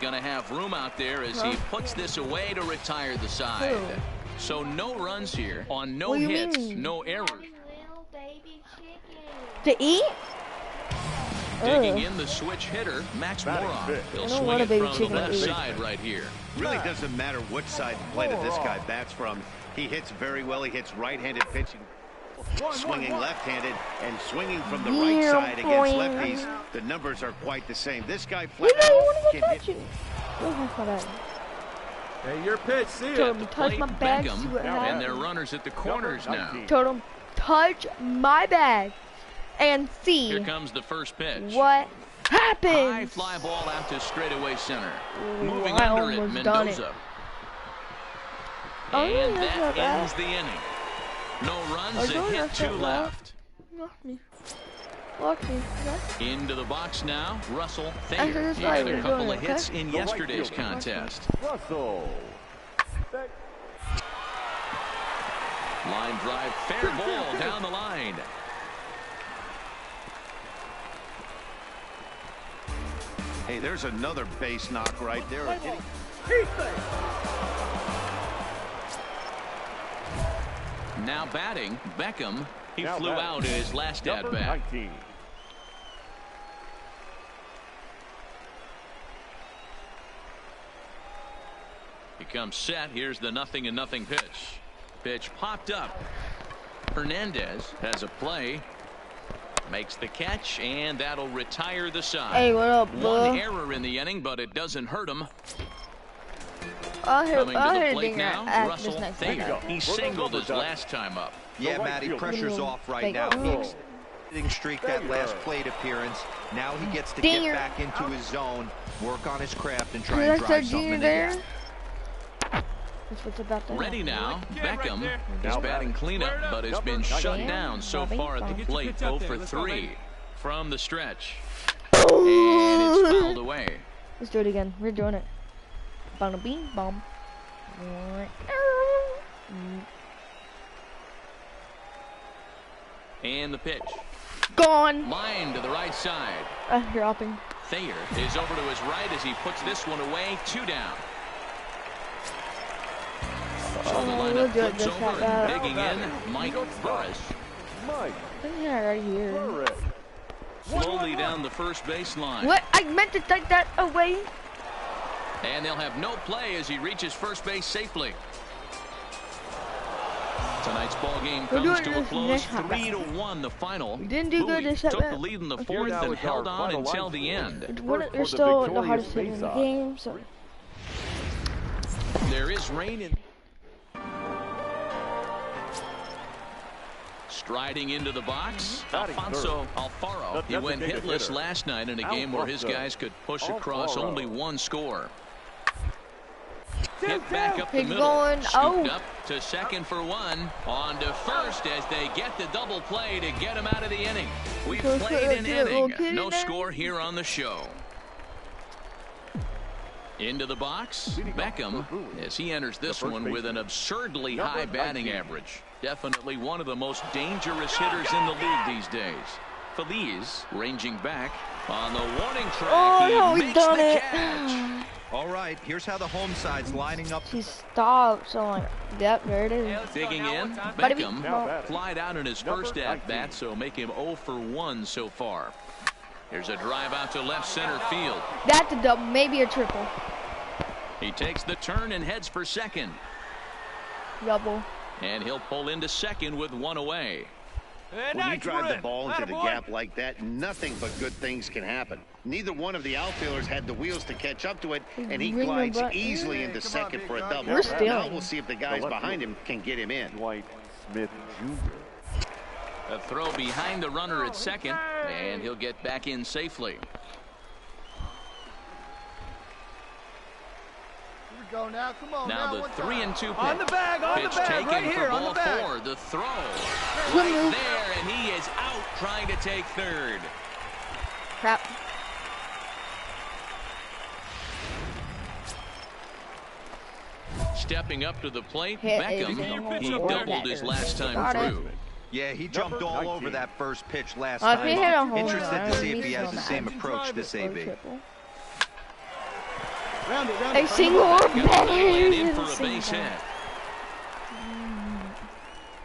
Gonna have room out there as he puts this away to retire the side. So no runs here on no hits, no errors. To eat? Digging in the switch hitter, Max Moroff. He'll swing it from the left side right here. Really doesn't matter which side of the plate that this guy bats from. He hits very well. He hits right-handed pitching. Swinging left-handed and swinging from the right side against lefties. The numbers are quite the same. This guy flat out can hit. Hey, your pitch, see it. Told him touch my bag, see what happens. And they're runners at the corners now. Told him touch my bag and see. Here comes the first pitch. What happens? High fly ball out to straightaway center. Moving under it, Mendoza. And that ends the inning. No runs, a hit, 2 left. Lock me. Into the box now, Russell Thayer. He had a couple of hits in yesterday's contest. Russell. Line drive, fair ball down the line. Hey, there's another base knock right there. Now batting, Beckham. He flew out in his last at-bat. He comes set. Here's the 0-0 pitch. Pitch popped up. Hernandez has a play. Makes the catch, and that'll retire the side. Hey, what up, bro? One error in the inning, but it doesn't hurt him. Coming to the plate now, Russell Thayer. He singled his last time up. Yeah, Matty, pressure's off right now. He's hitting streak that last plate appearance. Now he gets to get back into his zone, work on his craft, and try and drive something in there. Ready now, Beckham is batting cleanup, but has been shut down so far at the plate. 0 for 3 from the stretch. And it's fouled away. Let's do it again. We're doing it. Bada bing bomb. And the pitch. Gone. Line to the right side. You're upping. Thayer is over to his right as he puts this one away. 2 down. So the lineup flips over and digging in, Mike Burris. Right here. Slowly down the first baseline. What? I meant to take that away. And they'll have no play as he reaches first base safely. Tonight's ball game comes to a close. 3-1 the final. We didn't do good this took the lead in the 4th and held on until the end. We're still the hardest hitter in the game, so. There is rain in. Striding into the box, Alfonso Alfaro. He went hitless last night in a game where his guys could push across only 1 score. Hit back up the middle, scooped up to second for 1, on to first as they get the double play to get him out of the inning. We've played an inning, no score here on the show. Into the box, Beckham, as he enters this one with an absurdly high batting average. Definitely one of the most dangerous hitters in the league these days. Feliz ranging back on the warning track. He makes the catch. All right, here's how the home side's lining up. He stopped, so like, yep, there it is. Digging in, Beckham flied out in his first at-bat, so make him 0 for 1 so far. Here's a drive out to left center field. That's a double, maybe a triple. He takes the turn and heads for second. Double. And he'll pull into second with 1 away. When you drive the ball into the gap like that, nothing but good things can happen. Neither one of the outfielders had the wheels to catch up to it, and he glides easily into second for a double. Now we'll see if the guys behind him can get him in. Dwight Smith Jr. A throw behind the runner at second, and he'll get back in safely. Go now. Come on, now the 3-2 pitch. On the bag, pitch taken right for here, ball 4. The throw right there, and he is out trying to take third. Crap. Stepping up to the plate, Beckham. He doubled his last time through. Yeah, he jumped all over that first pitch last time. Interested to see if he has the same approach this AB. A single or better in than for a a base single. hit.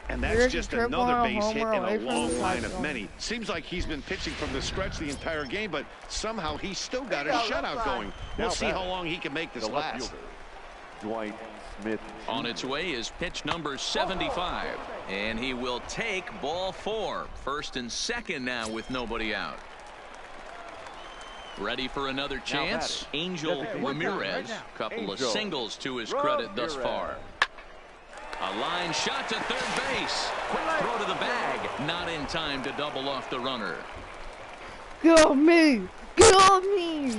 And that's There's just a triple another and a base hit homer in away a from long the line strike of zone. many. Seems like he's been pitching from the stretch the entire game, but somehow he's still got a shutout going. We'll see how long he can make this last. Dwight Smith. On its way is pitch number 75. And he will take ball 4. First and second now with nobody out. Ready for another chance. Angel Ramirez. Couple of singles to his credit thus far. A line shot to third base. Quick throw to the bag. Not in time to double off the runner. Go me! Go me!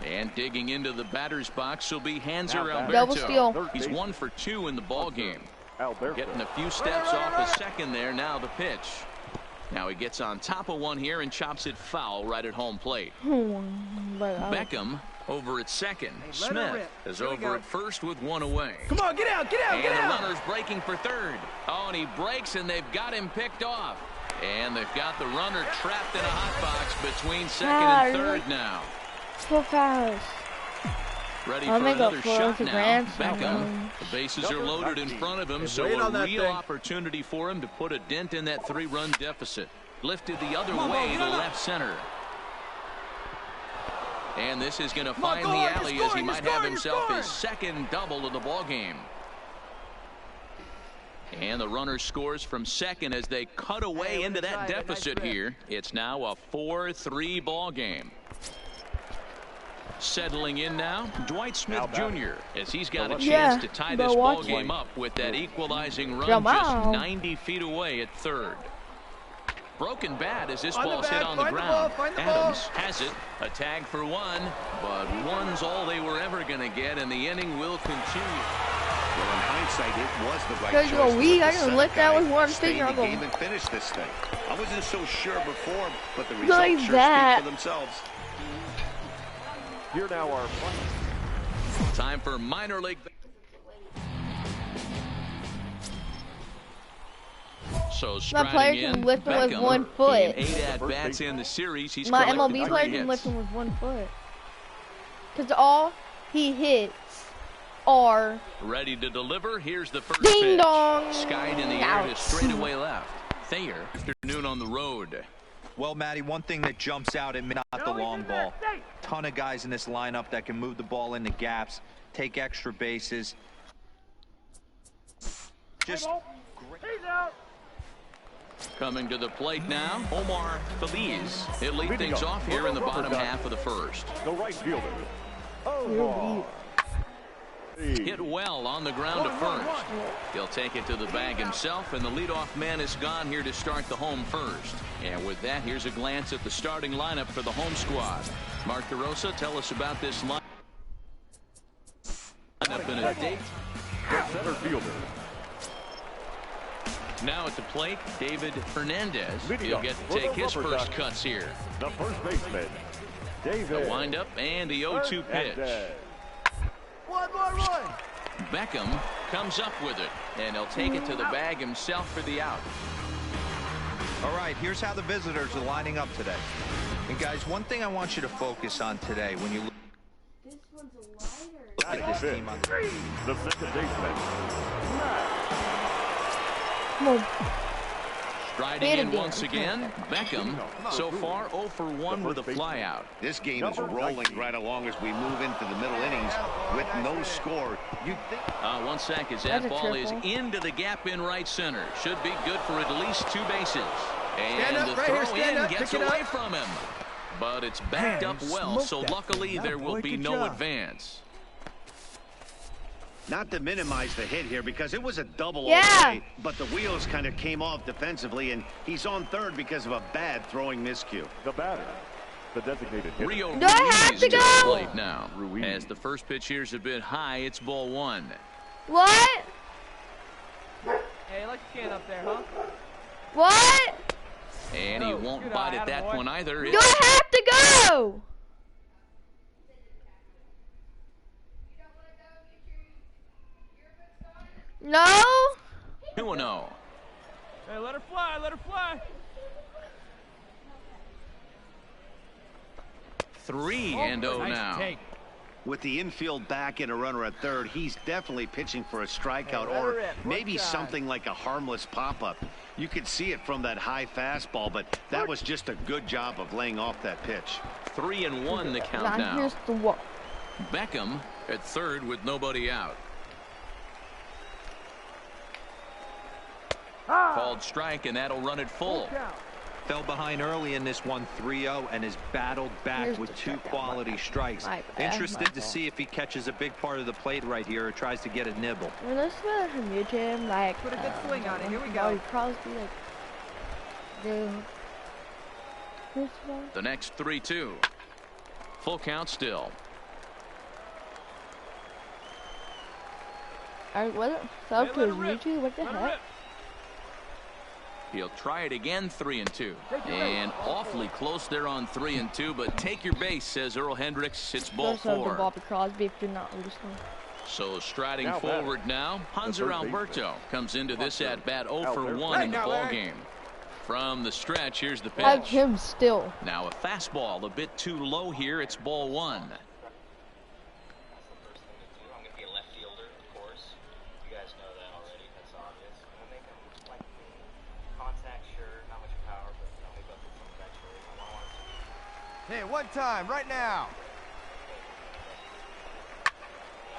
And digging into the batter's box will be Hanser Alberto. Double steal. He's 1 for 2 in the ball game. Alberto. Getting a few steps off a second there. Now the pitch. Now he gets on top of one here and chops it foul right at home plate. Beckham over at second. Smith is over at first with one away. Come on, get out, get out, And get the out. runner's breaking for third. Oh, and he breaks, and they've got him picked off. And they've got the runner trapped in a hot box between second and third now. So fast. Ready I'll for make another up for shot the now. grandson. Beckham. The bases are loaded in front of him, so wait a on that real thing. opportunity for him to put a dent in that 3-run deficit. Lifted the other way to left center. And this is going to find the alley as he might have himself his second double of the ball game. And the runner scores from second as they cut away into that deficit here. It's now a 4-3 ball game. Settling in now, Dwight Smith Jr. as he's got a chance to tie this ball game up with that equalizing run just 90 feet away at third. Broken bat as this ball's hit on the ground. Adams has it. A tag for one, but one's all they were ever going to get, and the inning will continue. Well, in hindsight, it was the right Because choice. you go, we, to I let can the lift that guy with one stay finger. in I'll the go game and finish this thing. I wasn't so sure before, but the like results sure that. speak for themselves. Here now our Time for minor league. So My player striding can in, lift him with Beckham, 1 foot. in 8 at-bats in the series. He's My collected MLB 3 player hits. can lift him with 1 foot. Because all he hits are Ready to deliver. Here's the first ding pitch. dong. Skied in the air to straightaway left. Thayer, afternoon on the road. Well, Matty, one thing that jumps out at me, not the long ball. Ton of guys in this lineup that can move the ball into gaps, take extra bases. Just Coming to the plate now, Omar Feliz. He'll lead things off here in the bottom half of the first. the right fielder. Omar. Hit well on the ground to first. He'll take it to the bag himself, and the leadoff man is gone here to start the home first. And with that, here's a glance at the starting lineup for the home squad. Mark DeRosa, tell us about this lineup in a date. The center fielder. Now at the plate, David Hernandez. Leading He'll up get for to take the his rubber first duck. cuts here. The first baseman. David. A windup and the 0-2 pitch. Hernandez. One. Beckham comes up with it, and he'll take it to the bag himself for the out. all right, here's how the visitors are lining up today. And guys, one thing I want you to focus on today when you look at this team on The second baseman. Come on. Striding in once again, Beckham so far 0 for 1 with a flyout. This game is rolling right along as we move into the middle innings with no score. You'd think 1 sec as That's that a ball is triple. into the gap in right center. Should be good for at least 2 bases. And up, the right throw here, stand in up, gets pick it away up. from him. But it's backed up well, so luckily there will be no advance. not to minimize the hit here because it was a double Yeah. all the way, but the wheels kind of came off defensively, and he's on third because of a bad throwing miscue. The batter. The designated hitter. Rio Do I have Ruiz to the go? plate now. Ruiz. As the first pitch here is a bit high, it's ball 1. What? Hey, you like to stand up there, huh? What? And he won't good bite eye, at that attaboy. one either. Do I have to go? No? 2-0. Hey, let her fly, let her fly. 3-0 Nice now. take. With the infield back and a runner at third, he's definitely pitching for a strikeout or maybe something like a harmless pop-up. You could see it from that high fastball, but that was just a good job of laying off that pitch. 3-1 the count now. Here's the walk. Beckham at third with nobody out. Called strike, and that'll run it full. Fell behind early in this one 3-0 and has battled back with 2 quality strikes. Interested to see if he catches a big part of the plate right here or tries to get a nibble. When this was from YouTube, like Put a good swing on it. Here we go. Crosby, like, The next 3-2. Full count still. Was it so to YouTube? What the heck? He'll try it again, 3-2. And awfully close there on 3-2, but take your base, says Earl Hendricks. It's ball 4. Bobby Crosby if you're not listening. So striding forward now, Hanser Alberto comes into this at-bat 0 for 1 in the ball game. From the stretch, here's the pitch. Like him still. Now a fastball a bit too low here. It's ball 1. Hey, one time, right now.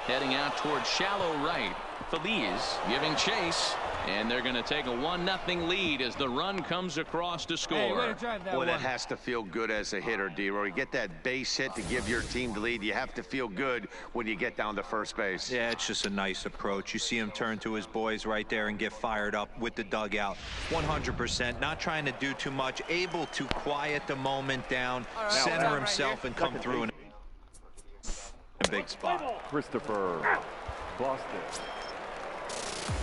Heading out towards shallow right. Feliz giving chase. And they're going to take a 1-0 lead as the run comes across to score. Hey, Boy, that has to feel good as a hitter, D-Roy. You get that base hit to give your team the lead. You have to feel good when you get down to first base. Yeah, it's just a nice approach. You see him turn to his boys right there and get fired up with the dugout. 100%, not trying to do too much, able to quiet the moment down, center himself, and come through in a big spot. Christopher Boston.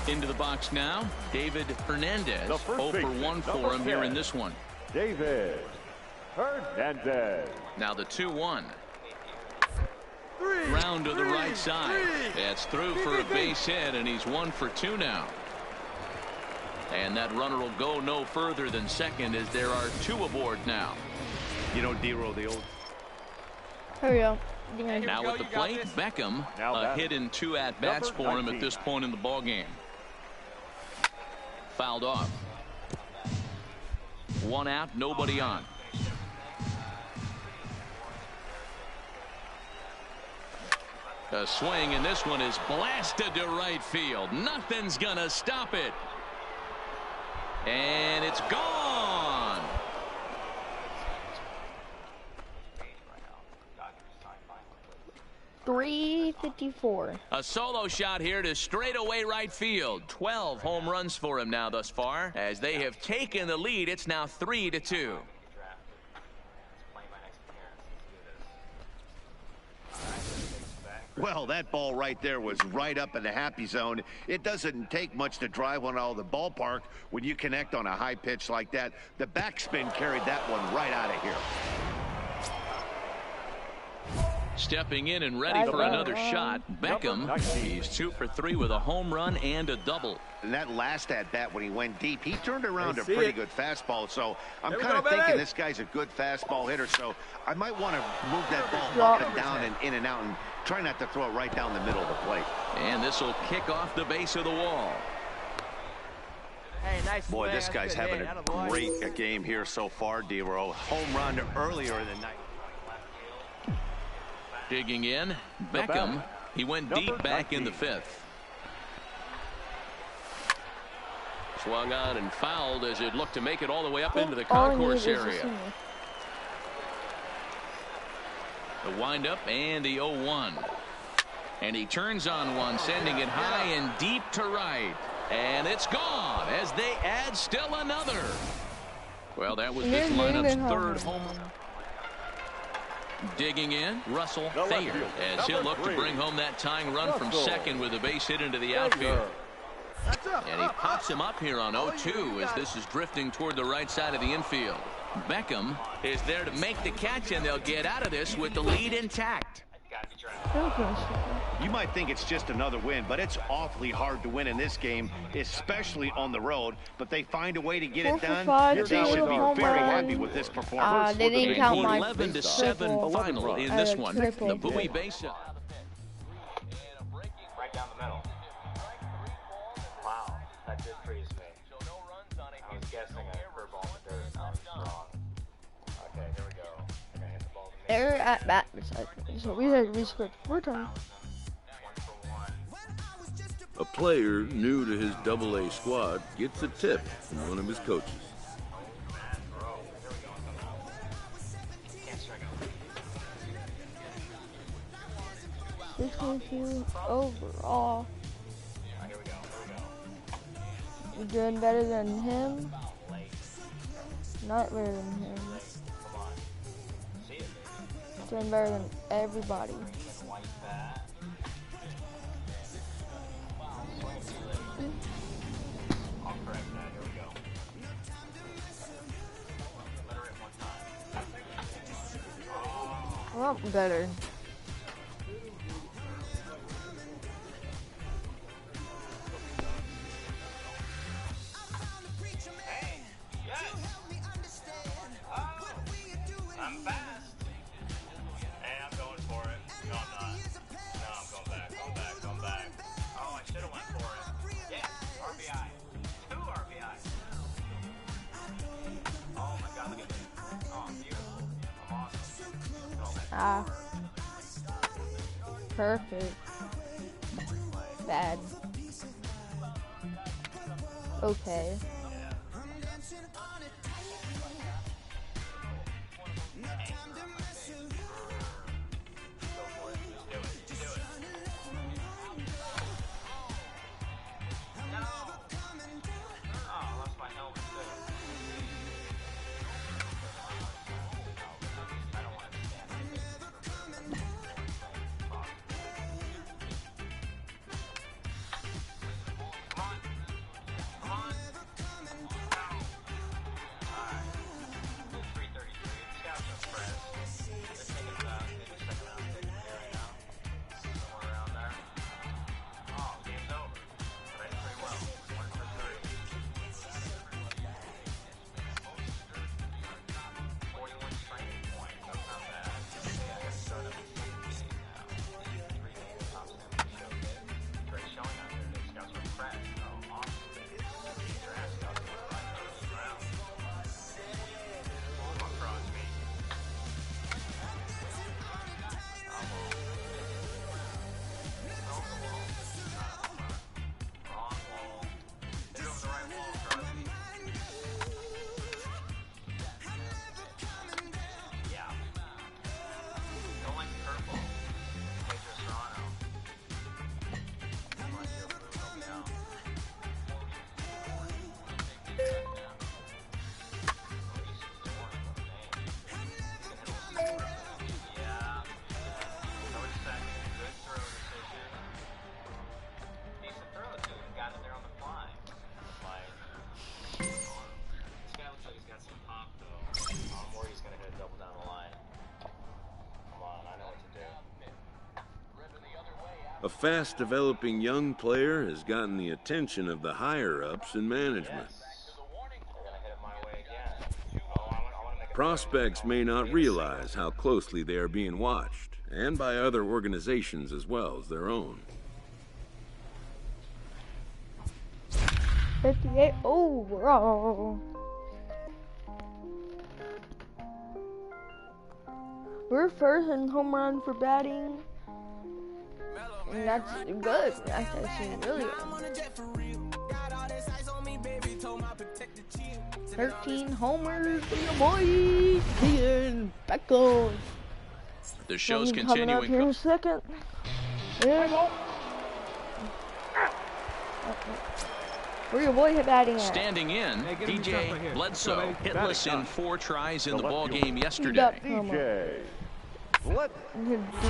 Into the box now, David Hernandez. 0 for 1 for him here in this one. David Hernandez. Now the 2-1. Round to the right side. That's through for a base hit, and he's 1 for 2 now. And that runner will go no further than second as there are 2 aboard now. You know, D-Roy, the old... Here we go. Now at the plate, Beckham, a hit in 2 at-bats for him at this point in the ball game. Fouled off. 1 out, nobody on. A swing, and this one is blasted to right field. Nothing's gonna stop it. And it's gone. .354. A solo shot here to straightaway right field. 12 home runs for him now thus far. As they have taken the lead, it's now 3-2. Well, that ball right there was right up in the happy zone. It doesn't take much to drive one out of the ballpark when you connect on a high pitch like that. The backspin carried that one right out of here. Stepping in and ready for another shot, Beckham. He's 2 for 3 with a home run and a double. And that last at-bat when he went deep, he turned around a pretty good fastball. So I'm kind of thinking this guy's a good fastball hitter. So I might want to move that ball up and down and in and out and try not to throw it right down the middle of the plate. And this will kick off the base of the wall. Hey, nice Boy, swing. this guy's having a great game here so far, D-Roy. Home run earlier in the night. Digging in, Beckham. He went deep back in the 5th. Swung on and fouled as it looked to make it all the way up into the concourse area. The windup and the 0-1. And he turns on one, sending it high and deep to right. And it's gone as they add still another. Well, that was this lineup's 3rd home run. Digging in, Russell Thayer, as he'll look to bring home that tying run from second with a base hit into the outfield. And he pops him up here on 0-2 as this is drifting toward the right side of the infield. Beckham is there to make the catch, and they'll get out of this with the lead intact. You might think it's just another win, but it's awfully hard to win in this game, especially on the road. But they find a way to get it done, and they should be very happy with this performance. They didn't count my 11-7 final in this one. The Bowie base. Right down the middle. Wow, that did freeze me. I was guessing a curveball in the dirt, and I was wrong. Okay, here we go. I'm gonna hit the ball. They're at bat beside me, so we had to reswitch 4 times. A player new to his AA squad gets a tip from one of his coaches. $6.2 overall. You're doing better than him. Not better than him. Doing better than everybody. Well, better. I'm fast. Hey, I'm going for it. No, I'm not. No, I'm going back. Oh, I should have went for it. Yes, RBI. 2 RBI. Oh my God, look at this. Oh, I'm beautiful. I'm awesome. Perfect. Bad. Okay. A fast-developing young player has gotten the attention of the higher-ups in management. Prospects may not realize how closely they are being watched, and by other organizations as well as their own. 58 overall. We're first in home run for batting. And that's good. That's actually really good. 13 homers for your boy, Ian Beckham. The show's Coming continuing. up here in a second. Yeah. Where your boy batting at? Standing in, DJ Bledsoe, hitless in 4 tries in the ball game He's yesterday. up.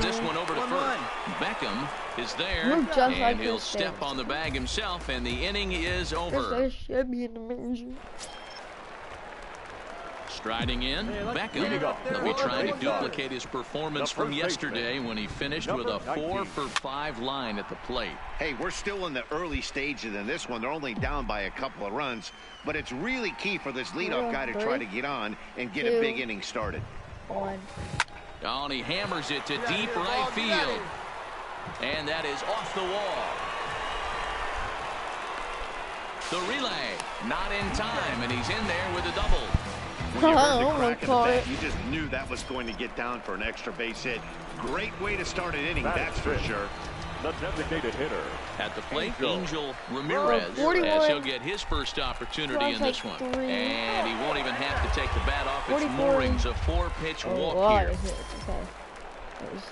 This one over to first. Beckham is there, Look just and like he'll this step thing. on the bag himself, and the inning is over. This should be in the manager. Striding in, Beckham. He'll be trying to duplicate his performance from yesterday when he finished with a 4 for 5 line at the plate. Hey, we're still in the early stages in this one. They're only down by a couple of runs, but it's really key for this leadoff guy to try to get on and get a big inning started. 1. Oh, and he hammers it to deep right field. And that is off the wall. The relay, not in time, and he's in there with a double. When you heard the crack of the bat, you just knew that was going to get down for an extra base hit. Great way to start an inning, that's for sure. The designated hitter. At the plate, Angel Ramirez, as he'll get his first opportunity in this one. And he won't even have to take the bat off its moorings. A 4-pitch walk here.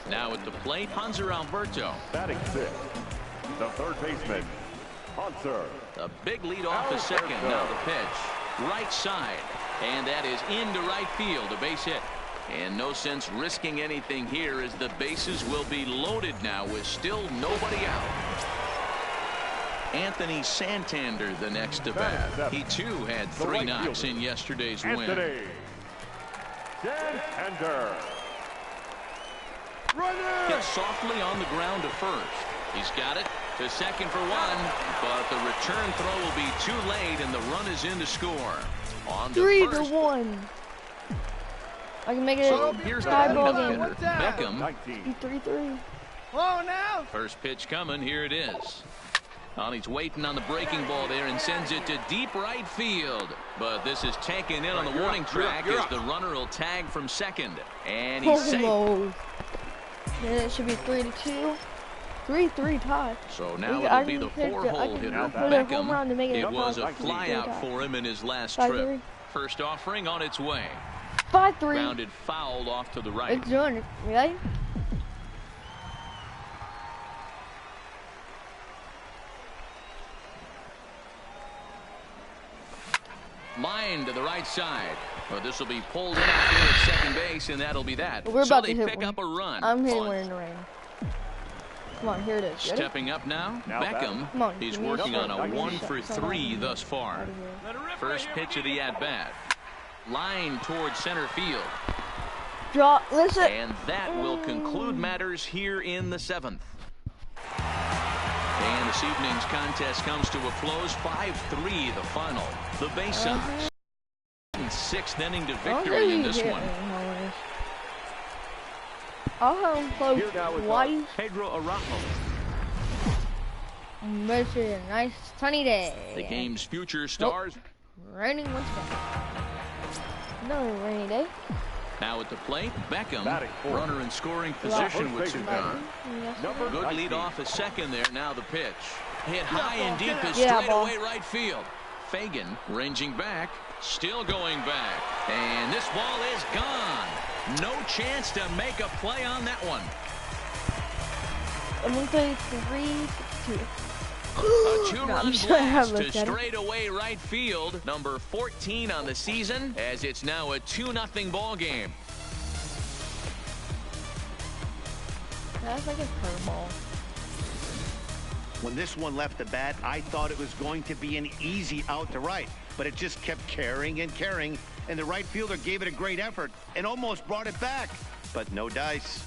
Now at the plate, Hanser Alberto. Batting 6th, the third baseman, Hanser. A big lead off the second. Now the pitch, right side. And that is into right field, a base hit. And no sense risking anything here as the bases will be loaded now with still nobody out. Anthony Santander the next to bat. He too had 3 knocks in yesterday's win. Santander. Hit softly on the ground to first. He's got it to second for 1, but the return throw will be too late and the run is in to score. On to 3-1. I can make it so a here's the tie-ball game. Beckham. 3-3. Whoa, now. First pitch coming. Here it is. Oh, he's waiting on the breaking ball there and sends it to deep right field. But this is taken in on the warning track as the runner will tag from second. And he's safe. Then it should be 3-2. 3-3 tie. So now it'll be the 4-hole hitter, Beckham. It was a flyout for him in his last trip. First offering on its way. 5-3. Grounded foul off to the right. It's doing it, right? Line to the right side. But this will be pulled in out here at second base, and that'll be that. We're so about they to hit pick one. up a run. I'm hitting one in the rain. Come on, here it is. Ready? Stepping up now Beckham. Come on, he's working on a 1 for 3 thus far. First pitch of the at-bat. Line towards center field. Draw, listen. And that will conclude matters here in the 7th. And this evening's contest comes to a close. 5-3 the final. The base on 6th inning to victory in this one. I'll have him close twice. Pedro Araujo. It's a nice sunny day. The game's future stars. Raining once again. Another rainy day. Now at the plate, Beckham, runner in scoring position with 2 gone. Good lead off a second there. Now the pitch. Hit high and deep is straight away right field. Fagan ranging back, still going back. And this ball is gone. No chance to make a play on that one. I'm going to play 3-2. A 2-run blast to straightaway right field. Number 14 on the season, as it's now a 2-0 ball game. That's like a curveball. When this one left the bat, I thought it was going to be an easy out to right, but it just kept carrying and carrying, and the right fielder gave it a great effort and almost brought it back, but no dice.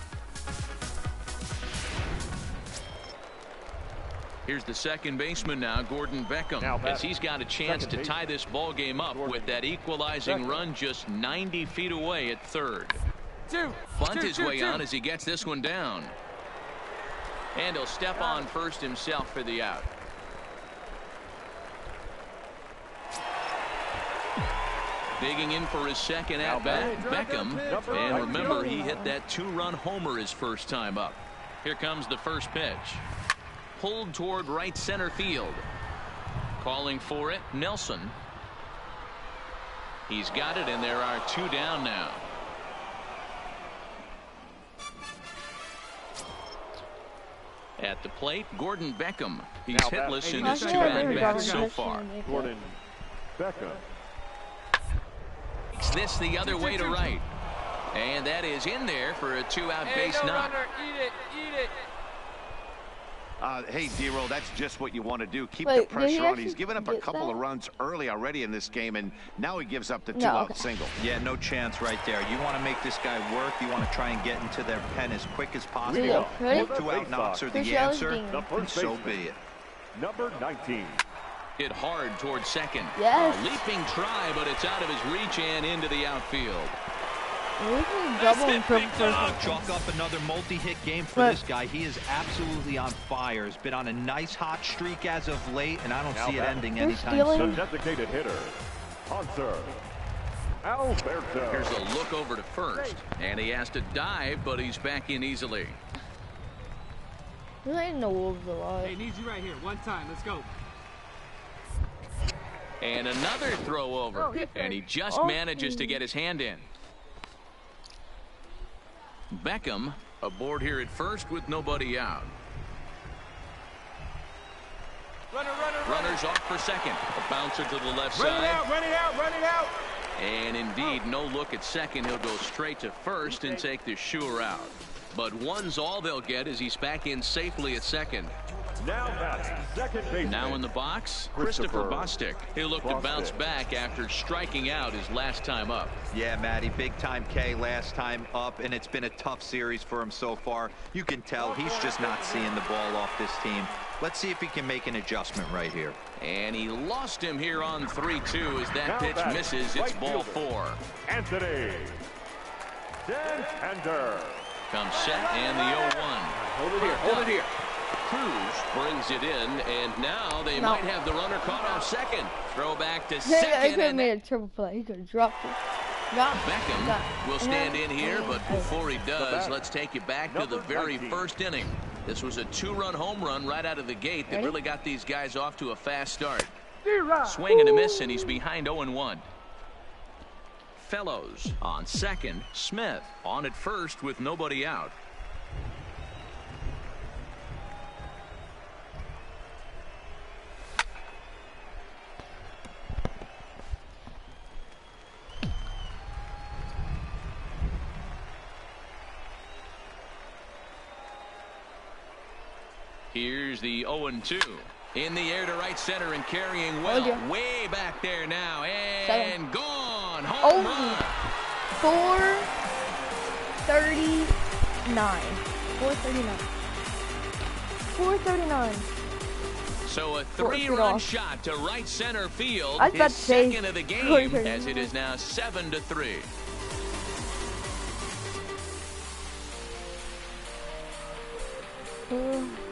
Here's the second baseman now, Gordon Beckham, as he's got a chance to tie this ball game up with that equalizing run just 90 feet away at third. Bunt his way on as he gets this one down. And he'll step on first himself for the out. Digging in for his second at-bat, Beckham. And remember, he hit that 2-run homer his first time up. Here comes the first pitch. Pulled toward right center field. Calling for it, Nelson. He's got it, and there are 2 down now. At the plate, Gordon Beckham. He's hitless in his 2 at-bats so far. Gordon Beckham. Takes this the other way to right. And that is in there for a 2-out base knock. Runner, eat it, eat it. Hey, D-Roll, that's just what you want to do. Keep the pressure on. He's given up a couple of runs early already in this game, and now he gives up the two-out single. Yeah, no chance right there. You want to make this guy work. You want to try and get into their pen as quick as possible. If two-out knocks are the answer, and so be it. Number 19. Hit hard towards second. Yes. A leaping try, but it's out of his reach and into the outfield. Double and triple Chalk up another multi-hit game for this guy. He is absolutely on fire. He's been on a nice hot streak as of late, and I don't see it ending anytime soon. The designated hitter, Hanser Alberto. Here's a look over to first, and he has to dive, but he's back in easily. There ain't no Wolves alive. Hey, needs you right here. One time. Let's go. And another throw over, and he just manages to get his hand in. Beckham aboard here at first with nobody out. Runners off for second. A bouncer to the left side. Run it out. And indeed, no look at second. He'll go straight to first and take the Shure out. But one's all they'll get as he's back in safely at second. Now batting, second baseman. Now in the box, Christopher Bostic. He'll look to bounce back after striking out his last time up. Yeah, Matty, big time K last time up, and it's been a tough series for him so far. You can tell he's just not seeing the ball off this team. Let's see if he can make an adjustment right here. And he lost him here on 3-2 as that pitch misses. It's ball 4. Anthony Santander. Comes set and the 0-1. Hold it here. Cruz brings it in, and now they might have the runner caught off second. Throw back to He second. could have made a triple play. He could have dropped it. Beckham will stand in here, but before he does, let's take you back to the very first inning. This was a 2-run home run right out of the gate that really got these guys off to a fast start. Swing and a miss, and he's behind 0-1. Fellows on second. Smith on at first with nobody out. Here's the 0-2. In the air to right center and carrying well. Way back there now. And gone. Home run. 439. 439. So a 3-run shot to right center field. I was about his to say second of the game as it is now 7-3.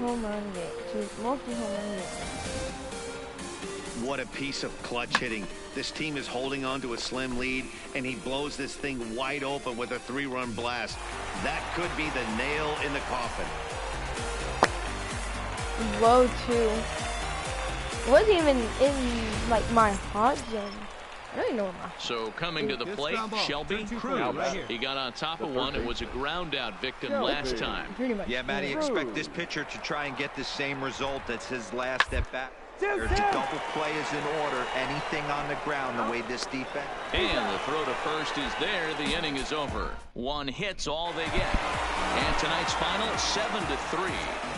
Home run games. Multi-home run games. What a piece of clutch hitting. This team is holding on to a slim lead, and he blows this thing wide open with a 3-run blast. That could be the nail in the coffin. Low 2. Wasn't even in like my hot zone. I don't even know what my. So coming to the plate, Shelby Cruz. He got on top of one. It was a ground out victim last time. Yeah, Matty, expect this pitcher to try and get the same result as his last at bat. There's a double play is in order. Anything on the ground the way this defense. And the throw to first is there. The inning is over. 1 hit's all they get. And tonight's final 7-3.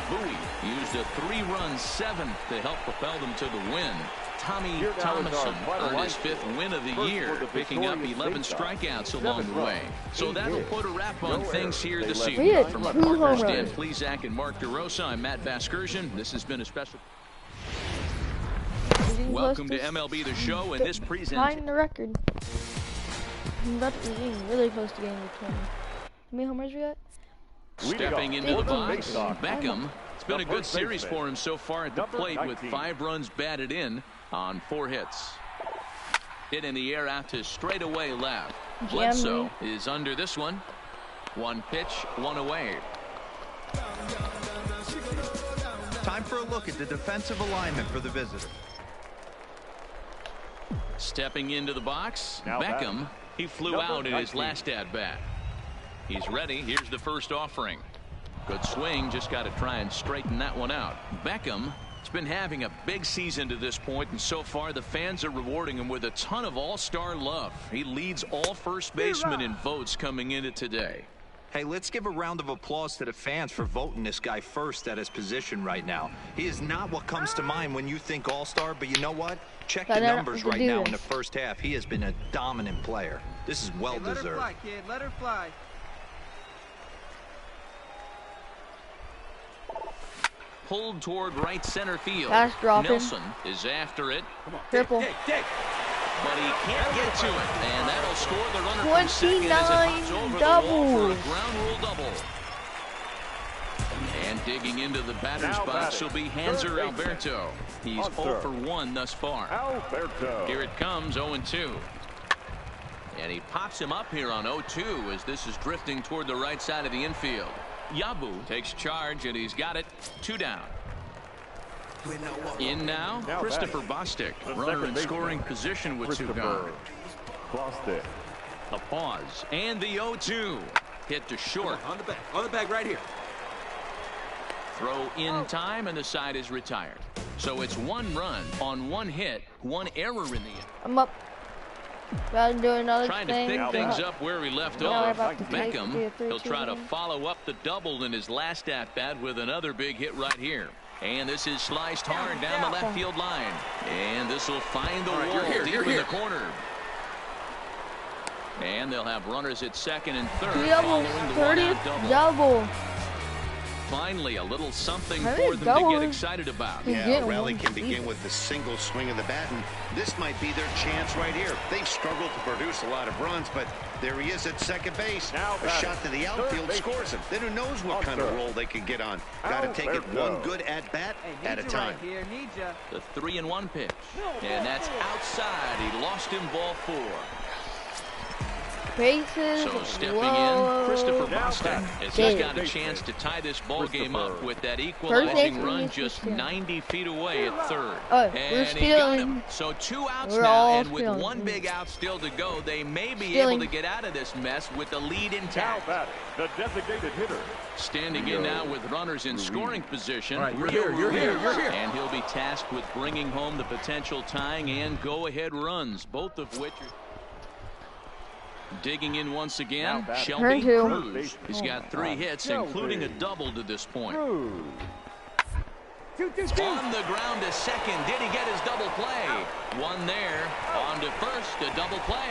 Bowie used a 3-run 7th to help propel them to the win. Tommy Thomason earned his 5th win of the year, picking up 11 strikeouts along the way. So that'll put a wrap on things here this evening. From our partners Dan Plesac and Mark DeRosa, I'm Matt Vasgersian. This has been a special. Welcome to MLB The Show and this presentation. Behind the record. That's really close to getting to 20. How many homers we got? Stepping into the box, Beckham. It's been a good series for him so far at the plate with 5 runs batted in on 4 hits. Hit in the air out to straightaway left. Bledsoe is under this one. 1 pitch, 1 away. Time for a look at the defensive alignment for the visitor. Stepping into the box, Beckham. He flew out in his last at-bat. He's ready. Here's the first offering. Good swing. Just got to try and straighten that one out. Beckham has been having a big season to this point, and so far the fans are rewarding him with a ton of all-star love. He leads all first basemen in votes coming into today. Hey, let's give a round of applause to the fans for voting this guy first at his position right now. He is not what comes to mind when you think all-star, but you know what? Check the numbers right now in the first half. He has been a dominant player. This is well-deserved. Let her fly, kid. Let her fly. Pulled toward right center field. Pass dropping. Nelson is after it. Triple. But he can't get to it. And that'll score the runner from second as it hops over double. the wall for a ground rule double. And digging into the batter's box will be Hanser Alberto. He's 0 for 1 thus far. Alberto. Here it comes, 0-2. And he pops him up here on 0-2 as this is drifting toward the right side of the infield. Yabu takes charge, and he's got it. 2 down. In now, Christopher Bostic, runner in scoring position with 2 gone. Bostic. A pause, and the 0-2. Hit to short. On the back right here. Throw in time, and the side is retired. So it's 1 run on 1 hit, 1 error in the end. I'm up. Gotta do another Trying thing. to pick things up where he left Now off. we're about to take Beckham, the 3-2 he'll try to lead. follow up the double in his last at-bat with another big hit right here. And this is sliced hard down the left field line. And this will find the wall deep in the corner. And they'll have runners at second and third following the 30th double. double. Finally, a little something I for think them to double. get excited about. He's Yeah, getting a rally one can deep. begin with a single swing of the bat, and this might be their chance right here. They've struggled to produce a lot of runs, but there he is at second base. Now A shot to the outfield scores him. Then who knows what kind of roll they could get on. Got to take it one good at-bat at a time. Right here, need ya. The 3-1 pitch. And that's outside. He lost him ball 4. Bases. So stepping Whoa. in, Christopher Bostic has Big. just got a chance to tie this ball game up with that First equalizing base, run we just need to 90 feet away at third. Oh, And we're he got him. stealing. So 2 outs We're now, all and with stealing. 1 big out still to go, they may be Stealing. able to get out of this mess with the lead Now intact. batting, the designated hitter. Standing in now with runners in scoring position. All right, you're Rio here, you're Ruiz. here. And he'll be tasked with bringing home the potential tying and go-ahead runs, both of which are digging in once again. Shelby Turn 2. Cruz. He's got 3 hits, including a double to this point. Cruz. On the ground to second. Did he get his double play? 1 there. On to first, a double play.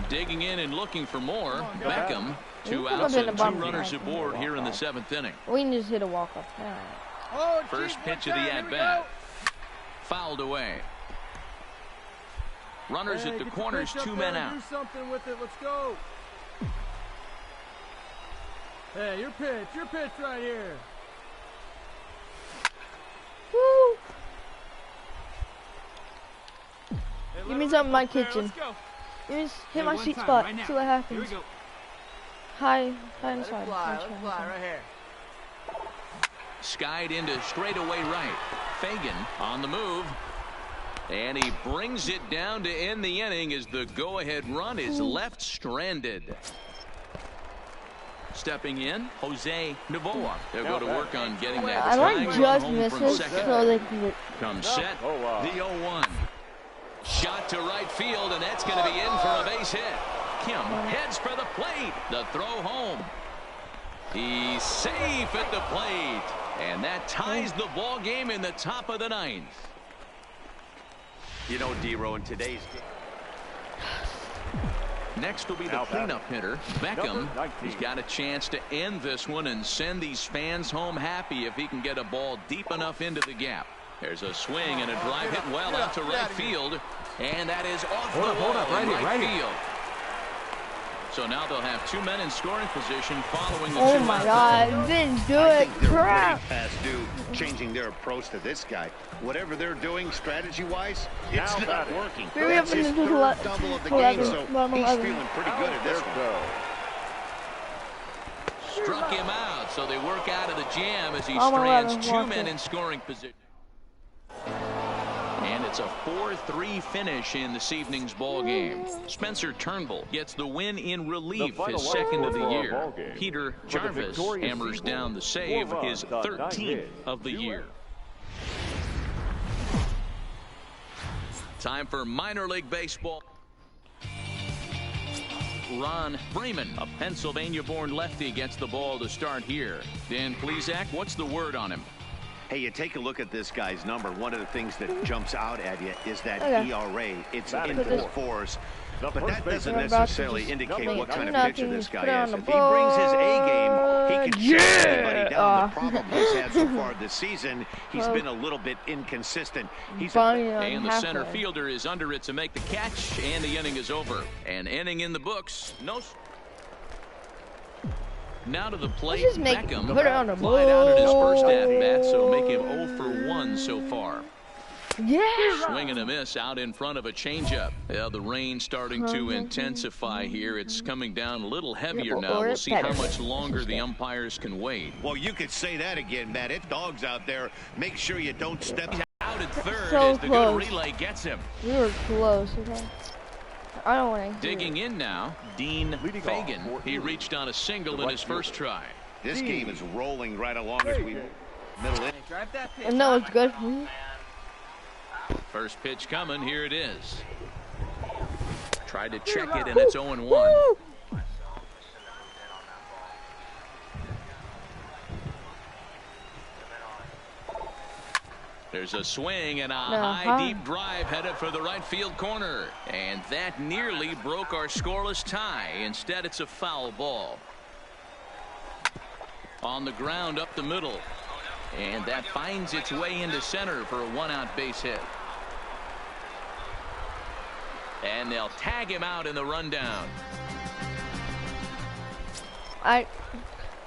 Digging in and looking for more. Beckham, 2 outs and 2 runners aboard here in the 7th inning. We can just hit a walk-off. Oh, First geez, pitch one of the time, here we at-bat. Fouled away. Runners go. at the Get your corners, pitch up 2 there men and out. Do something with it. Let's go. Hey, your pitch right here. Woo! Hey, Give let me it some in my rip up there. kitchen. Let's go. Just hit Hey, my one sweet time, spot. right now. See what Here happens. we go. High Let it inside. fly. Let's fly right here. Skied into straightaway right. Fagan on the move. And he brings it down to end the inning as the go-ahead run is left stranded. Stepping in, Jose Novoa. They'll go to work on getting that I tying like run just home from misses second. so they can get. Comes set, Oh, wow. the 0-1. Shot to right field, and that's going to be in for a base hit. Kim heads for the plate. The throw home. He's safe at the plate. And that ties the ball game in the top of the 9th. You know, D-Row, in today's game. Next will be the Now cleanup hitter, Beckham. Number 19. He's got a chance to end this one and send these fans home happy if he can get a ball deep enough into the gap. There's a swing and a drive hit well out to right field. And that is off the wall in right field. So now they'll have 2 men in scoring position following the 2 Oh my outs. God! Didn't do I it. think they're Crap. pretty past due changing their approach to this guy. Whatever they're doing strategy-wise, it's Now not batting. working. Maybe That's up in his the third double of the game, 11, so bottom he's 11. feeling pretty good at this one. Alberto. Struck him out, so they work out of the jam as he Oh, my strands God, 2 watch men it. in scoring position. And it's a 4-3 finish in this evening's ball game. Spencer Turnbull gets the win in relief, The final his second of the score for our year. ball game. Peter For the Jarvis victorious hammers Eagles, down the save, 4 his runs on 9 13th hits, of the 2 year. errors. Time for minor league baseball. Ron Freeman, a Pennsylvania-born lefty, gets the ball to start here. Dan Plesac, what's the word on him? Hey, you take a look at this guy's number. One of the things that jumps out at you is that ERA. It's in the fours. But that doesn't necessarily indicate what kind of pitcher this guy is. If he brings his A game, he can shut anybody down. The problem he's had so far this season, he's been a little bit inconsistent. And the center fielder is under it to make the catch, and the inning is over. An inning in the books. Now to the plate, Beckham flied out at his first at-bat, so make him 0 for 1 so far. Yeah. Swing and a miss out in front of a changeup. Yeah, the rain starting to intensify here. It's coming down a little heavier now. We'll see how much longer the umpires can wait. Well, you could say that again, Matt. It's dogs out there. Make sure you don't step out at third so as the good relay gets him. We were close, okay? I don't want to. Digging in now, Dean Fagan. He reached on a single in his first try. This game is rolling right along as we middle in. And no, it's good. First pitch coming. Here it is. Tried to check it, and it's 0-1. There's a swing and a high, deep drive headed for the right field corner. And that nearly broke our scoreless tie. Instead, it's a foul ball. On the ground up the middle. And that finds its way into center for a one-out base hit. And they'll tag him out in the rundown.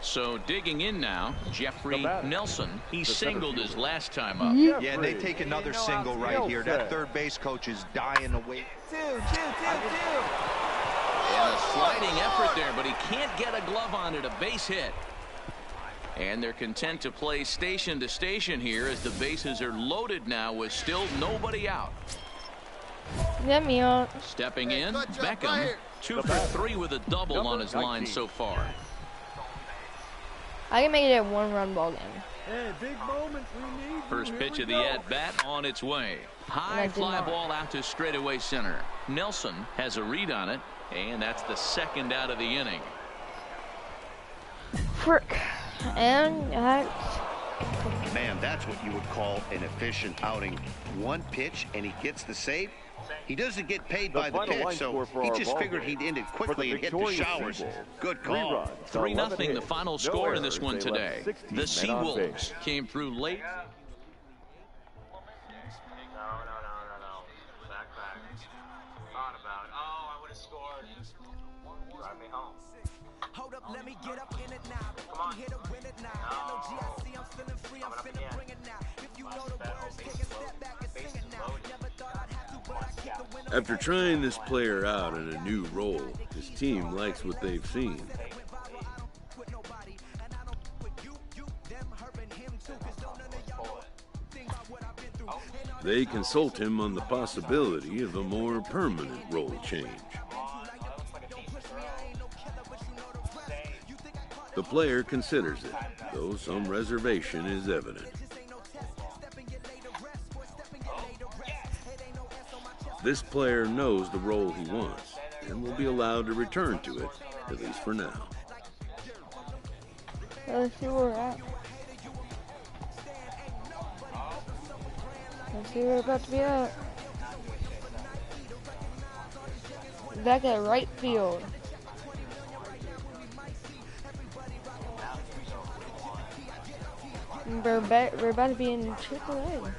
So digging in now, Jeffrey Nelson. He singled his last time up. Yeah, they take another single right here. That third base coach is dying to wait. And a sliding effort there, but he can't get a glove on it. A base hit. And they're content to play station to station here as the bases are loaded now with still nobody out. Get me out. Stepping in, Beckham. 2 for 3 with a double on his line so far. I can make it a one-run ball game. Hey, big moments we need. First pitch of the at-bat on its way. High fly ball out to straightaway center. Nelson has a read on it, and that's the second out of the inning. Frick. And man, that's what you would call an efficient outing. One pitch, and he gets the save. He doesn't get paid by the pitch, so he just figured he'd end it quickly and hit the showers. Good call. 3-0 the final score in this one today. The Seawolves came through late. No. Back. Thought about it. Oh, I would have scored. Drive me home. Hold up, let me get up in it now. Come on. No. Coming up again. If you know the words, take a step back and sing it now. Never thought I'd have to, but I keep the After trying this player out in a new role, his team likes what they've seen. They consult him on the possibility of a more permanent role change. The player considers it, though some reservation is evident. This player knows the role he wants and will be allowed to return to it, at least for now. let's see where we're at. Let's see where we're about to be at. Back at right field. We're about to be in AAA.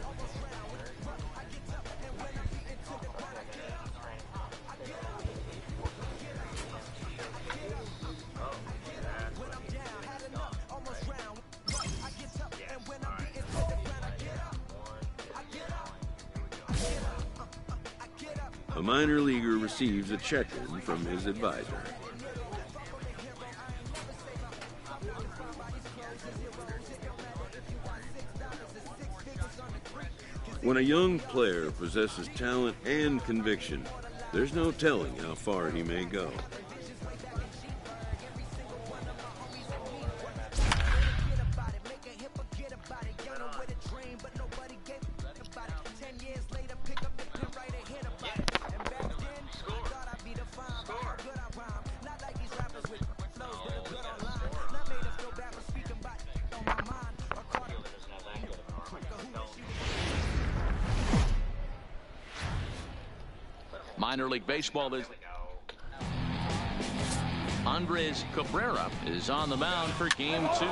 A minor leaguer receives a check-in from his advisor. When a young player possesses talent and conviction, there's no telling how far he may go. minor league baseball is. Andres Cabrera is on the mound for game 2.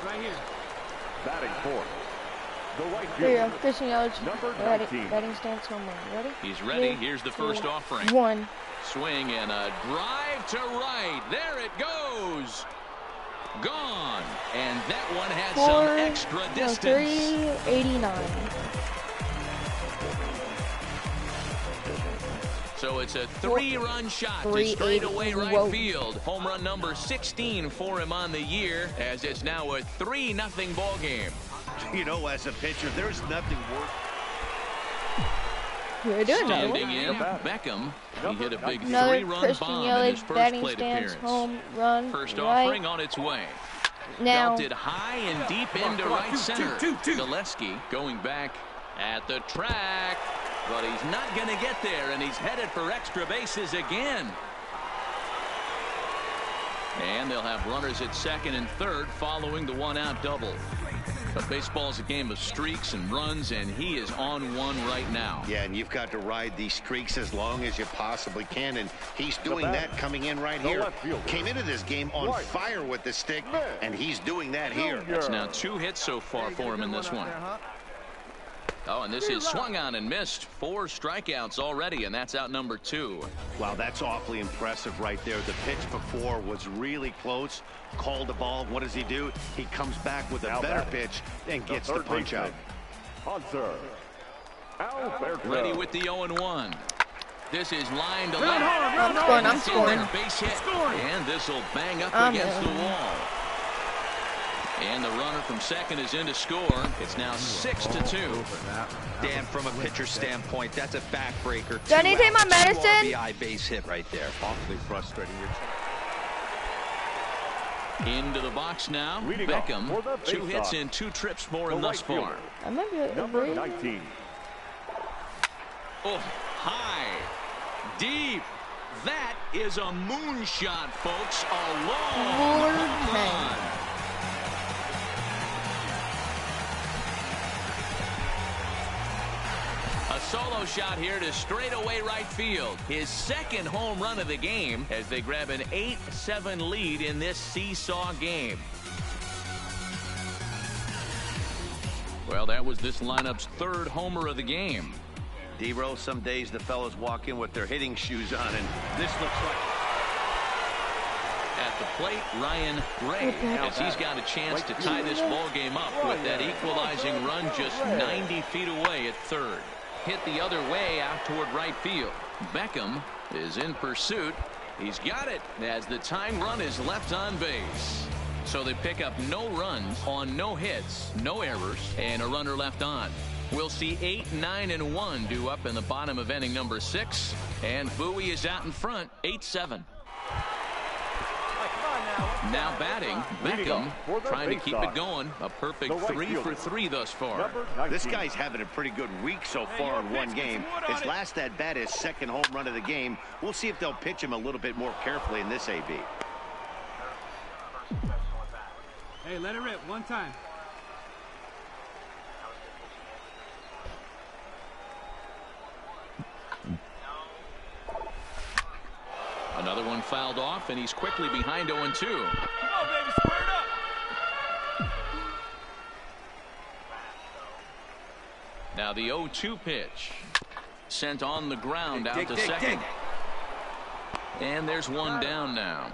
Right here. Batting fourth. The right There you fielder. go. Fishing Ellis. Number Ready. 19. Batting stance home run. Ready? He's ready. 3, Here's the 2, first offering. 1. Swing and a drive to right. There it goes. Gone. And that one had some extra distance. 389. So it's a 3-run shot to 380. straightaway right Whoa. field. Home run number 16 for him on the year, as it's now a 3-0 ball game. You know, as a pitcher, there's nothing worse. We're doing another Standing one. in, Beckham. He hit a big Another 3-run Christian bomb in Yelich his first batting plate stance appearance. home run. First right offering on its way. now. Belted high and deep into right center. Gillespie going back at the track, but he's not going to get there, and he's headed for extra bases again. And they'll have runners at second and third following the one-out double. But baseball's a game of streaks and runs, and he is on one right now. Yeah, and you've got to ride these streaks as long as you possibly can, and he's doing that coming in right here. Came into this game on fire with the stick, and he's doing that here. That's now 2 hits so far for him in this one. Oh, and this is swung on and missed. 4 strikeouts already, and that's out number 2. Wow, that's awfully impressive right there. The pitch before was really close. Called the ball. What does he do? He comes back with a better pitch and gets the punch out. Ready with the 0-1. This is line to left. I'm scoring. Base hit. And this will bang up against the wall. And the runner from second is in to score. It's now 6-2. Dan, from a pitcher standpoint, that's a backbreaker. Do I need to take my medicine? RBI base hit right there. Awfully frustrating. Into the box now. Beckham. 2 hits in 2 trips for him thus far. I might be Number 19. Oh, high. Deep. That is a moonshot, folks. A long home run. A solo shot here to straightaway right field. His second home run of the game as they grab an 8-7 lead in this seesaw game. Well, that was this lineup's 3rd homer of the game. D-Rose, some days the fellows walk in with their hitting shoes on, and this looks like... At the plate, Ryan Ray, as he's got a chance to tie this ball game up with that equalizing run just 90 feet away at third. Hit the other way out toward right field. Beckham is in pursuit. He's got it as the tying run is left on base. So they pick up no runs on no hits, no errors, and a runner left on. We'll see 8, 9, and 1 due up in the bottom of inning number 6. And Bowie is out in front, 8-7. Now batting, Beckham trying to keep it going. A perfect 3 for 3 thus far. This guy's having a pretty good week so far in one game. His last at bat is second home run of the game. We'll see if they'll pitch him a little bit more carefully in this AB. Hey, let it rip one time. Another one fouled off, and he's quickly behind 0-2. Come on, baby, square it up. Now the 0-2 pitch. Sent on the ground out to second. And there's one down now.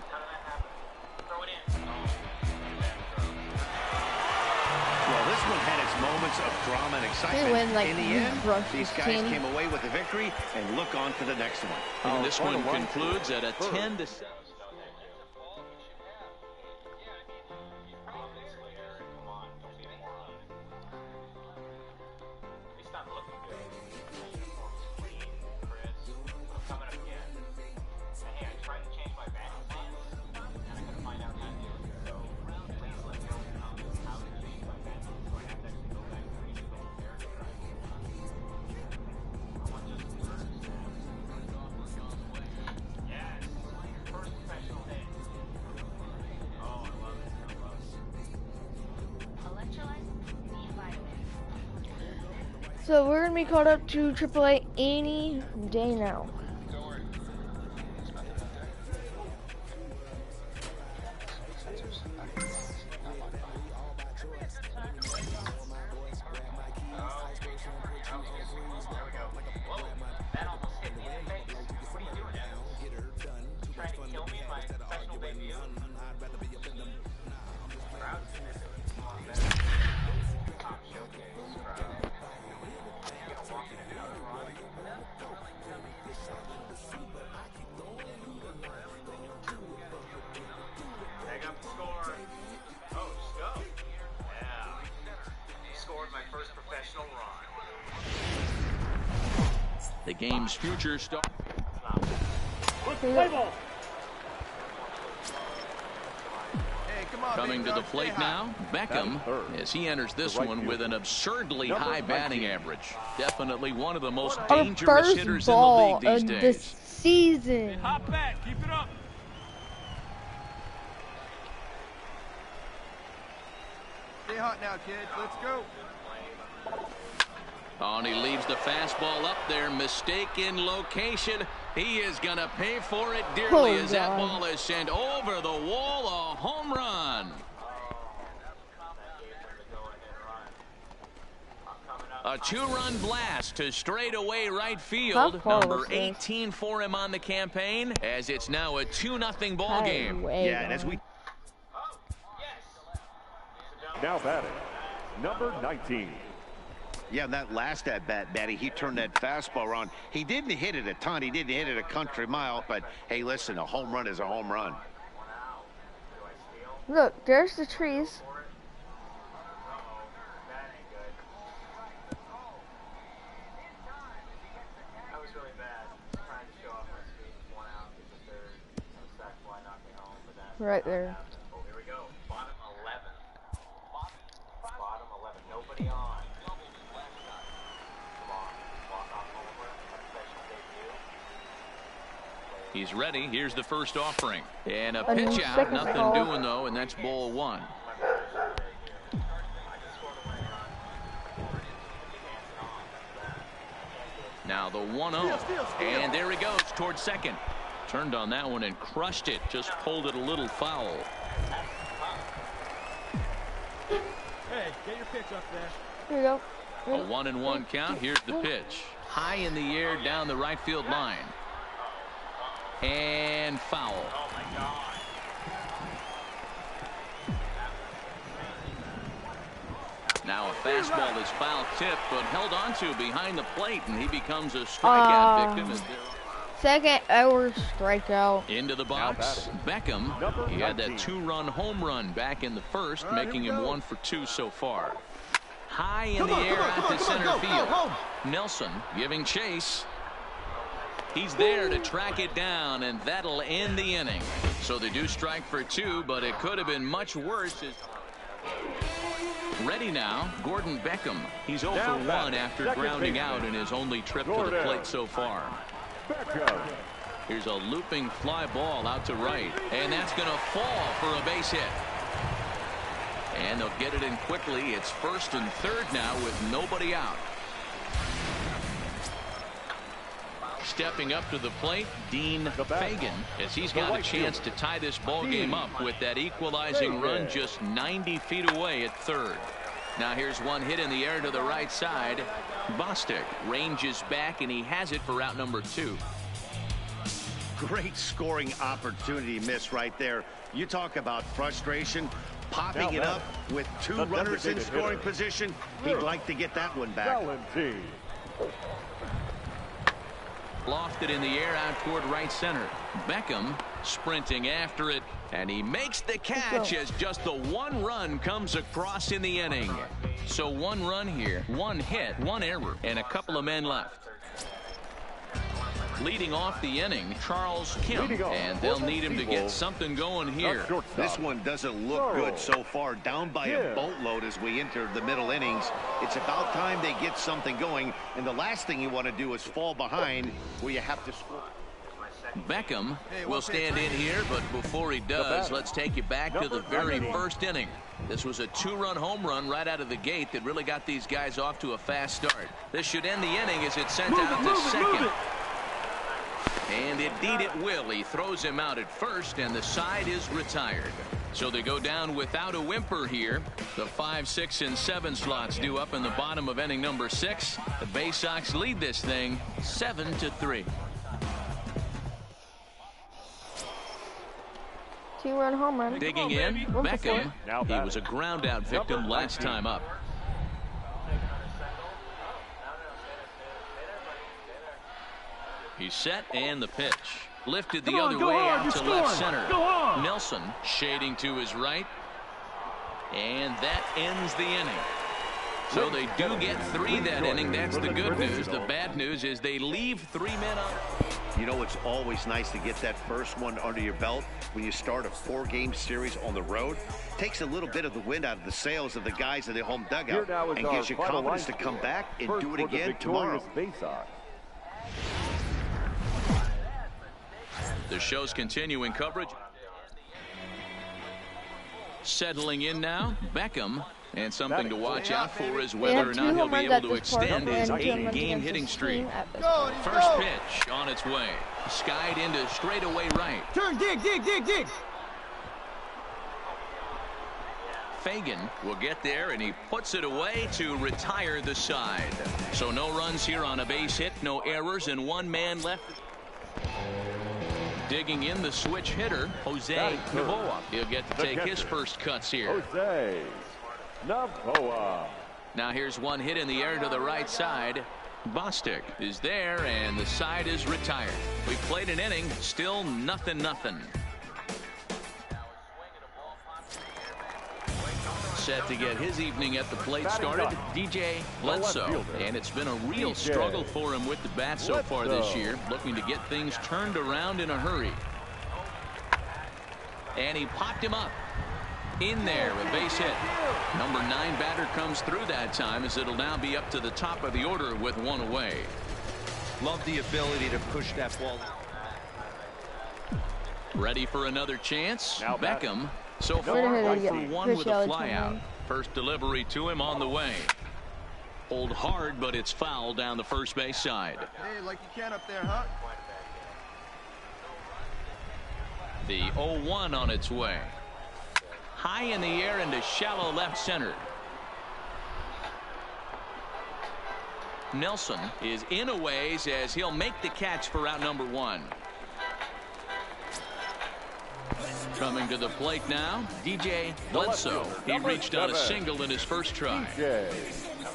Well, this one had its moments of drama and excitement. They win, like, in the end, brushes, these guys candy. came away with a victory and look on to the next one. And this one concludes at a 10-7. So we're gonna be called up to AAA any day now. The game's future star. Coming to the plate now, Beckham, as he enters this one with an absurdly high batting average. Definitely one of the most dangerous hitters in the league these days. This season. Hop back, keep it up. Stay hot now, kids. Let's go. Oh, and he leaves the fastball up there. Mistaken location. He is going to pay for it dearly as that ball is sent over the wall. A home run. A two-run blast to straightaway right field. Number 18 for him on the campaign, as it's now a 2-0 ball game. Yeah, and as we... Now batting, number 19. Yeah, that last at-bat, Batty, he turned that fastball on. He didn't hit it a ton. He didn't hit it a country mile. But, hey, listen, a home run is a home run. Look, there's the trees. Right there. Here we go. Bottom 11. Bottom 11. Nobody on. He's ready. Here's the first offering. And a pitch out. Nothing doing, though, and that's ball one. Now the 1-0. And there he goes towards second. Turned on that one and crushed it. Just pulled it a little foul. Hey, get your pitch up there. Here you go. A 1-1 count. Here's the pitch. High in the air down the right field line. And foul. Oh, my God. Now a fastball is foul tipped, but held onto behind the plate, and he becomes a strikeout victim. Second hour strikeout. Into the box, Beckham. He had that 2-run home run back in the first, making him 1 for 2 so far. High in the air out to center field. Nelson giving chase. He's there to track it down, and that'll end the inning. So they do strike for 2, but it could have been much worse. Ready now, Gordon Beckham. He's 0 for 1 after grounding out in his only trip to the plate so far. Here's a looping fly ball out to right, and that's going to fall for a base hit. And they'll get it in quickly. It's first and third now with nobody out. Stepping up to the plate, Dean Fagan, as he's got a chance to tie this ball game up with that equalizing run just 90 feet away at third. Now here's one hit in the air to the right side. Bostic ranges back, and he has it for out number 2. Great scoring opportunity miss right there. You talk about frustration. Popping it up with 2 runners in scoring position. He'd like to get that one back. Lofted in the air out toward right center. Beckham sprinting after it, and he makes the catch as just the 1 run comes across in the inning. So 1 run here, 1 hit, 1 error, and a couple of men left. Leading off the inning, Charles Kim, and they'll need him to get something going here. This one doesn't look good so far, down by a boatload as we enter the middle innings. It's about time they get something going, and the last thing you want to do is fall behind where you have to score. Beckham will stand in here, but before he does, let's take you back to the very first inning. This was a 2-run home run right out of the gate that really got these guys off to a fast start. This should end the inning as it's sent out to second. And indeed it will. He throws him out at first, and the side is retired. So they go down without a whimper here. The 5, 6, and 7 slots due up in the bottom of inning number 6. The Bay Sox lead this thing 7-3. 2-run home run. Digging in, Beckham. He was a ground out victim last time up. He's set, and the pitch. Lifted the other way out to left center. Nelson shading to his right. And that ends the inning. So they do get 3 that inning. That's the good news. The bad news is they leave 3 men on. You know, it's always nice to get that first one under your belt when you start a 4-game series on the road. Takes a little bit of the wind out of the sails of the guys in the home dugout and gives you confidence to come back and do it again tomorrow. The show's continuing coverage. Settling in now, Beckham. And something to watch out for is whether or not he'll be able to extend his 8-game hitting streak. First pitch on its way. Skied into straightaway right. Turn, dig. Fagan will get there, and he puts it away to retire the side. So no runs here on a base hit, no errors, and 1 man left. Digging in the switch hitter, Jose Novoa. He'll get to take his first cuts here. Jose Novoa. Now here's one hit in the air to the right side. Bostic is there, and the side is retired. We played an inning, still 0-0. Set to get his evening at the plate started, DJ Bledsoe. And it's been a real struggle for him with the bat so far this year, looking to get things turned around in a hurry. And he popped him up. In there, a base hit. Number 9 batter comes through that time, as it'll now be up to the top of the order with 1 away. Love the ability to push that ball. Ready for another chance. Beckham. So far, 1 for 1 with a flyout. First delivery to him on the way. Pulled hard, but it's foul down the first base side. Hey, like you can up there, huh? The 0-1 on its way. High in the air into shallow left center. Nelson is in a ways as he'll make the catch for out number 1. Coming to the plate now, DJ Bledsoe. He reached on a single in his first try.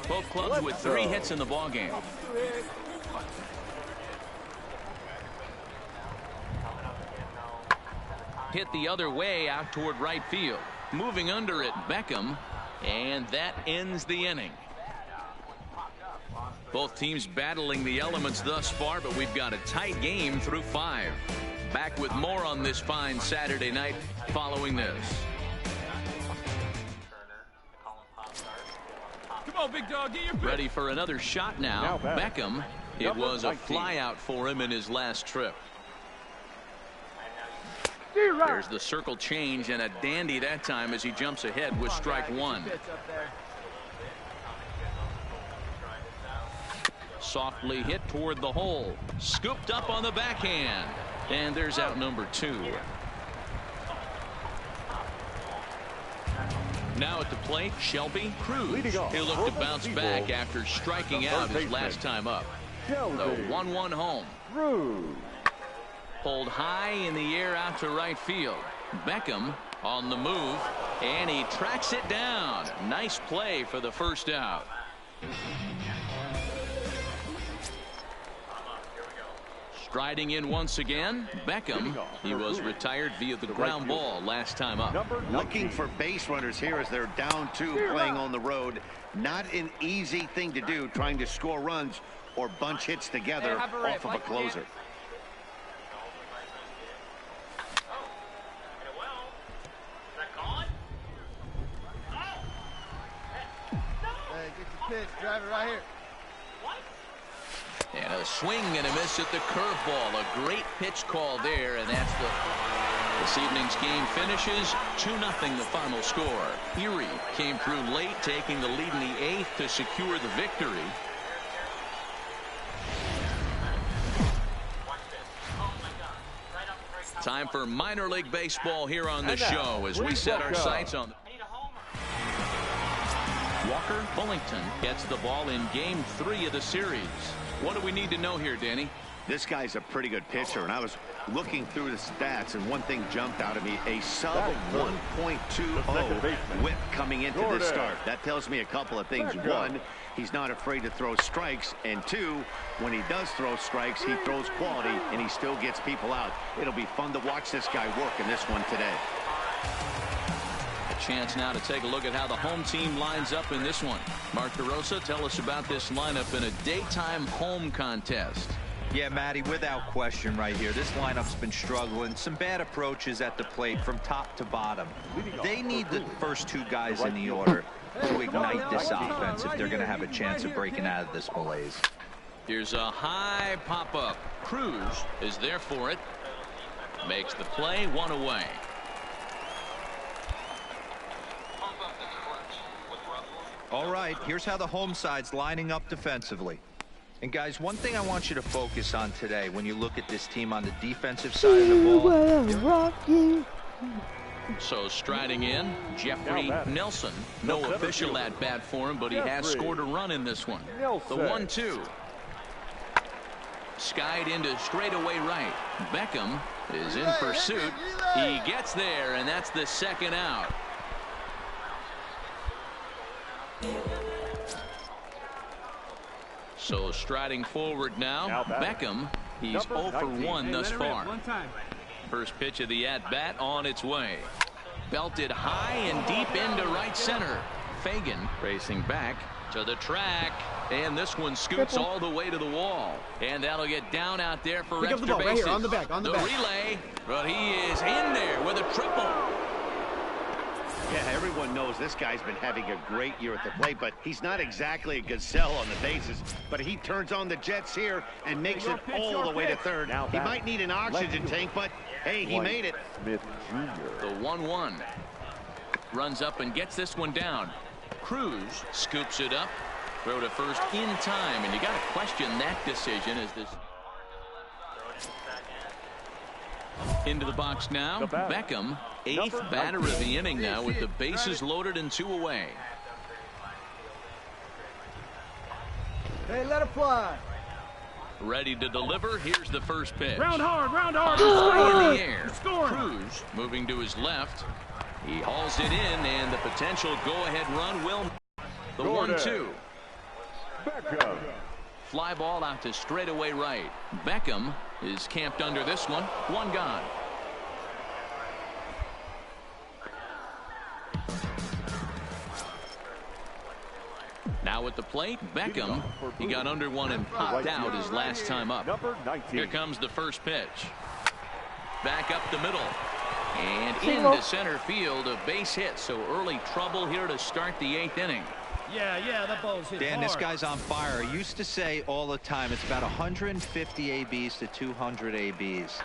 Both clubs with 3 hits in the ballgame. Hit the other way out toward right field. Moving under it, Beckham, and that ends the inning. Both teams battling the elements thus far, but we've got a tight game through 5. Back with more on this fine Saturday night following this. Come on, big dog, get your pitch. Ready for another shot now. Beckham. It was a flyout for him in his last trip. There's the circle change, and a dandy that time as he jumps ahead with strike 1. Softly hit toward the hole. Scooped up on the backhand. And there's out number 2. Now at the plate, Shelby Cruz. He'll look to bounce back after striking out his last time up. The 1-1 home. Pulled high in the air out to right field. Beckham on the move, and he tracks it down. Nice play for the first out. Striding in once again, Beckham. He was retired via the ground ball last time up. Looking for base runners here as they're down 2 playing on the road. Not an easy thing to do, trying to score runs or bunch hits together off of a closer. Hey, get your pitch. Drive it right here. And a swing and a miss at the curveball. A great pitch call there, and that's this evening's game finishes 2-0 the final score. Erie came through late, taking the lead in the 8th to secure the victory. Time for minor league baseball here on the show as we set our sights on Walker Bullington gets the ball in game 3 of the series. What do we need to know here, Danny? This guy's a pretty good pitcher, and I was looking through the stats, and one thing jumped out at me: a sub 1.20 whip coming into this start. That tells me a couple of things. One, he's not afraid to throw strikes, and two, when he does throw strikes, he throws quality, and he still gets people out. It'll be fun to watch this guy work in this one today. A chance now to take a look at how the home team lines up in this one. Mark DeRosa, tell us about this lineup in a daytime home contest. Yeah, Matty, without question right here. This lineup's been struggling. Some bad approaches at the plate from top to bottom. They need the first 2 guys in the order to ignite this offense if they're going to have a chance of breaking out of this malaise. Here's a high pop-up. Cruz is there for it. Makes the play, 1 away. All right, here's how the home side's lining up defensively. And guys, one thing I want you to focus on today when you look at this team on the defensive side of the ball. So striding in, Jeffrey Nelson. No official at bat for him, but he has scored a run in this one. The 1-2. Skied into straightaway right. Beckham is in pursuit. He gets there, and that's the 2nd out. So striding forward now, Beckham. He's 0 for 1 thus far. First pitch of the at-bat on its way. Belted high and deep into right center. Fagan racing back to the track, and this one scoots all the way to the wall, and that'll get down out there for extra bases. Right here, on the back, the relay, but he is in there with a triple. Yeah, everyone knows this guy's been having a great year at the plate, but he's not exactly a gazelle on the bases. But he turns on the jets here and makes it all the way to third. He might need an oxygen tank, but hey, he made it. Smith Jr. The 1-1. Runs up and gets this one down. Cruz scoops it up. Throw to first in time, and you got to question that decision as this. Into the box now, Beckham, 8th batter of the inning now with the bases loaded and 2 away. Hey, let it fly. Ready to deliver. Here's the first pitch. Round hard, round hard. High in the air. Cruz moving to his left. He hauls it in, and the potential go-ahead run will. The 1-2. Beckham. Fly ball out to straightaway right. Beckham is camped under this one. 1 gone. Now at the plate, Beckham. He got under one and popped out his last time up. Here comes the first pitch. Back up the middle. And into center field, a base hit. So early trouble here to start the 8th inning. Yeah, that ball's hit Dan, hard. this guy's on fire. I used to say all the time, it's about 150 ABs to 200 ABs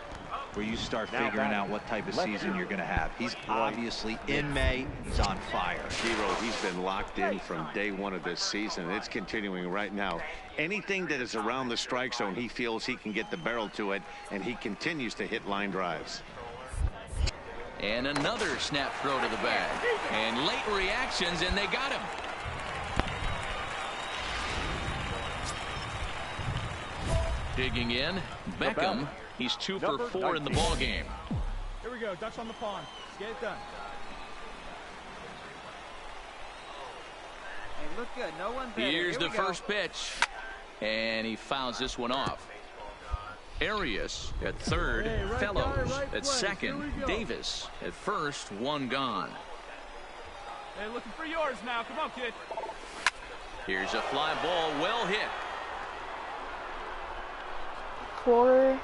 where you start figuring out what type of season you're going to have. He's obviously in May. He's on fire. Hero, he's been locked in from day 1 of this season. It's continuing right now. Anything that is around the strike zone, he feels he can get the barrel to it, and he continues to hit line drives. And another snap throw to the bag. And late reactions, and they got him. Digging in, Beckham. He's 2 for 4 in the ball game. Here we go, Ducks on the pond. Let's get it done. Hey, look good. No one better. Here's the first pitch, and he fouls this one off. Arias at third, Fellows at second, Davis at first, 1 gone. Hey, looking for yours now. Come on, kid. Here's a fly ball, well hit. 450.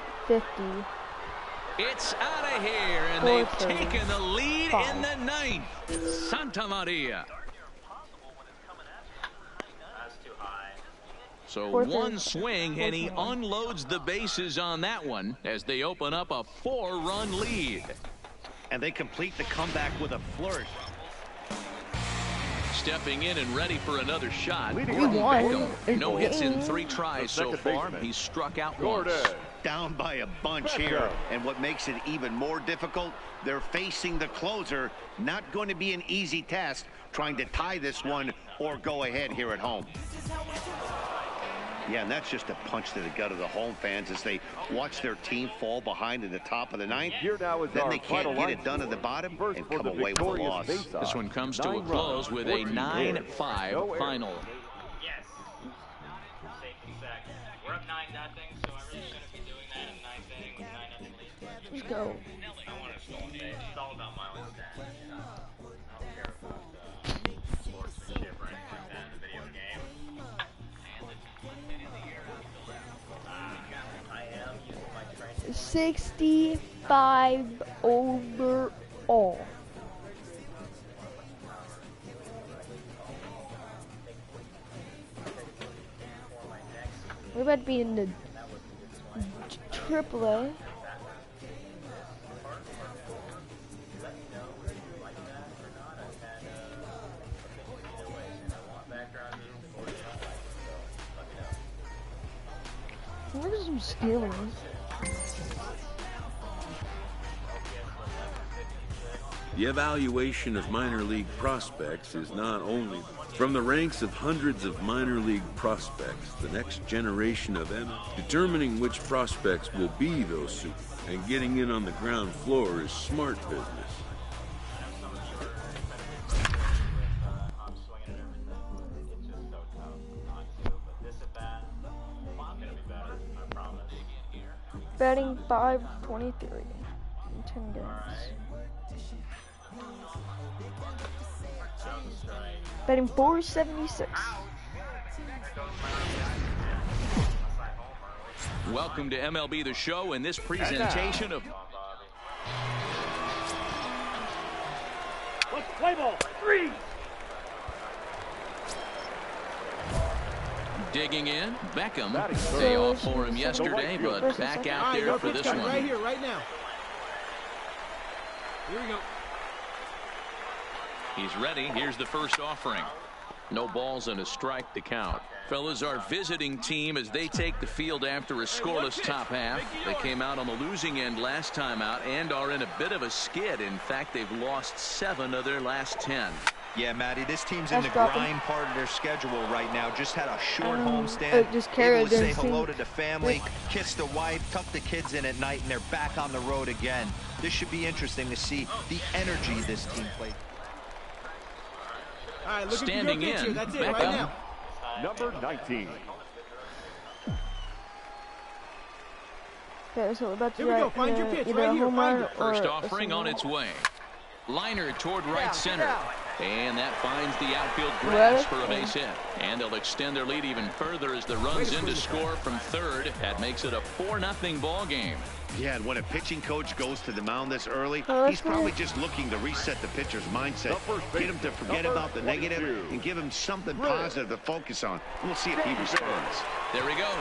It's out of here, and they've taken the lead in the 9th. Santa Maria. So Fourth one and- swing, and he unloads the bases on that one as they open up a 4-run lead. And they complete the comeback with a flourish. Stepping in and ready for another shot. Leading We off won. Beckham. No hits in 3 tries The so second far. baseman, He's struck out Jordan. once. Down by a bunch Beckham. here. And what makes it even more difficult, they're facing the closer. Not going to be an easy task trying to tie this one or go ahead here at home. Yeah, and that's just a punch to the gut of the home fans as they watch their team fall behind in the top of the ninth. Here now is Then our they can't final get line it done at the bottom First and for come the away with a victorious loss. face-off. This one comes to a 9 close runs, with a 14 9-5 No errors. final. Yes. Safety sack. We're up 9-0, so I really shouldn't be doing that in the 9th inning with 9-0 lead. Let's go. I want to score base. It's all about my own stats. I don't care about sportsmanship or anything like that in the video game. I am using my training. 65 overall. We're about to be in the AAA. Look at some stealings. The evaluation of minor league prospects is not only from the ranks of hundreds of minor league prospects, the next generation of them, determining which prospects will be those super, and getting in on the ground floor is smart business. I'm swinging at everything. It's just so tough not to. But this at bat, I'm gonna be better. I promise. Betting 523 in 10 games. Betting 476. Welcome to MLB The Show and this presentation of Let's play ball. 3. digging in. Beckham, Batting day third. off for him yesterday, but back out there for this one. Right here, right now. Here we go. He's ready. Here's the first offering. No balls and a strike to count. Fellas, our visiting team as they take the field after a scoreless top half. They came out on the losing end last time out and are in a bit of a skid. In fact, they've lost 7 of their last 10. Yeah, Matty, this team's in the That's dropping. grind part of their schedule right now. Just had a short homestand. just carry able to it say down, hello see? to the family, kiss the wife, tuck the kids in at night, and they're back on the road again. This should be interesting to see the energy this team plays. All right, look Standing at your picture. in, That's it right Beckham. now. Number 19. Okay, so we're about to Here we go. Find your pitch either right a here. home Find run it. or First a offering on single. its way. Liner toward right Down, center. down. And that finds the outfield grass Ready? for a base hit. And they'll extend their lead even further as the runs in to score from third. That makes it a 4-0 ball game. Yeah, and when a pitching coach goes to the mound this early, Oh, that's he's probably good. just looking to reset the pitcher's mindset, The first get him to forget number about the negative 22. and give him something Red. positive to focus on. We'll see if he responds. There he goes.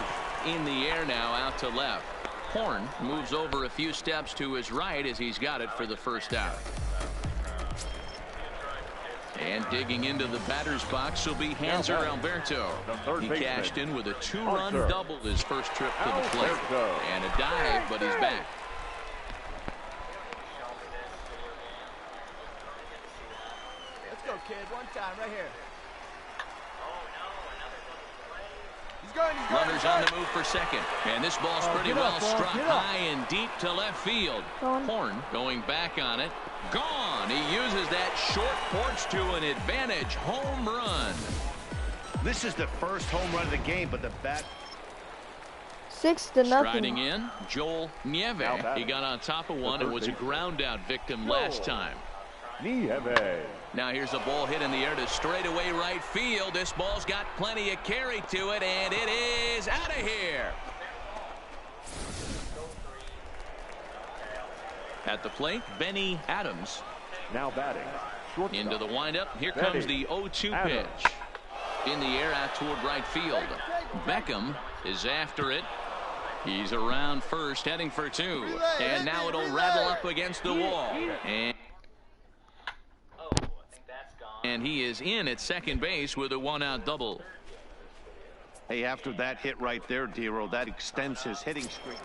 In the air now, out to left. Horn moves over a few steps to his right as he's got it for the first out. And digging into the batter's box will be Hanser Alberto. The third He baseman, cashed in with a 2-run Arthur double his first trip to the plate. Alberto. And a dive, but he's back. Let's go, kid. One time, right here. He's going. He's going. Runners on the move for second. And this ball's pretty get well up, Paul, struck get up. high and deep to left field. Gone. Horn going back on it. Gone. He uses that short porch to an advantage. Home run. This is the first home run of the game, but the bat 6-0. Striding in, Joel Nieve. batting. He got on top of one and was a ground out victim last time. Nieve. Now here's a ball hit in the air to straightaway right field. This ball's got plenty of carry to it, and it is out of here. At the plate, Benny Adams. Now batting. Shortstop. Into the windup. Here Benny comes the 0-2 Adams. pitch. In the air out toward right field. Beckham is after it. He's around first, heading for two. And now it'll rattle up against the wall. And he is in at second base with a one-out double. Hey, after that hit right there, Dero, that extends his hitting streak.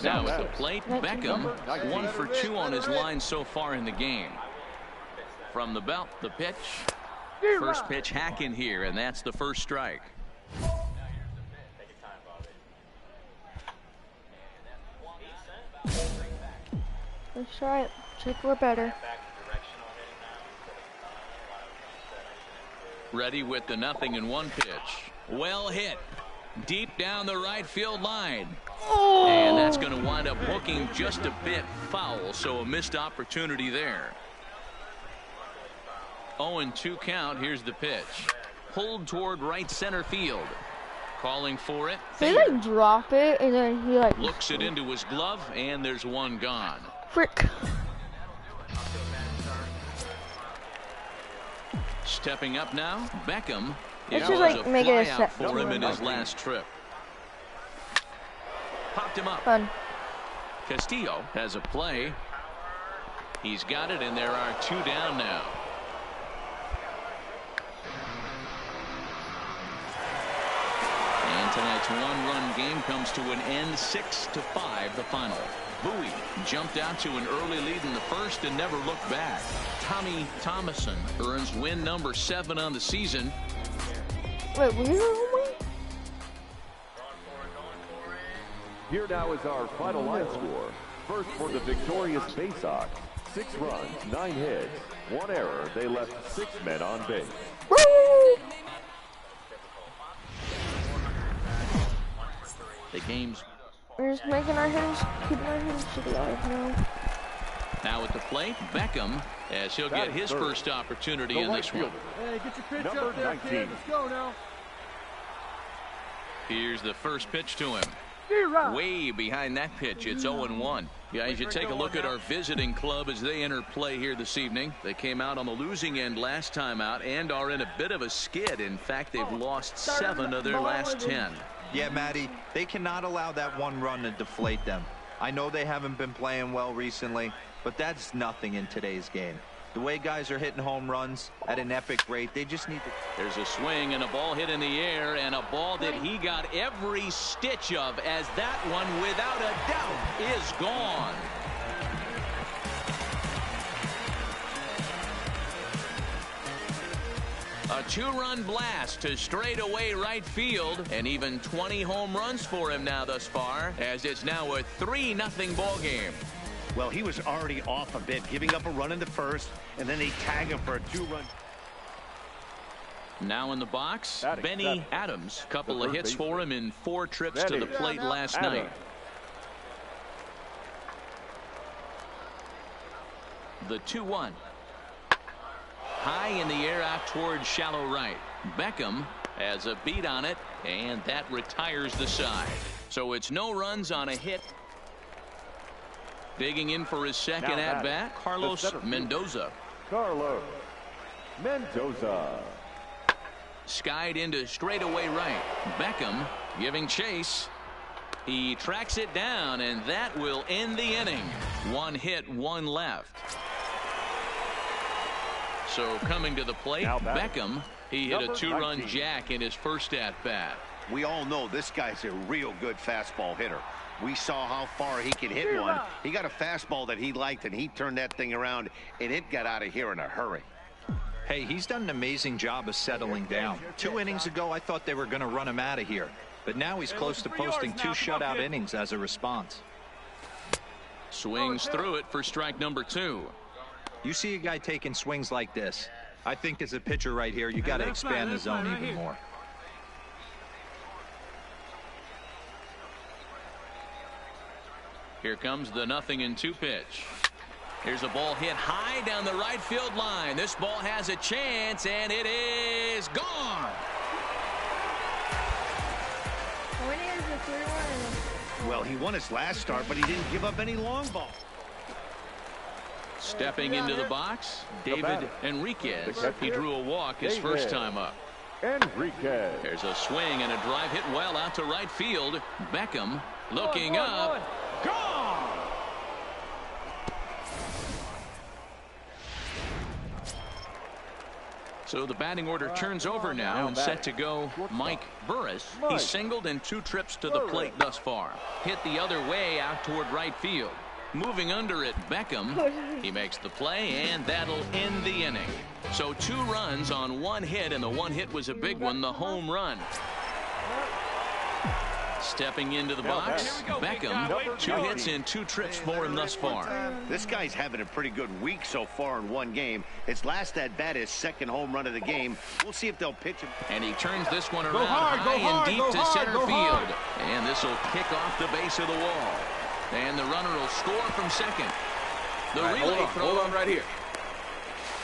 Now at the plate, Beckham 1 for 2 on his line so far in the game. From the belt, the pitch. First pitch hack in here, and that's the first strike. Let's try it. Check we're better. Ready with the 0-1 pitch. Well hit. Deep down the right field line. Oh. And that's going to wind up hooking just a bit foul, so a missed opportunity there. 0-2 count. Here's the pitch. Pulled toward right center field. Calling for it. They like drop it and then he like looks it into his glove, and there's one gone. Frick. Stepping up now, Beckham. Let's It just was like a make it a flyout set for him in his last trip. Popped him up. Fun. Castillo has a play. He's got it, and there are 2 down now. And tonight's one-run game comes to an end, 6-5, the final. Bowie jumped out to an early lead in the first and never looked back. Tommy Thomason earns win number 7 on the season. Wait, we were Here now is our final line score. First for the victorious Bay Sox. 6 runs, 9 hits, 1 error. They left 6 men on base. Woo! The game's We're just making our hands, keeping our hands alive now. now at the plate, Beckham, as he'll get his first opportunity in this one. Hey, get your pitch Number up there, 19. kid. Let's go now. Here's the first pitch to him. Way behind that pitch, it's 0-1. Guys, you take a look at our visiting club as they enter play here this evening. They came out on the losing end last time out and are in a bit of a skid. In fact, they've lost 7 of their last 10. Yeah, Matty, they cannot allow that 1 run to deflate them. I know they haven't been playing well recently, but that's nothing in today's game. The way guys are hitting home runs at an epic rate, they just need to... There's a swing and a ball hit in the air, and a ball that he got every stitch of, as that one, without a doubt, is gone. A 2-run blast to straightaway right field, and even 20 home runs for him now thus far, as it's now a 3-0 ball game. Well, he was already off a bit, giving up a run in the first, and then they tag him for a 2-run. Now in the box, Benny Adams. Couple of hits for him in 4 trips to the plate last night. The 2-1. High in the air out towards shallow right. Beckham has a beat on it, and that retires the side. So it's no runs on a hit. Digging in for his second at-bat, Carlos Mendoza. Carlos Mendoza. Skied into straightaway right. Beckham giving chase. He tracks it down, and that will end the inning. 1 hit, 1 left. So coming to the plate, Beckham, he hit a 2-run jack in his first at-bat. We all know this guy's a real good fastball hitter. We saw how far he could hit one. He got a fastball that he liked, and he turned that thing around, and it got out of here in a hurry. Hey, he's done an amazing job of settling down. 2 innings ago, I thought they were going to run him out of here. But now he's close to posting 2 shutout innings as a response. Swings through it for strike number 2. You see a guy taking swings like this. I think as a pitcher right here, you got to expand the zone even more. Here comes the 0-2 pitch. Here's a ball hit high down the right field line. This ball has a chance, and it is gone. Well, he won his last start, but he didn't give up any long ball. Stepping into the box, David Enriquez. He drew a walk his first time up. Enriquez. There's a swing and a drive hit well out to right field. Beckham looking up. Gone! So the batting order turns over now and set to go Mike Burris. He's singled in 2 trips to the plate thus far. Hit the other way out toward right field. Moving under it, Beckham. He makes the play, and that'll end the inning. So 2 runs on 1 hit, and the 1 hit was a big one, the home run. Stepping into the box, Beckham. 2 hits in 2 trips for him thus far. This guy's having a pretty good week so far in 1 game. His last at bat, his 2nd home run of the game. We'll see if they'll pitch him. And he turns this one around high and deep to center field. And this will kick off the base of the wall. And the runner will score from second. The relay throw. Hold on right here.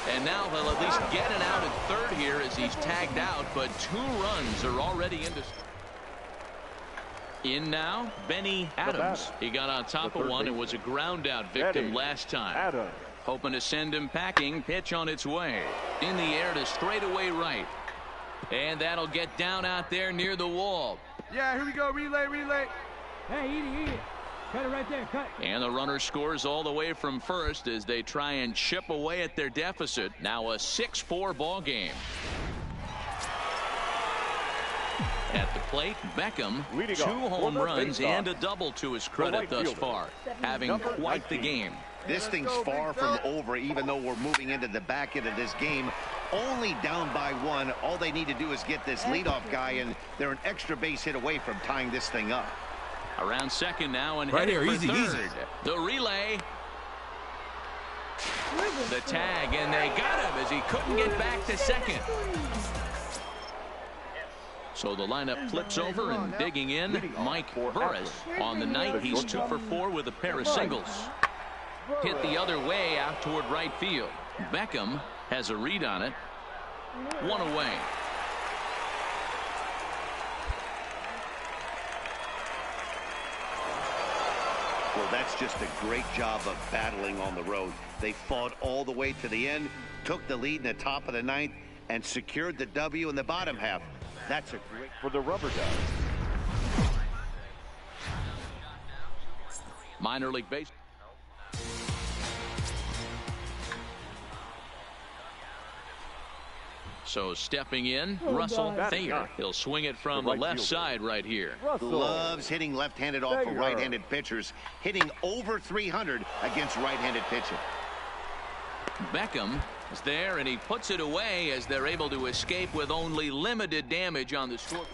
And now he'll at least get an out at third here as he's tagged out, but 2 runs are already into. In now, Benny Adams. He got on top of one and was a ground out victim last time. Hoping to send him packing. Pitch on its way. In the air to straightaway right. And that'll get down out there near the wall. Yeah, here we go. Relay, relay. Hey, eat it. Cut it right there. Cut. And the runner scores all the way from first as they try and chip away at their deficit. Now a 6-4 ball game. At the plate, Beckham, 2 home runs and a double to his credit thus far, having quite the game. This thing's far from over, even though we're moving into the back end of this game. Only down by 1. All they need to do is get this leadoff guy, and they're an extra base hit away from tying this thing up. Around second now and right headed here, for easy, third. easy. The relay. The tag, and they got him as he couldn't get back to second. So the lineup flips over, and digging in, Mike Burris. On the night, he's 2 for 4 with a pair of singles. Hit the other way out toward right field. Beckham has a read on it. 1 away. Well, that's just a great job of battling on the road. They fought all the way to the end, took the lead in the top of the 9th, and secured the W in the bottom half. That's a great for the Rubber Ducks. Minor league base. So stepping in, Russell Thayer. He'll swing it from the left side right here. Loves hitting left-handed off of right-handed pitchers, hitting over 300 against right-handed pitching. Beckham is there, and he puts it away as they're able to escape with only limited damage on the score.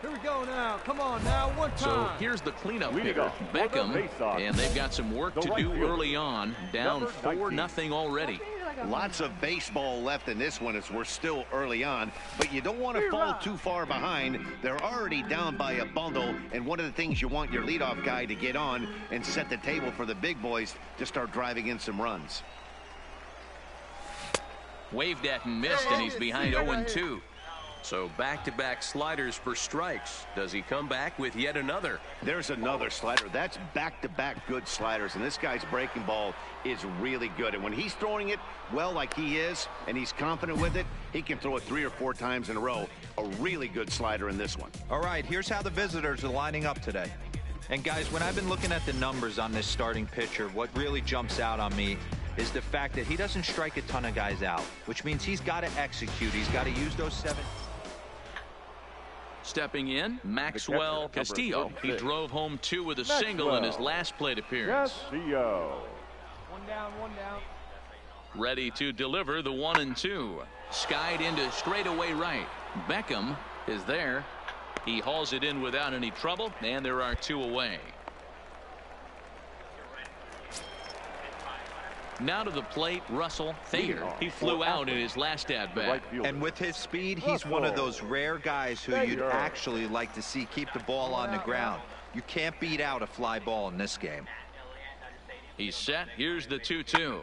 Here we go now. Come on now. One time. So here's the cleanup hitter, Beckham, and they've got some work to do early on. Down 4-0 already. Lots of baseball left in this one as we're still early on, but you don't want to fall too far behind. They're already down by a bundle, and one of the things you want your leadoff guy to get on and set the table for the big boys to start driving in some runs. Waved at and missed, and he's behind 0-2. So back-to-back sliders for strikes. Does he come back with yet another? There's another slider. That's back-to-back good sliders, and this guy's breaking ball is really good. And when he's throwing it well like he is, and he's confident with it, he can throw it 3 or 4 times in a row. A really good slider in this one. All right, here's how the visitors are lining up today. And guys, when I've been looking at the numbers on this starting pitcher, what really jumps out on me is the fact that he doesn't strike a ton of guys out, which means he's got to execute. He's got to use those 7. Stepping in, Maxwell Castillo. He drove home 2 with a single in his last plate appearance. Castillo. One down, one down. Ready to deliver the 1-2. Skied into straightaway right. Beckham is there. He hauls it in without any trouble, and there are 2 away. Now to the plate, Russell Thayer. He flew out in his last at-bat. And with his speed, he's one of those rare guys who you'd actually like to see keep the ball on the ground. You can't beat out a fly ball in this game. He's set. Here's the 2-2.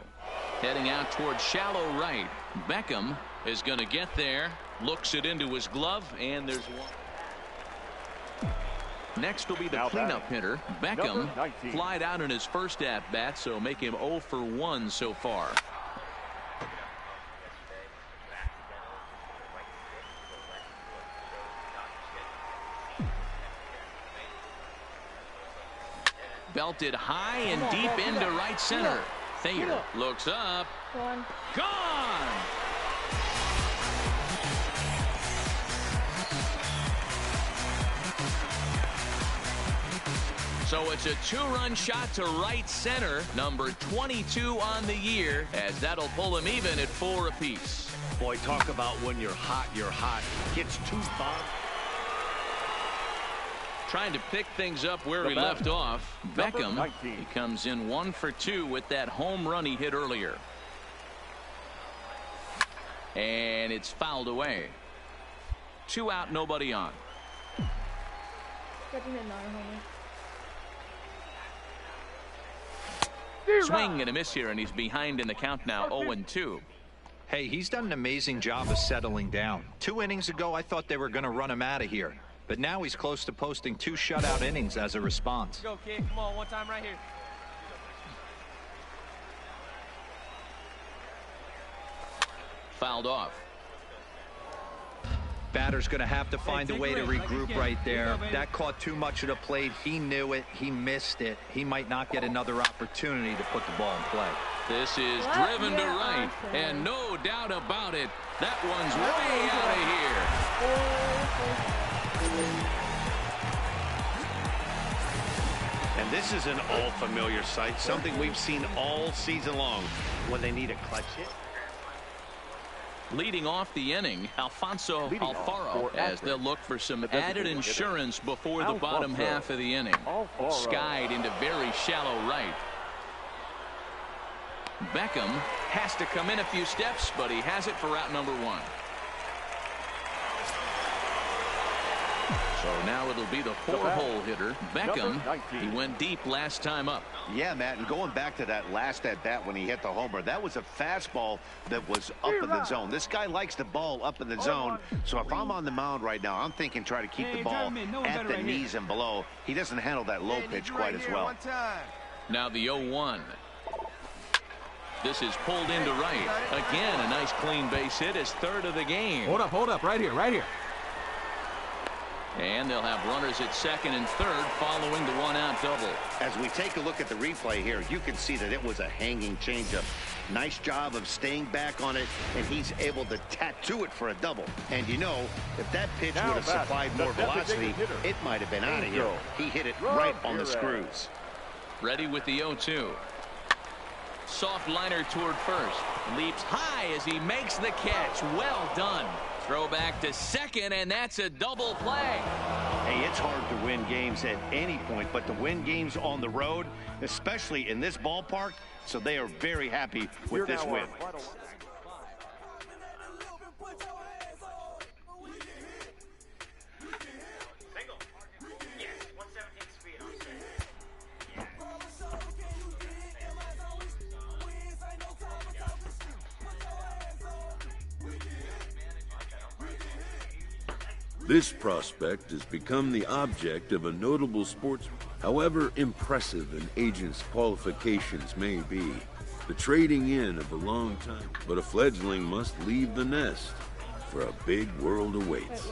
Heading out towards shallow right. Beckham is going to get there. Looks it into his glove, and there's one. Next will be the cleanup hitter, Beckham. Flied out in his first at-bat, so make him 0 for 1 so far. Belted high and deep into right center. Thayer looks up. Gone! So it's a 2-run shot to right center, number 22 on the year, as that'll pull him even at 4 apiece. Boy, talk about when you're hot, you're hot. Hits 2 bombs. Trying to pick things up where he left off. Beckham, he comes in 1 for 2 with that home run he hit earlier. And it's fouled away. 2 out, nobody on. Swing and a miss here, and he's behind in the count now, 0-2. Hey, he's done an amazing job of settling down. 2 innings ago, I thought they were going to run him out of here. But now he's close to posting 2 shutout innings as a response. Go, kid. Come on, one time right here. Fouled off. Batter's going to have to find a way to regroup right there. That caught too much of the plate. He knew it. He missed it. He might not get another opportunity to put the ball in play. This is driven to right, and no doubt about it, that one's way out of here. And this is an all-familiar sight, something we've seen all season long when they need a clutch hit. Leading off the inning, Alfonso Alfaro, as they'll look for some added insurance before the bottom half of the inning. Skied into very shallow right. Beckham has to come in a few steps, but he has it for out number 1. So now it'll be the 4-hole hitter, Beckham. He went deep last time up. Yeah, Matt, and going back to that last at-bat when he hit the homer, that was a fastball that was up in the zone. This guy likes the ball up in the zone, so if I'm on the mound right now, I'm thinking try to keep the ball at the knees and below. He doesn't handle that low pitch quite as well. Now the 0-1. This is pulled into right. Again, a nice clean base hit, his 3rd of the game. Hold up, right here. And they'll have runners at 2nd and 3rd following the 1-out double. As we take a look at the replay here, you can see that it was a hanging changeup. Nice job of staying back on it, and he's able to tattoo it for a double. And you know, if that pitch would have supplied more velocity, it might have been out of here. He hit it right on the screws. Ready with the 0-2. Soft liner toward first. Leaps high as he makes the catch. Well done. Throw back to 2nd, and that's a double play. Hey, it's hard to win games at any point, but to win games on the road, especially in this ballpark, so they are very happy with this win. This prospect has become the object of a notable sportsman. However impressive an agent's qualifications may be, the trading in of a long time, but a fledgling must leave the nest, for a big world awaits.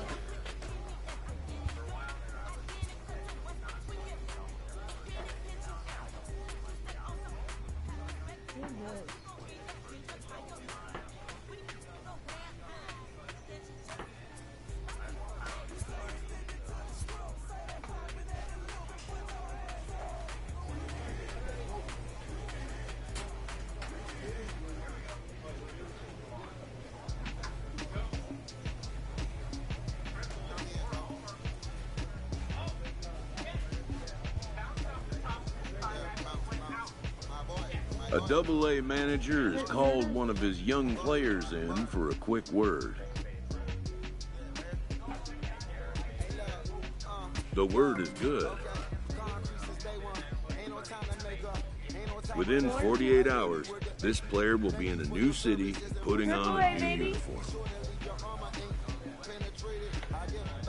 A Double-A manager has called one of his young players in for a quick word. The word is good. Within 48 hours, this player will be in a new city, putting on a new uniform.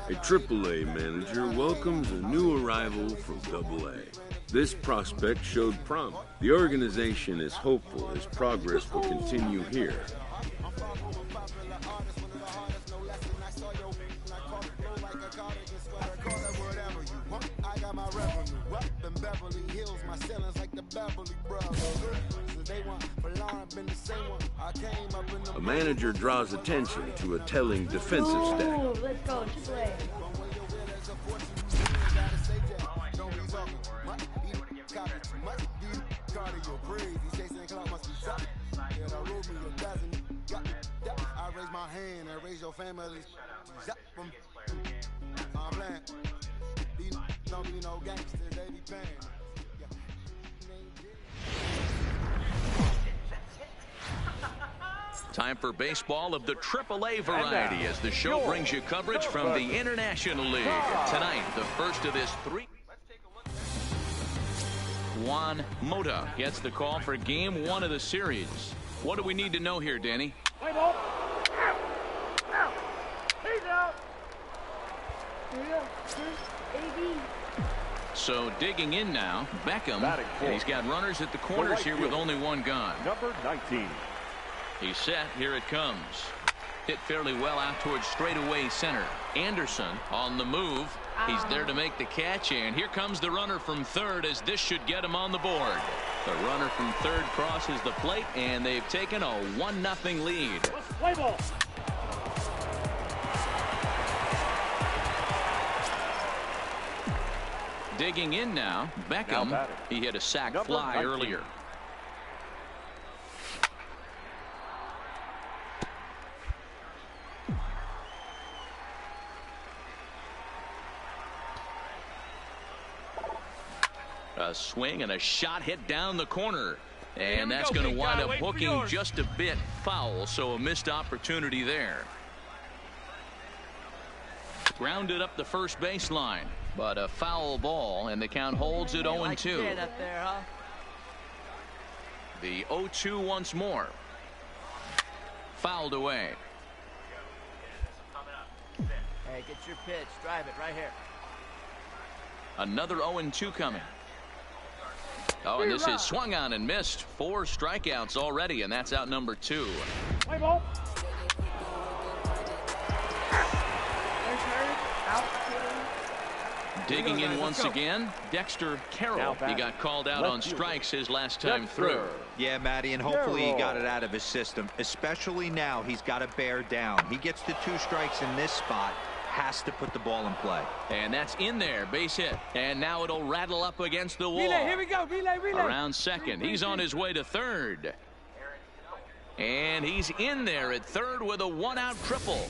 A AAA manager welcomes a new arrival from AA. This prospect showed promise. The organization is hopeful his progress will continue here. A manager draws attention to a telling defensive stat. Ooh, let's go, AAA. Time for baseball of the AAA variety as the show brings you coverage from the International League. Tonight, the first of this three. Juan Mota gets the call for game 1 of the series. What do we need to know here, Danny? Here we go. AB. So digging in now, Beckham. And he's got runners at the corners here with only one gone. Number 19. He's set. Here it comes. Hit fairly well out towards straightaway center. Anderson on the move. He's there to make the catch, and here comes the runner from third as this should get him on the board. The runner from third crosses the plate, and they've taken a 1-0 lead. Play ball. Digging in now, Beckham. He hit a sac fly earlier. A swing and a shot hit down the corner. And that's going to wind up hooking just a bit foul, so a missed opportunity there. Grounded up the first baseline, but a foul ball, and the count holds at 0-2. The 0-2 once more. Fouled away. Hey, get your pitch. Drive it right here. Another 0-2 coming. Oh, and this is swung on and missed. 4 strikeouts already, and that's out number 2. Play ball. Digging in once again, Dexter Carroll. He got called out on strikes his last time through. Yeah, Matty, and hopefully he got it out of his system. Especially now, he's got to bear down. He gets to 2 strikes in this spot. Has to put the ball in play. And that's in there, base hit. And now it'll rattle up against the wall. Relay, here we go, relay. Around second. He's on his way to third. And he's in there at third with a 1-out triple.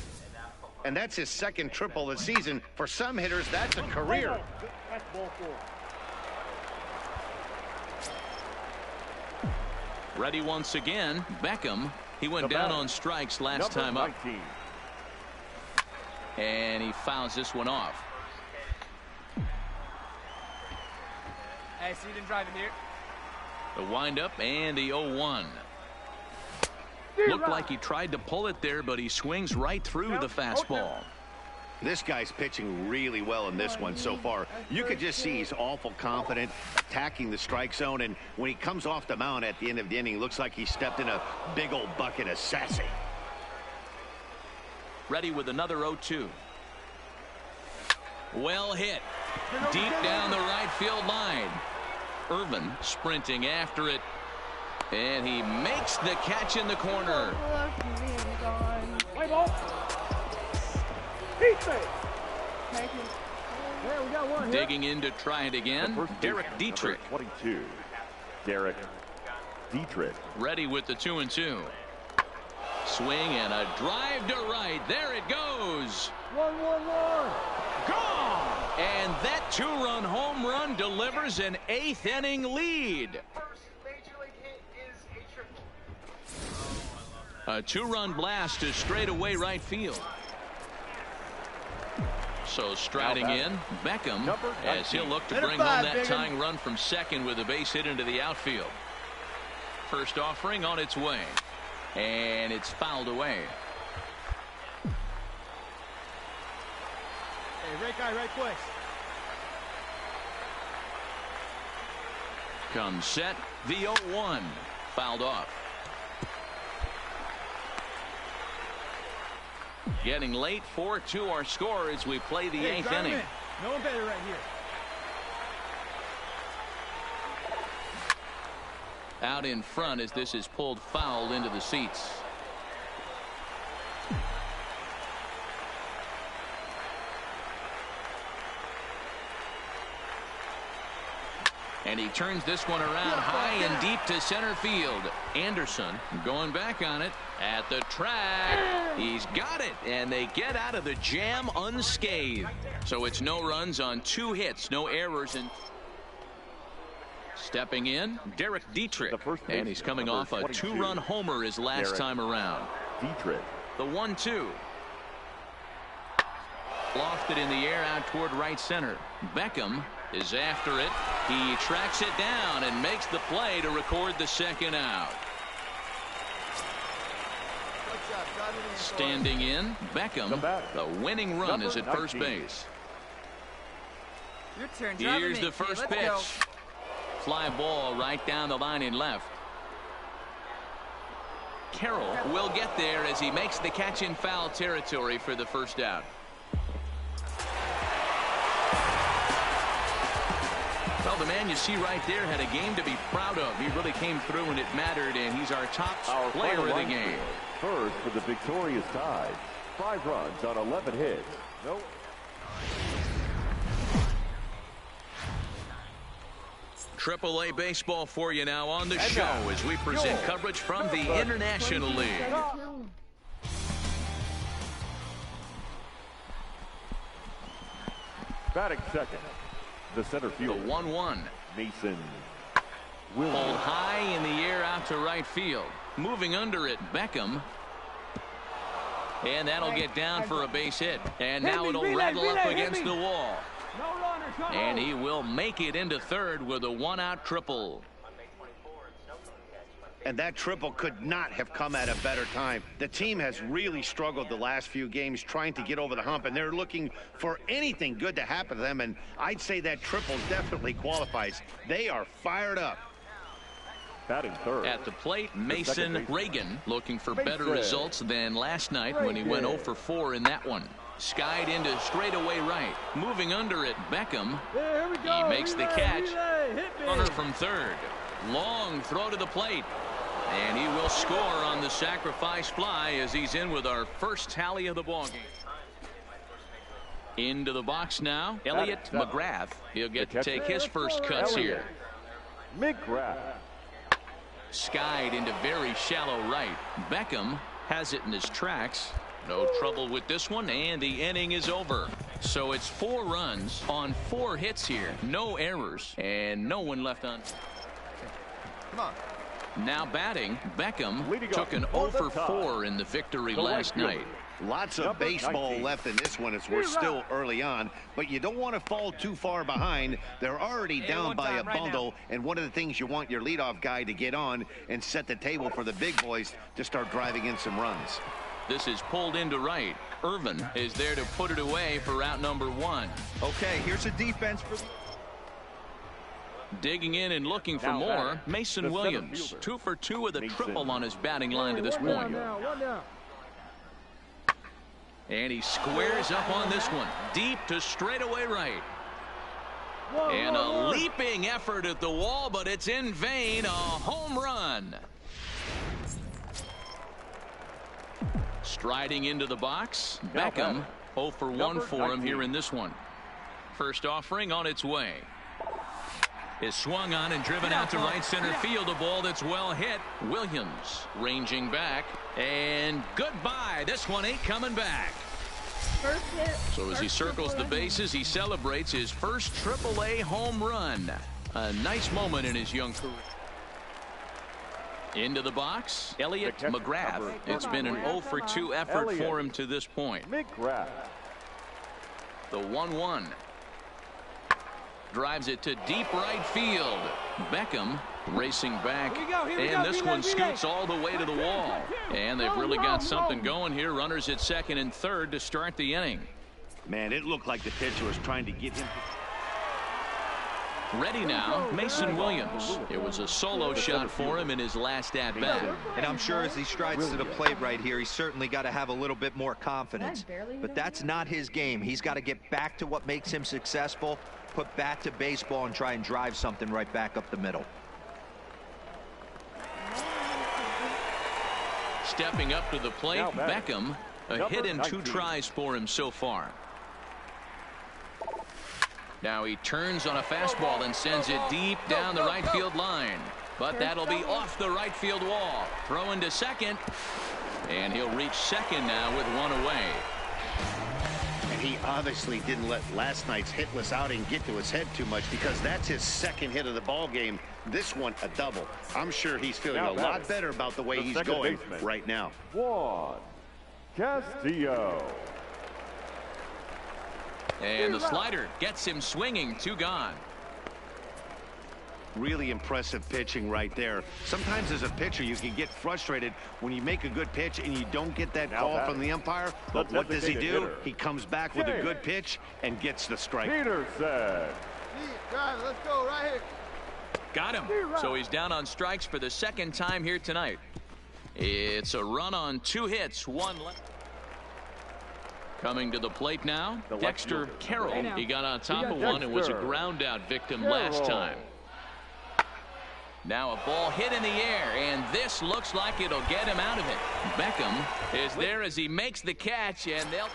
And that's his second triple of the season. For some hitters, that's a career. Ready once again, Beckham. He went down on strikes last time up. And he fouls this one off. Hey, so you didn't drive it here. The windup and the 0-1. Looked like he tried to pull it there, but he swings right through the fastball. This guy's pitching really well in this one so far. You could just see he's awful confident, attacking the strike zone, and when he comes off the mound at the end of the inning, looks like he stepped in a big old bucket of sassy. Ready with another 0-2. Well hit. Deep down the right field line. Irvin sprinting after it. And he makes the catch in the corner. Play ball. Digging in to try it again. Derek Dietrich. 22. Derek Dietrich. Ready with the 2-2. Swing and a drive to right. There it goes. 1-1-1. Gone. And that 2-run home run delivers an 8th inning lead. A 2-run blast to straightaway right field. So striding in, Beckham, as he'll look to bring home that tying run from second with a base hit into the outfield. First offering on its way. And it's fouled away. right guy, right place. Comes set. The 0-1. Fouled off. Getting late. 4-2 our score as we play the 8th inning. No one better right here. Out in front as this is pulled foul into the seats. And he turns this one around high and deep to center field. Anderson going back on it at the track. He's got it, and they get out of the jam unscathed. So it's no runs on 2 hits, no errors. And stepping in, Derek Dietrich, and he's coming off a 2-run homer his last time around. Dietrich. The 1-2. Lofted in the air out toward right center. Beckham is after it. He tracks it down and makes the play to record the second out. Standing in, Beckham. The winning run is at first base. Your turn. Here's the first pitch. Fly ball right down the line in left. Carroll will get there as he makes the catch in foul territory for the first out. Well, the man you see right there had a game to be proud of. He really came through when it mattered, and he's our top player of the game. First for the victorious Tide. 5 runs on 11 hits. No. AAA baseball for you now on the show as we present coverage from the International League. Batting second, the center field. The 1-1. Mason Pulled high in the air out to right field. Moving under it, Beckham. And that'll get down for a base hit. And now it'll rattle up against the wall. And he will make it into third with a 1-out triple. And that triple could not have come at a better time. The team has really struggled the last few games trying to get over the hump, and they're looking for anything good to happen to them, and I'd say that triple definitely qualifies. They are fired up. Batting third. At the plate, Mason Reagan looking for better results than last night when he went 0 for 4 in that one. Skied into straightaway right. Moving under it, Beckham. He makes the catch. Runner from third. Long throw to the plate. And he will score on the sacrifice fly as he's in with our first tally of the ballgame. Into the box now, Elliot McGrath. He'll get to take his first cuts here. McGrath. Skied into very shallow right. Beckham has it in his tracks. No trouble with this one, and the inning is over. So it's 4 runs on 4 hits here. No errors, and no one left on. Come on. Now batting, Beckham took an 0 for 4 in the victory last night. Lots of baseball left in this one as we're still early on, but you don't want to fall too far behind. They're already down by a bundle, and one of the things you want your leadoff guy to get on and set the table for the big boys to start driving in some runs. This is pulled into right. Irvin is there to put it away for out number 1. Okay, here's a defense for... Digging in and looking for more, Mason Williams. 2 for 2 with a triple on his batting line to this point. And he squares up on this one. Deep to straightaway right. And a leaping effort at the wall, but it's in vain. A home run. Striding into the box, Beckham. 0 for 1 for him here in this one. First offering on its way. Is swung on and driven out to right center field. A ball that's well hit. Williams ranging back. And goodbye. This one ain't coming back. So as he circles the bases, he celebrates his first AAA home run. A nice moment in his young career. Into the box, Elliot McGrath. It's been an 0 for 2 effort for him to this point. McGrath. The 1-1. Drives it to deep right field. Beckham racing back, and this one scoots all the way to the wall. And they've really got something going here. Runners at second and third to start the inning. Man, it looked like the pitcher was trying to get him. Ready now, Mason Williams. It was a solo shot for him in his last at-bat. And I'm sure as he strides to the plate right here, he's certainly got to have a little bit more confidence. But that's not his game. He's got to get back to what makes him successful, put bat to baseball, and try and drive something right back up the middle. Stepping up to the plate, Beckham. A hit in 2 tries for him so far. Now he turns on a fastball and sends it deep down the right field line. But that'll be off the right field wall. Throwing to second. And he'll reach second now with 1 away. And he obviously didn't let last night's hitless outing get to his head too much, because that's his 2nd hit of the ball game. This one a double. I'm sure he's feeling a lot better about the way he's going right now. Juan Castillo. And the slider gets him swinging. 2 gone. Really impressive pitching right there. Sometimes as a pitcher you can get frustrated when you make a good pitch and you don't get that call from the umpire. But what does he do? He comes back with a good pitch and gets the strike. Peterson. Let's go right here. Got him. So he's down on strikes for the 2nd time here tonight. It's a run on 2 hits, 1 left. Coming to the plate now, Dexter Carroll. He got on top of one and was a ground out victim last time. Now a ball hit in the air, and this looks like it'll get him out of it. Beckham is there as he makes the catch, and they'll...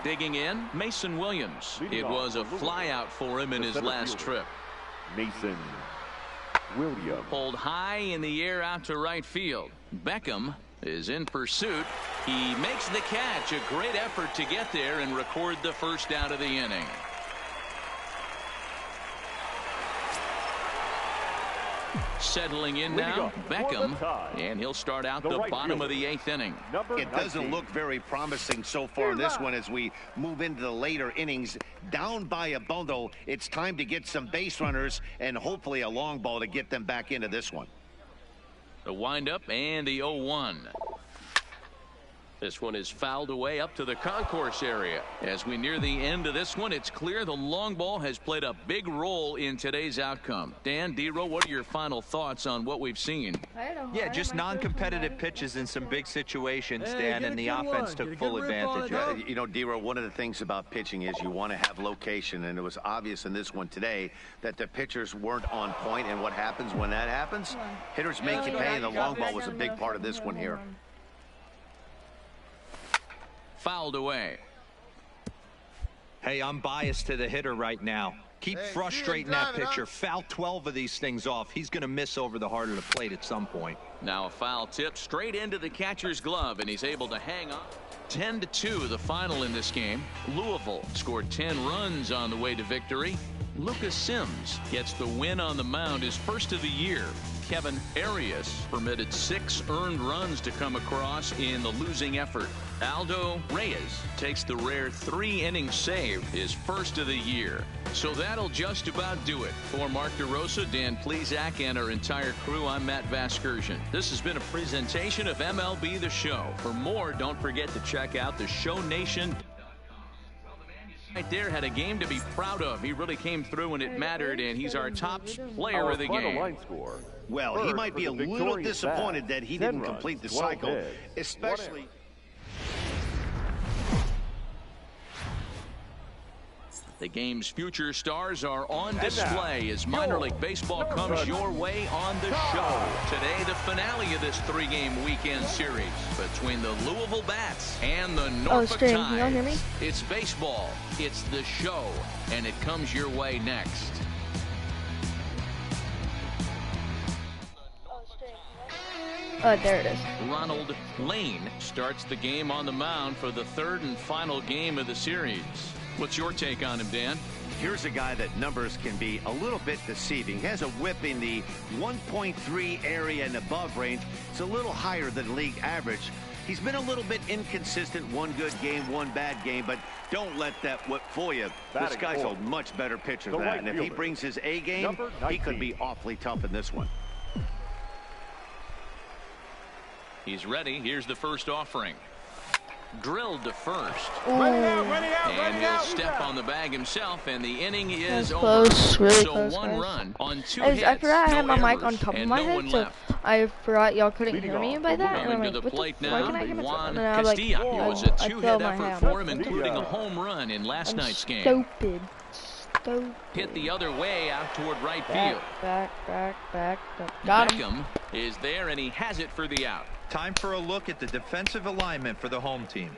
Digging in, Mason Williams. It was a fly out for him in his last trip. Mason Williams. Pulled high in the air out to right field. Beckham is in pursuit. He makes the catch. A great effort to get there and record the first out of the inning. Settling in now, Beckham, and he'll start out the bottom of the 8th inning. It doesn't look very promising so far in this one as we move into the later innings. Down by a bundle, it's time to get some base runners and hopefully a long ball to get them back into this one. The windup and the 0-1. This one is fouled away up to the concourse area. As we near the end of this one, it's clear the long ball has played a big role in today's outcome. Dan, D-Row, what are your final thoughts on what we've seen? Yeah, just non-competitive pitches in some big situations, Dan, and the offense took full advantage of it. You know, D-Row, one of the things about pitching is you want to have location, and it was obvious in this one today that the pitchers weren't on point, and what happens when that happens? Hitters make you pay, and the long ball was a big part of this one here. Fouled away. Hey, I'm biased to the hitter right now. Keep frustrating that pitcher. Foul 12 of these things off. He's going to miss over the heart of the plate at some point. Now a foul tip straight into the catcher's glove, and he's able to hang on. 10-2 the final in this game. Louisville scored 10 runs on the way to victory. Lucas Sims gets the win on the mound, his first of the year. Kevin Arias permitted 6 earned runs to come across in the losing effort. Aldo Reyes takes the rare 3-inning save, his first of the year. So that'll just about do it. For Mark DeRosa, Dan Plesac, and our entire crew, I'm Matt Vasgersian. This has been a presentation of MLB The Show. For more, don't forget to check out the Show Nation. Right there, had a game to be proud of. He really came through when it mattered, and he's our top player of the game. Well, he might be a little disappointed that he didn't complete the cycle, especially... The game's future stars are on display as minor league baseball comes your way on the show. Today, the finale of this 3-game weekend series between the Louisville Bats and the Norfolk Tides. Can y'all hear me? It's baseball, it's the show, and it comes your way next. There it is. Ronald Lane starts the game on the mound for the 3rd and final game of the series. What's your take on him, Dan? Here's a guy that numbers can be a little bit deceiving. He has a whip in the 1.3 area and above range. It's a little higher than league average. He's been a little bit inconsistent. 1 good game, 1 bad game, but don't let that whip fool you. This guy's a much better pitcher than that, and if he brings his A game, he could be awfully tough in this one. He's ready. Here's the first offering. drilled to first. Ooh. And he'll step on the bag himself, and the inning is That's over. close, really So close, one guys. run on 2 I hits, forgot I had no my mic on errors, top of and my no head, one so left. I forgot y'all couldn't Leading hear me off, by that. And I'm Coming like, to the what plate the, why now, can I hear myself? Juan And then I was like, Castilla. It was a I two-hit felt my effort hand. for him, including a home run in last night's game. Stupid. Hit the other way out toward right field. Back. Got him. Beckham is there, and he has it for the out. Time for a look at the defensive alignment for the home team.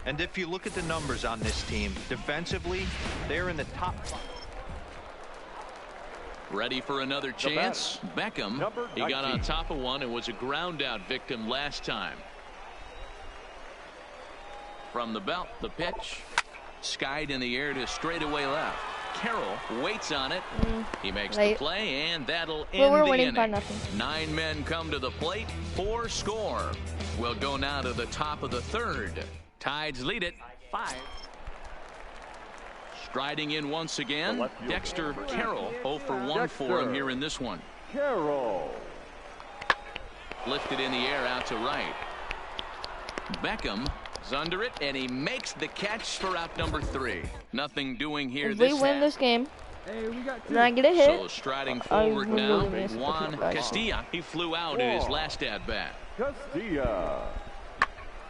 And if you look at the numbers on this team, defensively, they're in the top. Ready for another chance. Beckham, he got on top of one and was a ground out victim last time. From the belt, the pitch. Skied in the air to straightaway left. Carroll waits on it. He makes the play, and that'll end we're the winning inning. by nothing. 9 men come to the plate, 4 score. We'll go now to the top of the third. Tides lead it 5. Striding in once again, Dexter Carroll. 0 for 1 for him here in this one. Carroll. Lifted in the air out to right. Beckham is under it, and he makes the catch for out number 3. Nothing doing here If this we win half. this game, Hey, we got and I get a hit, So striding forward now, will miss the Juan kick back. Castilla. He flew out in his last at-bat. Castilla.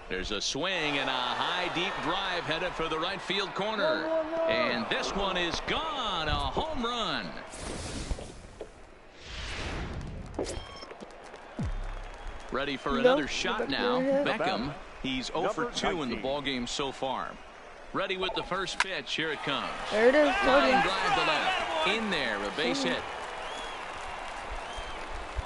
There's a swing and a high deep drive headed for the right field corner. And this one is gone. A home run. Ready for another shot now. Beckham. He's 0 for 2 in the ballgame so far. Ready with the first pitch. Here it comes. There it is. Line drive to left. In there, a base hit.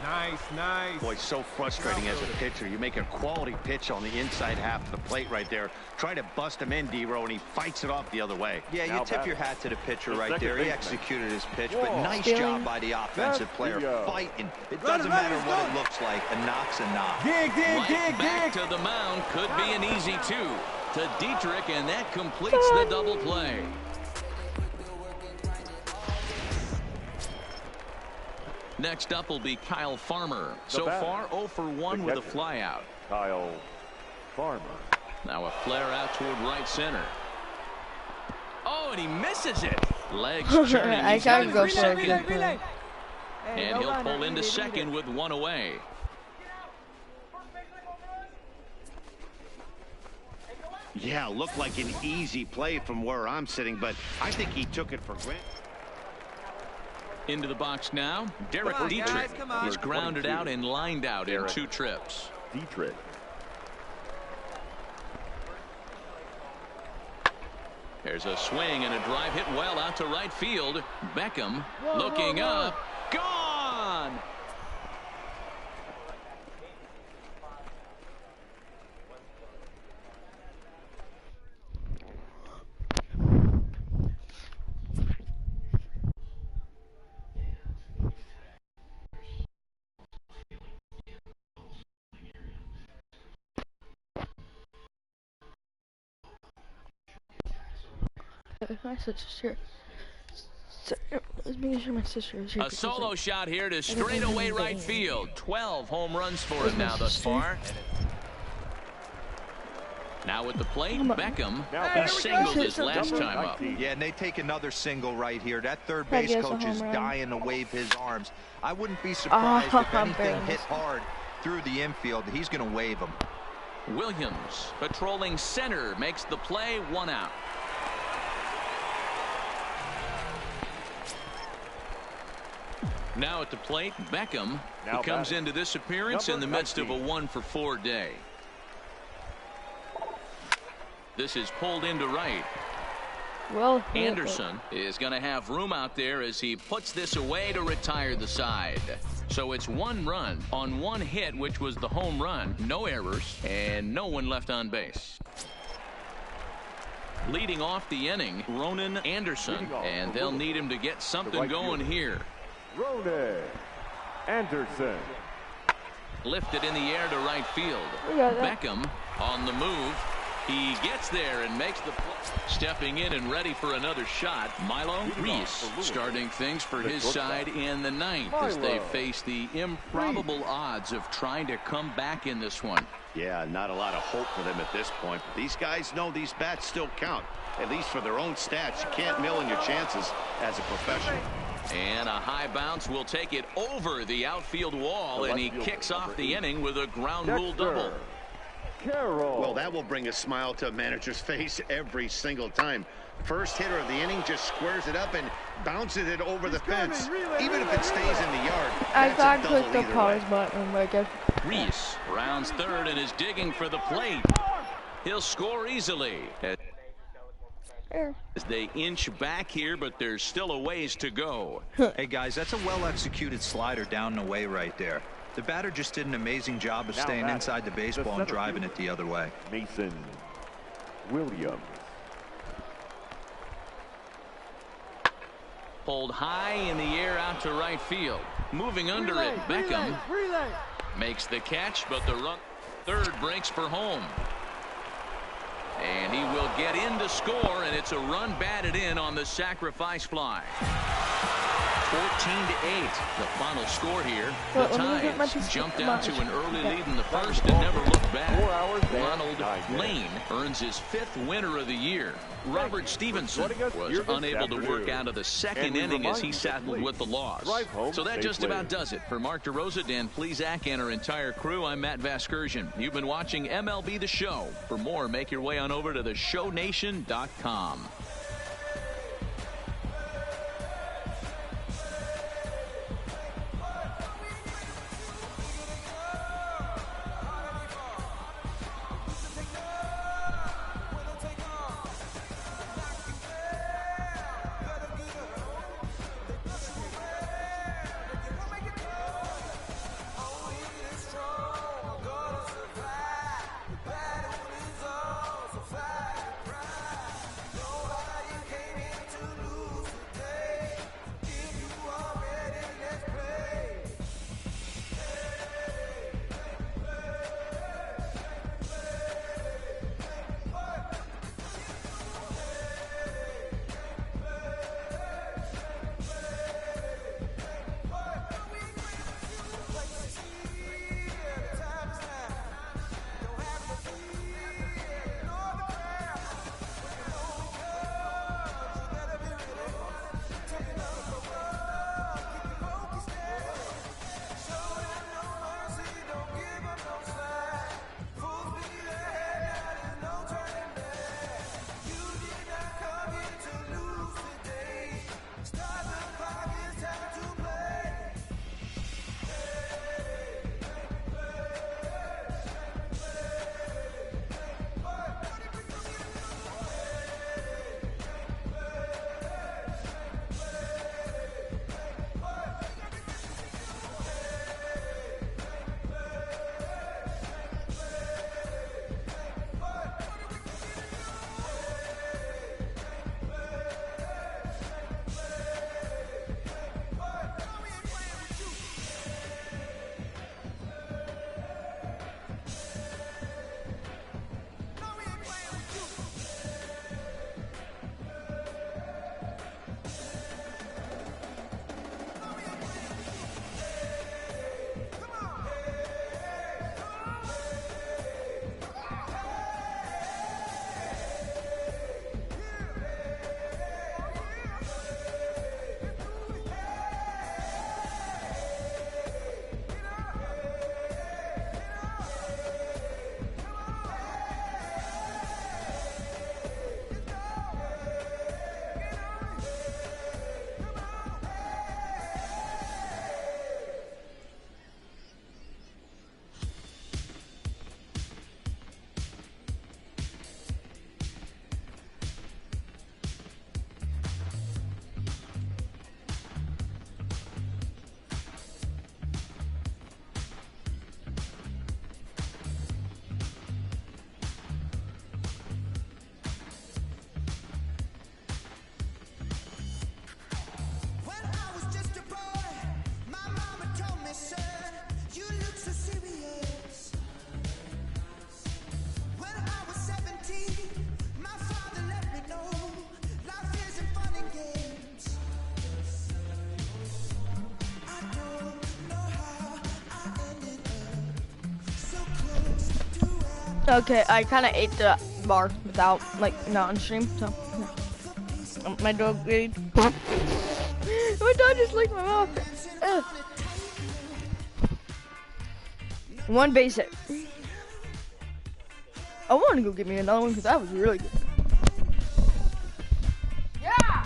Nice. Boy, so frustrating as a pitcher. You make a quality pitch on the inside half of the plate right there. Try to bust him in, D-Row, and he fights it off the other way. Yeah, you tip your hat to the pitcher right there. He executed his pitch, but nice job by the offensive player fighting. It doesn't matter what it looks like. A knock's a knock. Back to the mound. Could be an easy 2 to Dietrich, and that completes the double play. Next up will be Kyle Farmer. So far 0 for 1 with a flyout. Kyle Farmer. Now a flare out toward right center. Oh, and he misses it. Legs turning. I He's tried got to go it for a second. good play. And he'll pull into second with 1 away. Yeah, looked like an easy play from where I'm sitting, but I think he took it for granted. Into the box now, Derek Dietrich. He's grounded out and lined out in 2 trips. Dietrich. There's a swing and a drive hit well out to right field. Beckham looking up. Gone! My sister's here. Let's make sure my sister is here. A solo shot here to straightaway right field. 12 home runs for him now thus far. Now at the plate, Beckham. He singled his last time up. Yeah, and they take another single right here. That third base coach is dying to wave his arms. I wouldn't be surprised if anything hit hard through the infield. He's going to wave them. Williams patrolling center makes the play. 1 out. Now at the plate, Beckham. He comes into this appearance in the midst of a 1 for 4 day. This is pulled into right. Well, Anderson is going to have room out there as he puts this away to retire the side. So it's 1 run on 1 hit, which was the home run. No errors and no one left on base. Leading off the inning, Ronan Anderson, and they'll need him to get something going here. Ronan Anderson. Lifted in the air to right field. Beckham on the move. He gets there and makes the play. Stepping in and ready for another shot, Milo Reese starting things for his side in the ninth as they face the improbable odds of trying to come back in this one. Yeah, not a lot of hope for them at this point. But these guys know these bats still count, at least for their own stats. You can't mill in your chances as a professional. And a high bounce will take it over the outfield wall, and he kicks off the inning with a ground rule double. Carroll. Well, that will bring a smile to a manager's face every single time. First hitter of the inning just squares it up and bounces it over the fence. Even if it stays in the yard, I that's thought a click double the either pause way. button, but I guess. Reese rounds third and is digging for the plate. He'll score easily as they inch back here, but there's still a ways to go. Hey, guys, that's a well-executed slider down and away right there. The batter just did an amazing job of staying inside the baseball and driving it the other way. Mason Williams. Pulled high in the air out to right field. Moving under it, Beckham makes the catch, but the run third breaks for home. And he will get in to score, and it's a run batted in on the sacrifice fly. 14-8, the final score here. The Tides jumped out to an early lead in the first and never looked back. Ronald Lane earns his 5th winner of the year. Robert Stevenson was unable to work out of the second inning as he settled with the loss. So that just about does it. For Mark DeRosa, Dan Plesac, and our entire crew, I'm Matt Vasgersian. You've been watching MLB The Show. For more, make your way on over to theshownation.com. Okay, I kind of ate the bar without, like, not on stream, so. My dog ate. My dog just licked my mouth. Ugh. One basic. I want to go get me another one because that was really good. Yeah!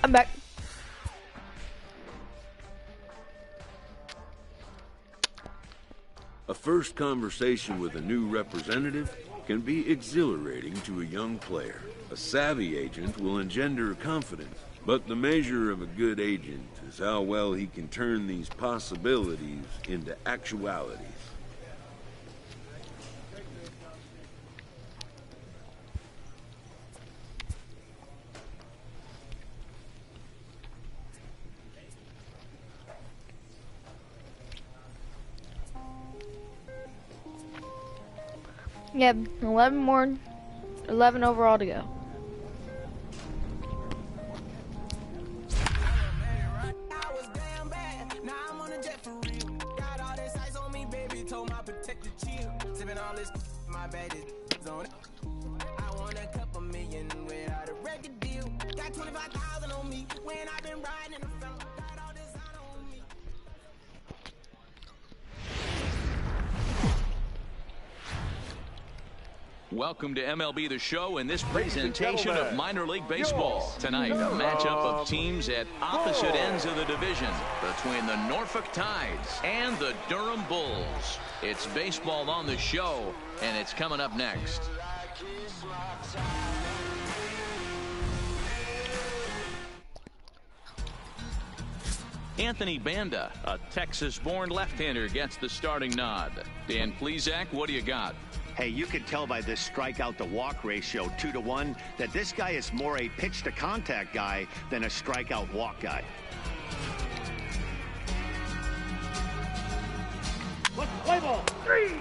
I'm back. A first conversation with a new representative can be exhilarating to a young player. A savvy agent will engender confidence, but the measure of a good agent is how well he can turn these possibilities into actualities. Yeah, 11 overall to go. Welcome to MLB The Show and this presentation of minor league baseball. Tonight, a matchup of teams at opposite ends of the division between the Norfolk Tides and the Durham Bulls. It's baseball on the show, and it's coming up next. Anthony Banda, a Texas-born left-hander, gets the starting nod. Dan Plesac, what do you got? Hey, you can tell by this strikeout-to-walk ratio, 2-to-1, that this guy is more a pitch-to-contact guy than a strikeout-walk guy. Play ball. 3.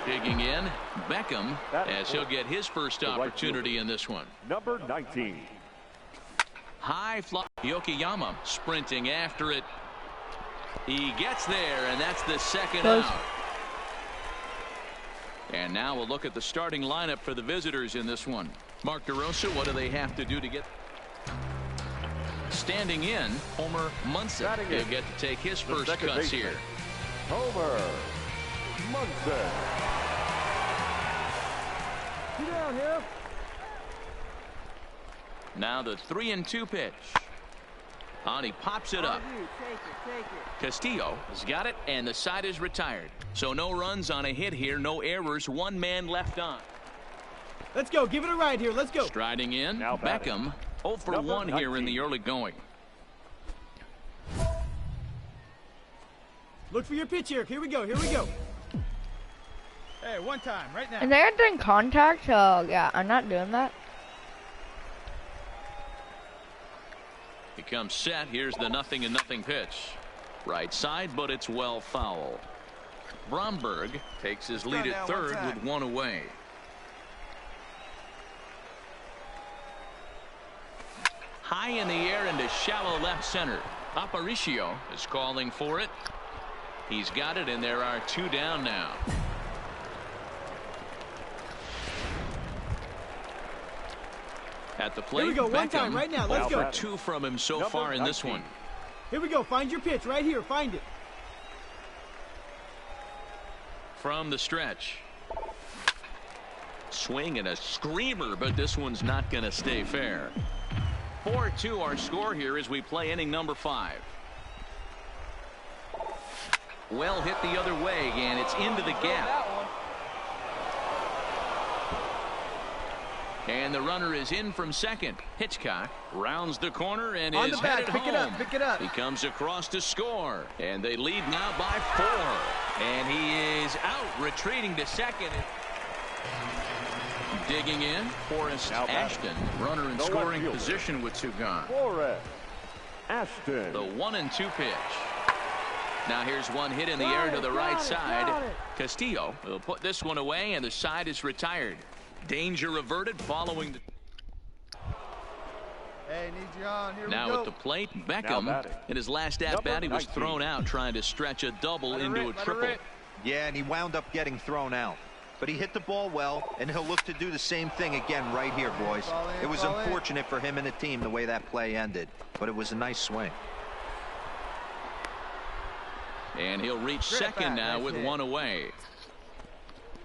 Digging in, Beckham, as he'll get his first opportunity in this one. Number 19. High fly. Yokoyama sprinting after it. He gets there, and that's the second out. And now we'll look at the starting lineup for the visitors in this one. Mark DeRosa, what do they have to do to get? Standing in, Homer Munson. He'll get to take his first cuts here. Homer. Munson. Get down here. Now the 3-2 pitch. And he pops it up. Castillo has got it, and the side is retired. So no runs on a hit here, no errors, one man left on. Let's go. Give it a ride here. Let's go. Striding in, Now batting. Beckham 0 for 1 here in the early going. Look for your pitch here. Here we go. Here we go. Hey, one time, right now. And they're doing contact, so yeah, I'm not doing that. He comes set. Here's the 0-0 pitch. Right side, but it's well foul. Bromberg takes his lead at third with one away. High in the air into shallow left center. Aparicio is calling for it. He's got it, and there are 2 down now. At the plate, Here we go, one Beckham, time, right now, let's 0 go. for 2 from him so Number far in this 19. one. Here we go. Find your pitch right here. Find it. From the stretch. Swing and a screamer, but this one's not going to stay fair. 4-2 our score here as we play inning number 5. Well hit the other way, and it's into the gap. And the runner is in from second. Hitchcock rounds the corner and On is the back. headed Pick home. it up. Pick it up. He comes across to score, and they lead now by 4. And he is out, retreating to second. Digging in, Forrest Now batting. Ashton, runner in The scoring left fielder. position with 2 gone. Forrest Ashton. The 1-2 pitch. Now here's one hit in the air to the right side. Castillo will put this one away, and the side is retired. Danger averted following the. Hey, need you on. Here Now we go. at the plate, Now Beckham. batting. In his last Number at-bat, he was 19. thrown out trying to stretch a double into a triple. Yeah, and he wound up getting thrown out. But he hit the ball well, and he'll look to do the same thing again right here, boys. It was unfortunate for him and the team the way that play ended, but it was a nice swing. And he'll reach second now with 1 away.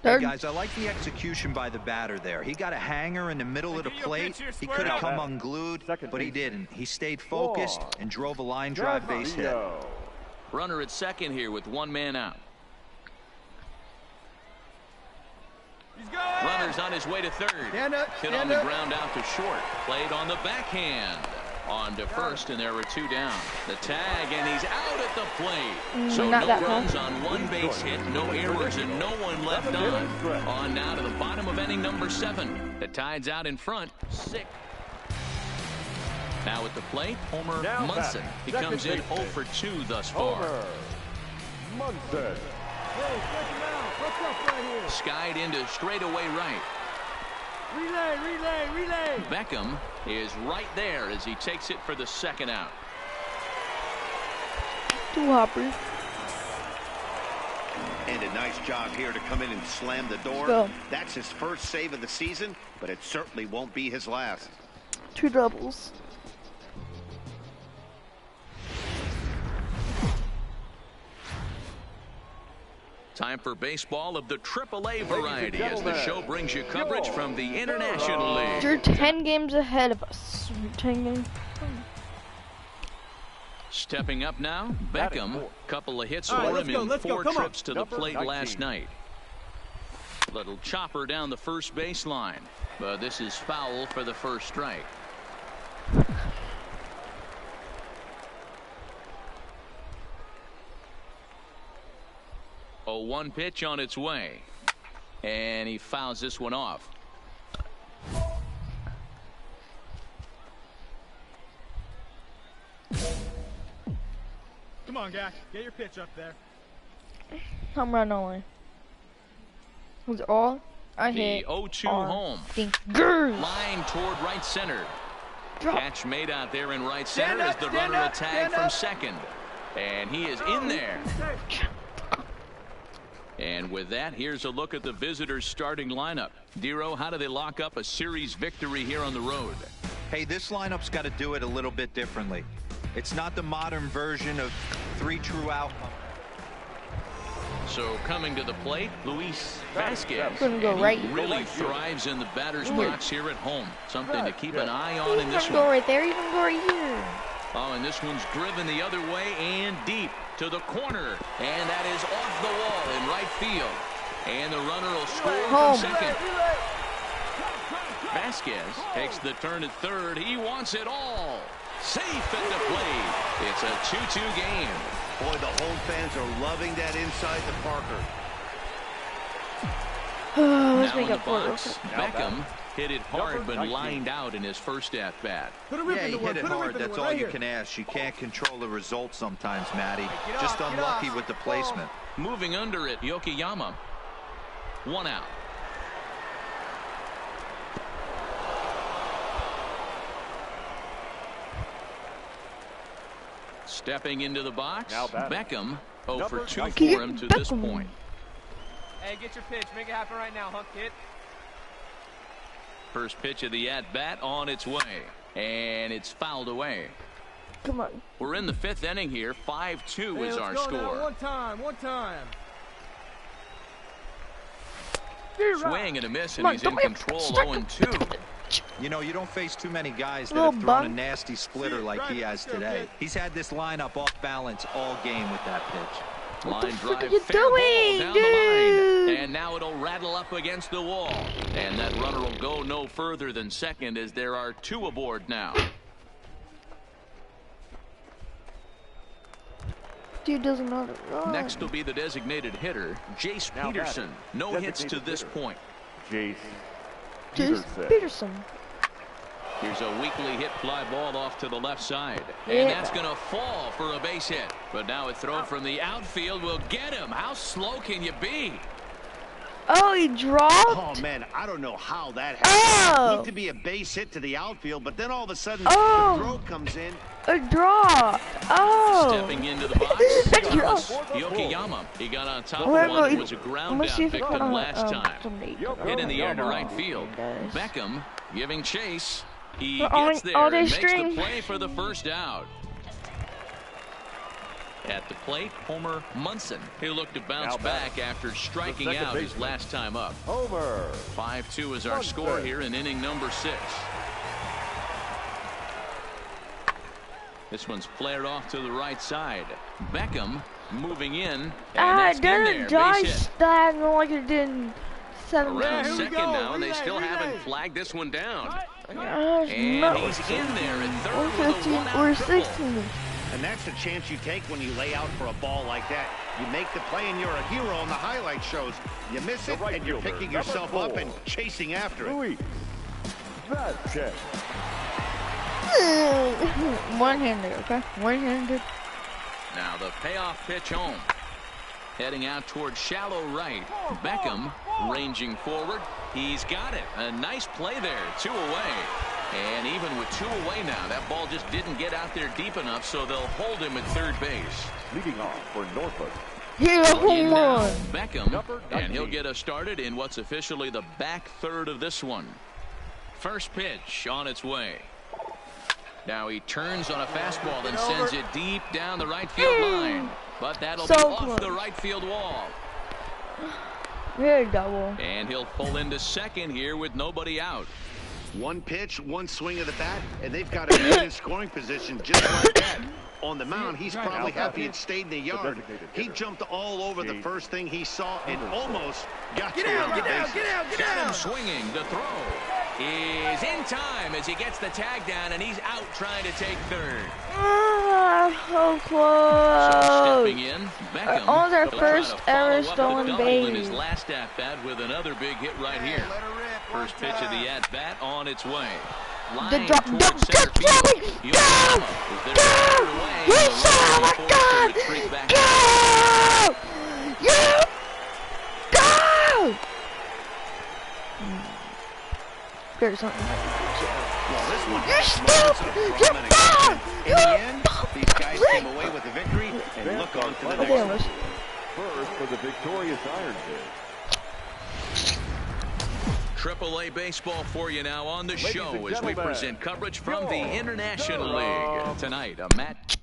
Hey Third. guys, I like the execution by the batter there. He got a hanger in the middle of the plate. He could have come unglued, but he didn't. He stayed focused and drove a line drive base hit. Runner at second here with 1 man out. Runner's on his way to third. Stand up, Hit stand on the up. ground out to short. Played on the backhand. On to first, and there were 2 down. The tag, and he's out at the plate. So not no that runs fast. on 1 base hit, no errors, and no one left on. On now to the bottom of inning number 7. The Tide's out in front, 6. Now at the plate, Homer Now Munson. batting. He Second comes in baseman. 0 for 2 thus far. Homer Munson. Hey, stretch him out. What's up right here? Skied into straightaway right. Relay, relay, relay. Beckham is right there as he takes it for the 2nd out. 2 hoppers. And a nice job here to come in and slam the door. Go. That's his first save of the season, but it certainly won't be his last. 2 doubles. Time for baseball of the AAA variety as the show brings you coverage from the International League. You're 10 games ahead of us. 10 games. Stepping up now, Beckham. Couple of hits All right, for let's him go, in let's go, 4 come on. trips to the Number plate 19. last night. Little chopper down the first baseline, but this is foul for the first strike. A 1 pitch on its way, and he fouls this one off. Come on, guy. Get your pitch up there. Home run only. Was all I The hit. 0-2 are home. Fingers. Line toward right center. Drop. Catch made out there in right center Stand as up, the stand runner up, attacked stand from up. second. And he is in there. And with that, here's a look at the visitors' starting lineup. Dero, how do they lock up a series victory here on the road? Hey, this lineup's got to do it a little bit differently. It's not the modern version of 3 true outcomes. So coming to the plate, Luis Vasquez. Gonna go And he right. really thrives in the batter's box here at home. Something to keep an eye on in You this can go one. right there. You can go right here. Oh, and this one's driven the other way and deep to the corner. And that is off the wall in right field. And the runner will score Home. from second. Vasquez takes the turn at third. He wants it all. Safe at the plate. It's a 2-2 game. Boy, the home fans are loving that inside the Parker. Let's Now make in the up for it. real box, quick. Beckham hit it hard Number but 19. lined out in his first at-bat. Put a rip Yeah, in he the wood. hit it Put a hard. rip in the That's wood all right you here. can ask. You can't control the result sometimes, Matty. Get Just off, get unlucky off. with the placement. Moving under it, Yokoyama. 1 out. Stepping into the box, Now batting. Beckham 0 for 2 Number for 19. him to this Beckham. point. Hey, get your pitch. Make it happen right now, Hunk Kid. First pitch of the at-bat on its way, and it's fouled away. Come on. We're in the 5th inning here. 5-2 Hey, is let's our go now. score. One time, one time. Swing and a miss, Come and on, he's in don't be a control. stick. 0-2. You know, you don't face too many guys that Little have thrown a bum. nasty splitter like he has today. He's had this lineup off balance all game with that pitch. What the Line frick drive, are you fair ball doing, down dude? the line. And now it'll rattle up against the wall. And that runner will go no further than second as there are 2 aboard now. Dude doesn't know how to run. Next will be the designated hitter, Jace Now Peterson. batting. No hits to Designated this hitter. point. Jace Jace Peterson. Peterson. Here's a weakly hit fly ball off to the left side. Yeah. And that's going to fall for a base hit. But now a throw from the outfield will get him. How slow can you be? Oh, he dropped? Oh, man, I don't know how that happened. Oh. Looked to be a base hit to the outfield, but then all of a sudden Oh. the throw comes in. A draw. Oh. Stepping into the box, Good job. Thomas Yokoyama. He got on top Wait, of one wait, and was a I'm ground gonna see out if it victim caught last time. somebody. Hit in the air to Yokoyama. right field. Guys. Beckham giving chase. He All gets they there and makes string. the play for the first out. At the plate, Homer Munson. He'll look to bounce Now back after striking second out his baseman. last time up. Homer. 5-2 is our Munson. score here in inning number 6. This one's flared off to the right side. Beckham moving in. And that's in there. Didn't Base die hit. stagnant like it did in 7 Around here we second go. now, and they Relay, still haven't relay. flagged this one down. Gosh, And no. he's in there at third We're with a 15, one-out we're triple. 16. And that's the chance you take when you lay out for a ball like that. You make the play and you're a hero on the highlight shows. You miss it right and you're fielder, picking number yourself up 4. and chasing after it. Luis Vasquez. One-handed, okay? One-handed. Now the payoff pitch home. Heading out towards shallow right. Beckham ranging forward. He's got it. A nice play there. 2 away. And even with 2 away now, that ball just didn't get out there deep enough, so they'll hold him at third base. Leading off for Norfolk. Hit a In home now, run. Beckham, Number and he'll 19. get us started in what's officially the back third of this one. First pitch on its way. Now he turns on a fastball and sends it deep down the right field line. But that'll So be off close. the right field wall. Here, double. And he'll pull into second here with nobody out. One pitch, one swing of the bat, and they've got a man in scoring position just like that. On the mound, he's probably happy it stayed in the yard. He jumped all over the first thing he saw and almost got to around the bases. Got him swinging. The throw is in time as he gets the tag down, and he's out trying to take third. Ah, so So close. stepping in, Beckham. Almost our He'll try first to follow ever up the stolen double in his base. last at-bat with another big hit right here. First pitch of the at-bat on its way. Line drop, towards drop, center drop, field. drop, Yokoyama is there to clear it away, and the Yes, runner oh my is forced to God! retreat back. Go! You go! There's something like Well, this one You're has moments of stupid! You're prominent bad! action. In the end, these guys came away with the victory and look on to the Okay, next one. let's- First for the victorious Iron Fist. AAA baseball for you now on the Ladies show and as we gentlemen, present coverage from the your International Durham League. Tonight, a match.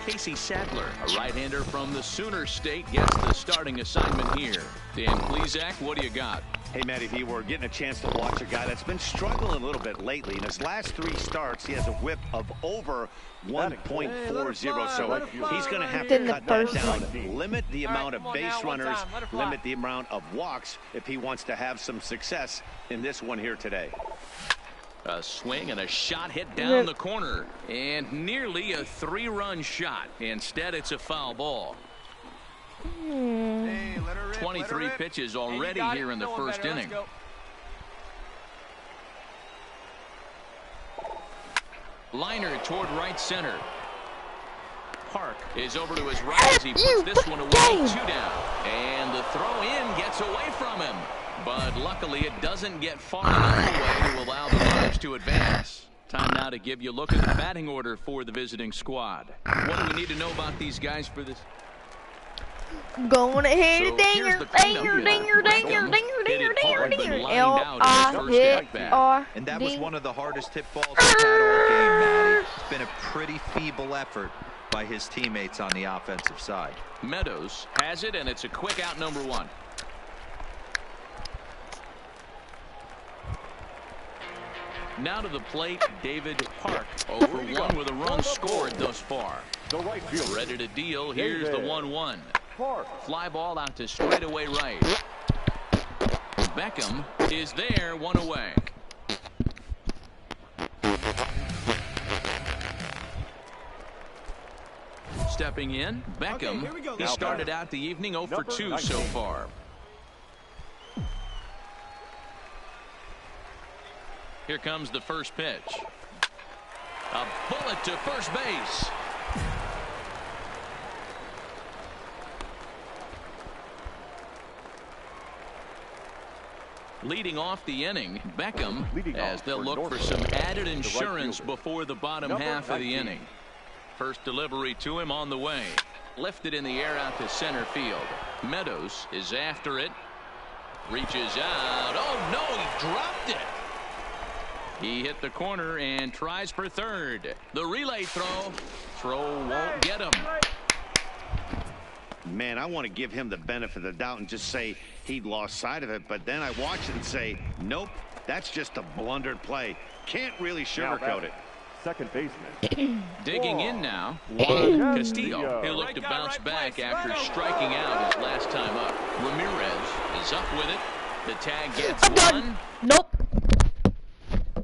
Casey Sadler, a right-hander from the Sooner State, gets the starting assignment here. Dan Plesac, what do you got? Hey, Matty V, we're getting a chance to watch a guy that's been struggling a little bit lately. In his last 3 starts, he has a whip of over 1.40, so he's going to have to cut that down. Limit the amount of base runners, limit the amount of walks if he wants to have some success in this one here today. A swing and a shot hit down the corner, and nearly a 3-run shot. Instead, it's a foul ball. 23 pitches already here in the first inning. Liner toward right center. Park is over to his right as he puts this one away. 2 down. And the throw in gets away from him. But luckily it doesn't get far enough away to allow the runners to advance. Time now to give you a look at the batting order for the visiting squad. What do we need to know about these guys for this? Going to hit a dinger, dinger, dinger, dinger, dinger, dinger, dinger, dinger. L-I-H-R. And that was one of the hardest hit balls we've had all game, Matty. It's been a pretty feeble effort by his teammates on the offensive side. Meadows has it, and it's a quick out, number 1. Now to the plate, David Park. 0-for-1 with a run scored thus far. Ready to deal. Here's the 1-1. Fly ball out to straightaway right. Beckham is there, 1 away. Stepping in, Beckham. He started out the evening 0-for-2 so far. Here comes the first pitch. A bullet to first base. Leading off the inning, Beckham, as they'll look for some added insurance before the bottom half of the inning. First delivery to him on the way. Lifted in the air out to center field. Meadows is after it. Reaches out. Oh, no, he dropped it. He hit the corner and tries for third. The relay throw. Throw won't get him. Man, I want to give him the benefit of the doubt and just say he lost sight of it, but then I watch it and say, nope, that's just a blundered play. Can't really sugarcoat it. Second baseman. Digging in now, Juan Castillo. He'll look to bounce back after striking out his last time up. Ramirez is up with it. The tag gets one. Nope.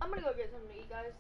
I'm gonna go get something to eat, guys.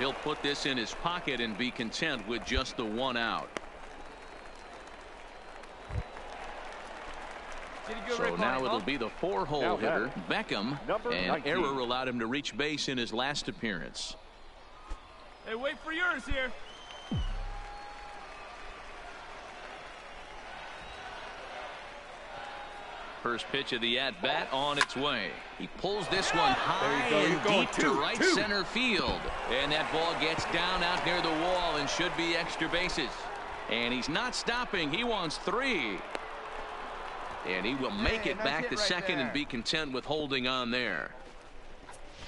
he'll put this in his pocket and be content with just the 1 out. So now it'll be the 4-hole hitter, Beckham, and error allowed him to reach base in his last appearance. Hey, wait for yours here. First pitch of the at-bat on its way. He pulls this one high and deep to right center field. And that ball gets down out near the wall and should be extra bases. And he's not stopping. He wants 3. And he will make it back to second and be content with holding on there.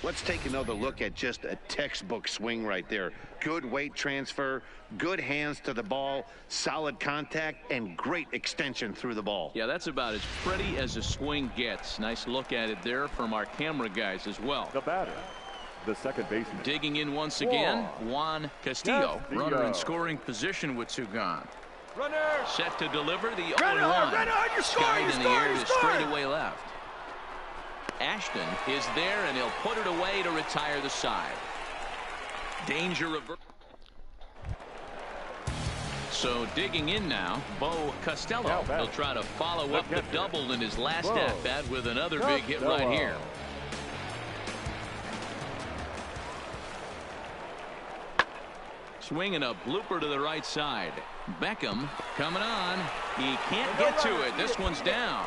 Let's take another look at just a textbook swing right there. Good weight transfer, good hands to the ball, solid contact, and great extension through the ball. Yeah, that's about as pretty as a swing gets. Nice look at it there from our camera guys as well. The batter, the second baseman. Digging in once again, Juan Castillo. Runner in scoring position with 2 gone. Runner! Set to deliver the 0-1. You're scoring, Skied in the air to straightaway left. Ashton is there, and he'll put it away to retire the side. Danger reverse. So digging in now, Bo Costello. He'll try to follow up the double in his last at-bat with another big hit right here. Swinging a blooper to the right side. Beckham coming on. He can't get to it. This one's down.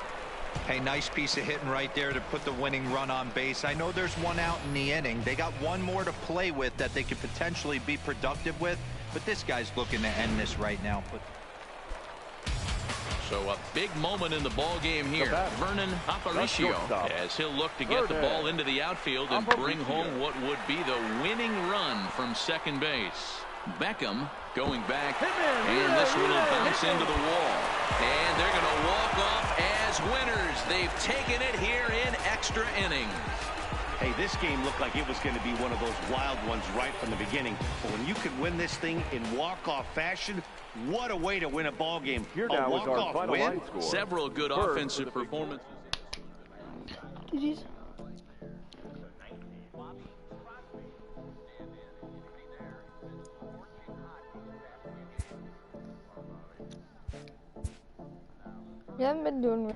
Hey, nice piece of hitting right there to put the winning run on base. I know there's 1 out in the inning. They got 1 more to play with that they could potentially be productive with. But this guy's looking to end this right now. So a big moment in the ball game here. Vernon Aparicio, as he'll look to get the ball into the outfield and bring home what would be the winning run from second base. Beckham going back, and this one will bounce into the wall. And they're going to walk off as winners. They've taken it here in extra innings. Hey, this game looked like it was going to be one of those wild ones right from the beginning. But when you can win this thing in walk-off fashion, what a way to win a ball game. Here now is our final line score. Several good offensive performances. GG's. You haven't been doing.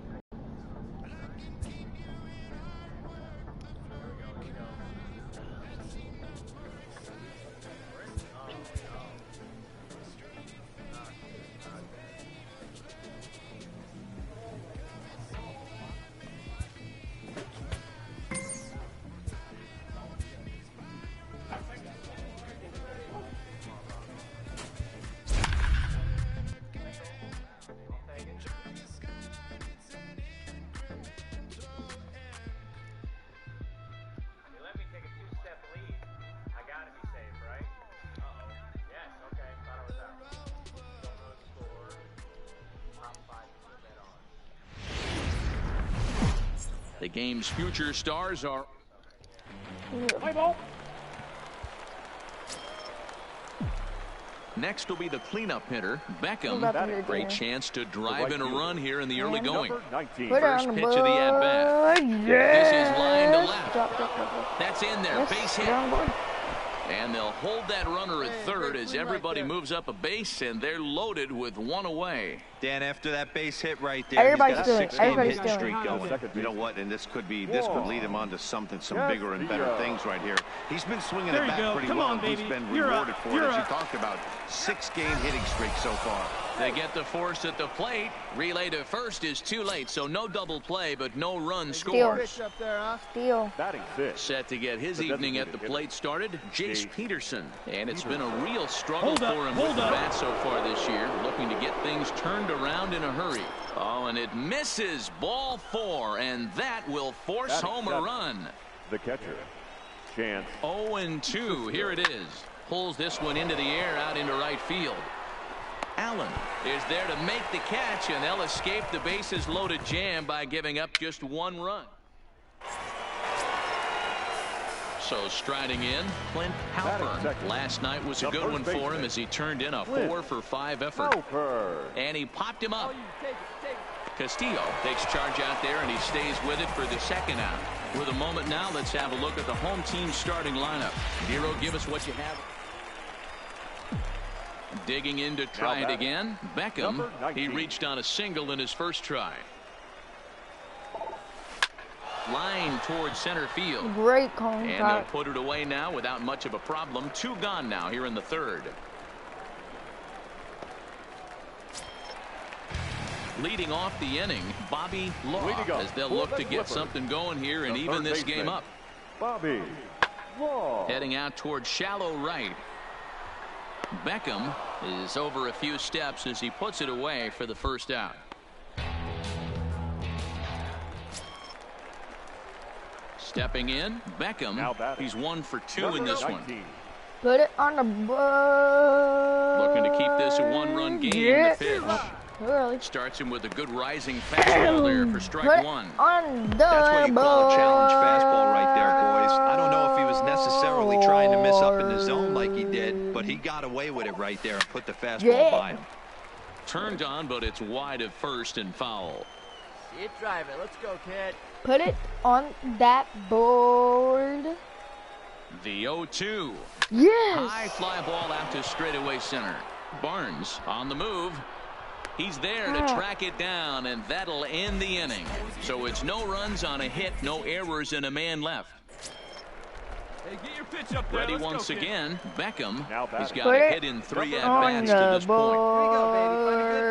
The game's future stars are. Next will be the cleanup hitter, Beckham. Great chance to drive in a run here in the early going. First pitch of the at-bat. This is line to left. That's in there. Base hit. And they'll hold that runner at third as everybody moves up a base, and they're loaded with 1 away. Dan, after that base hit right there, everybody's he's got a 6-game hit streak going. You know what? And this could lead him on to some bigger and better things right here. He's been swinging the bat pretty well. He's been rewarded for it, as you talked about. 6-game hitting streak so far. They get the force at the plate. Relay to first is too late, so no double play, but no run scored. Steal. Set to get his evening at the plate started, Jace Peterson. And it's been a real struggle for him with the bat so far this year, looking to get things turned around in a hurry. Oh, and it misses. Ball 4, and that will force home a run. The catcher, Chance. 0-2. Here it is. Pulls this one into the air out into right field. Allen is there to make the catch, and they'll escape the bases loaded jam by giving up just 1 run. So striding in, Clint Halpern. Last night was a good one for him as he turned in a 4-for-5 effort. And he popped him up. Castillo takes charge out there, and he stays with it for the 2nd out. With a moment now, let's have a look at the home team starting lineup. Nero, give us what you have. Digging in to try it again. Beckham, he reached on a single in his first try. Line towards center field. Great contact. And they'll put it away now without much of a problem. 2 gone now here in the third. Leading off the inning, Bobby Law, as they'll look to get something going here and even this game up. Bobby Law. Heading out towards shallow right. Beckham is over a few steps as he puts it away for the first out. Stepping in, Beckham. He's 1 for 2 in this one. Put it on the board. Looking to keep this a 1-run game. Yes. The pitch. Really? Starts him with a good rising fastball there for strike Put it 1. on the That's what you call a challenge fastball right there, boys. I don't know if he was necessarily trying to miss up in the zone like he did, but he got away with it right there and put the fastball by him. Turned on, but it's wide of first and foul. See it, drive it. Let's go, kid. Put it on that board. The 0-2. Yes. High fly ball out to straightaway center. Barnes on the move. He's there to track it down, and that'll end the inning. So it's no runs on a hit, no errors, and a man left. Hey, get your pitch up there. Ready Let's once go, kid. again. Beckham. He's got Put a it hit in 3 on at-bats the to this point. board.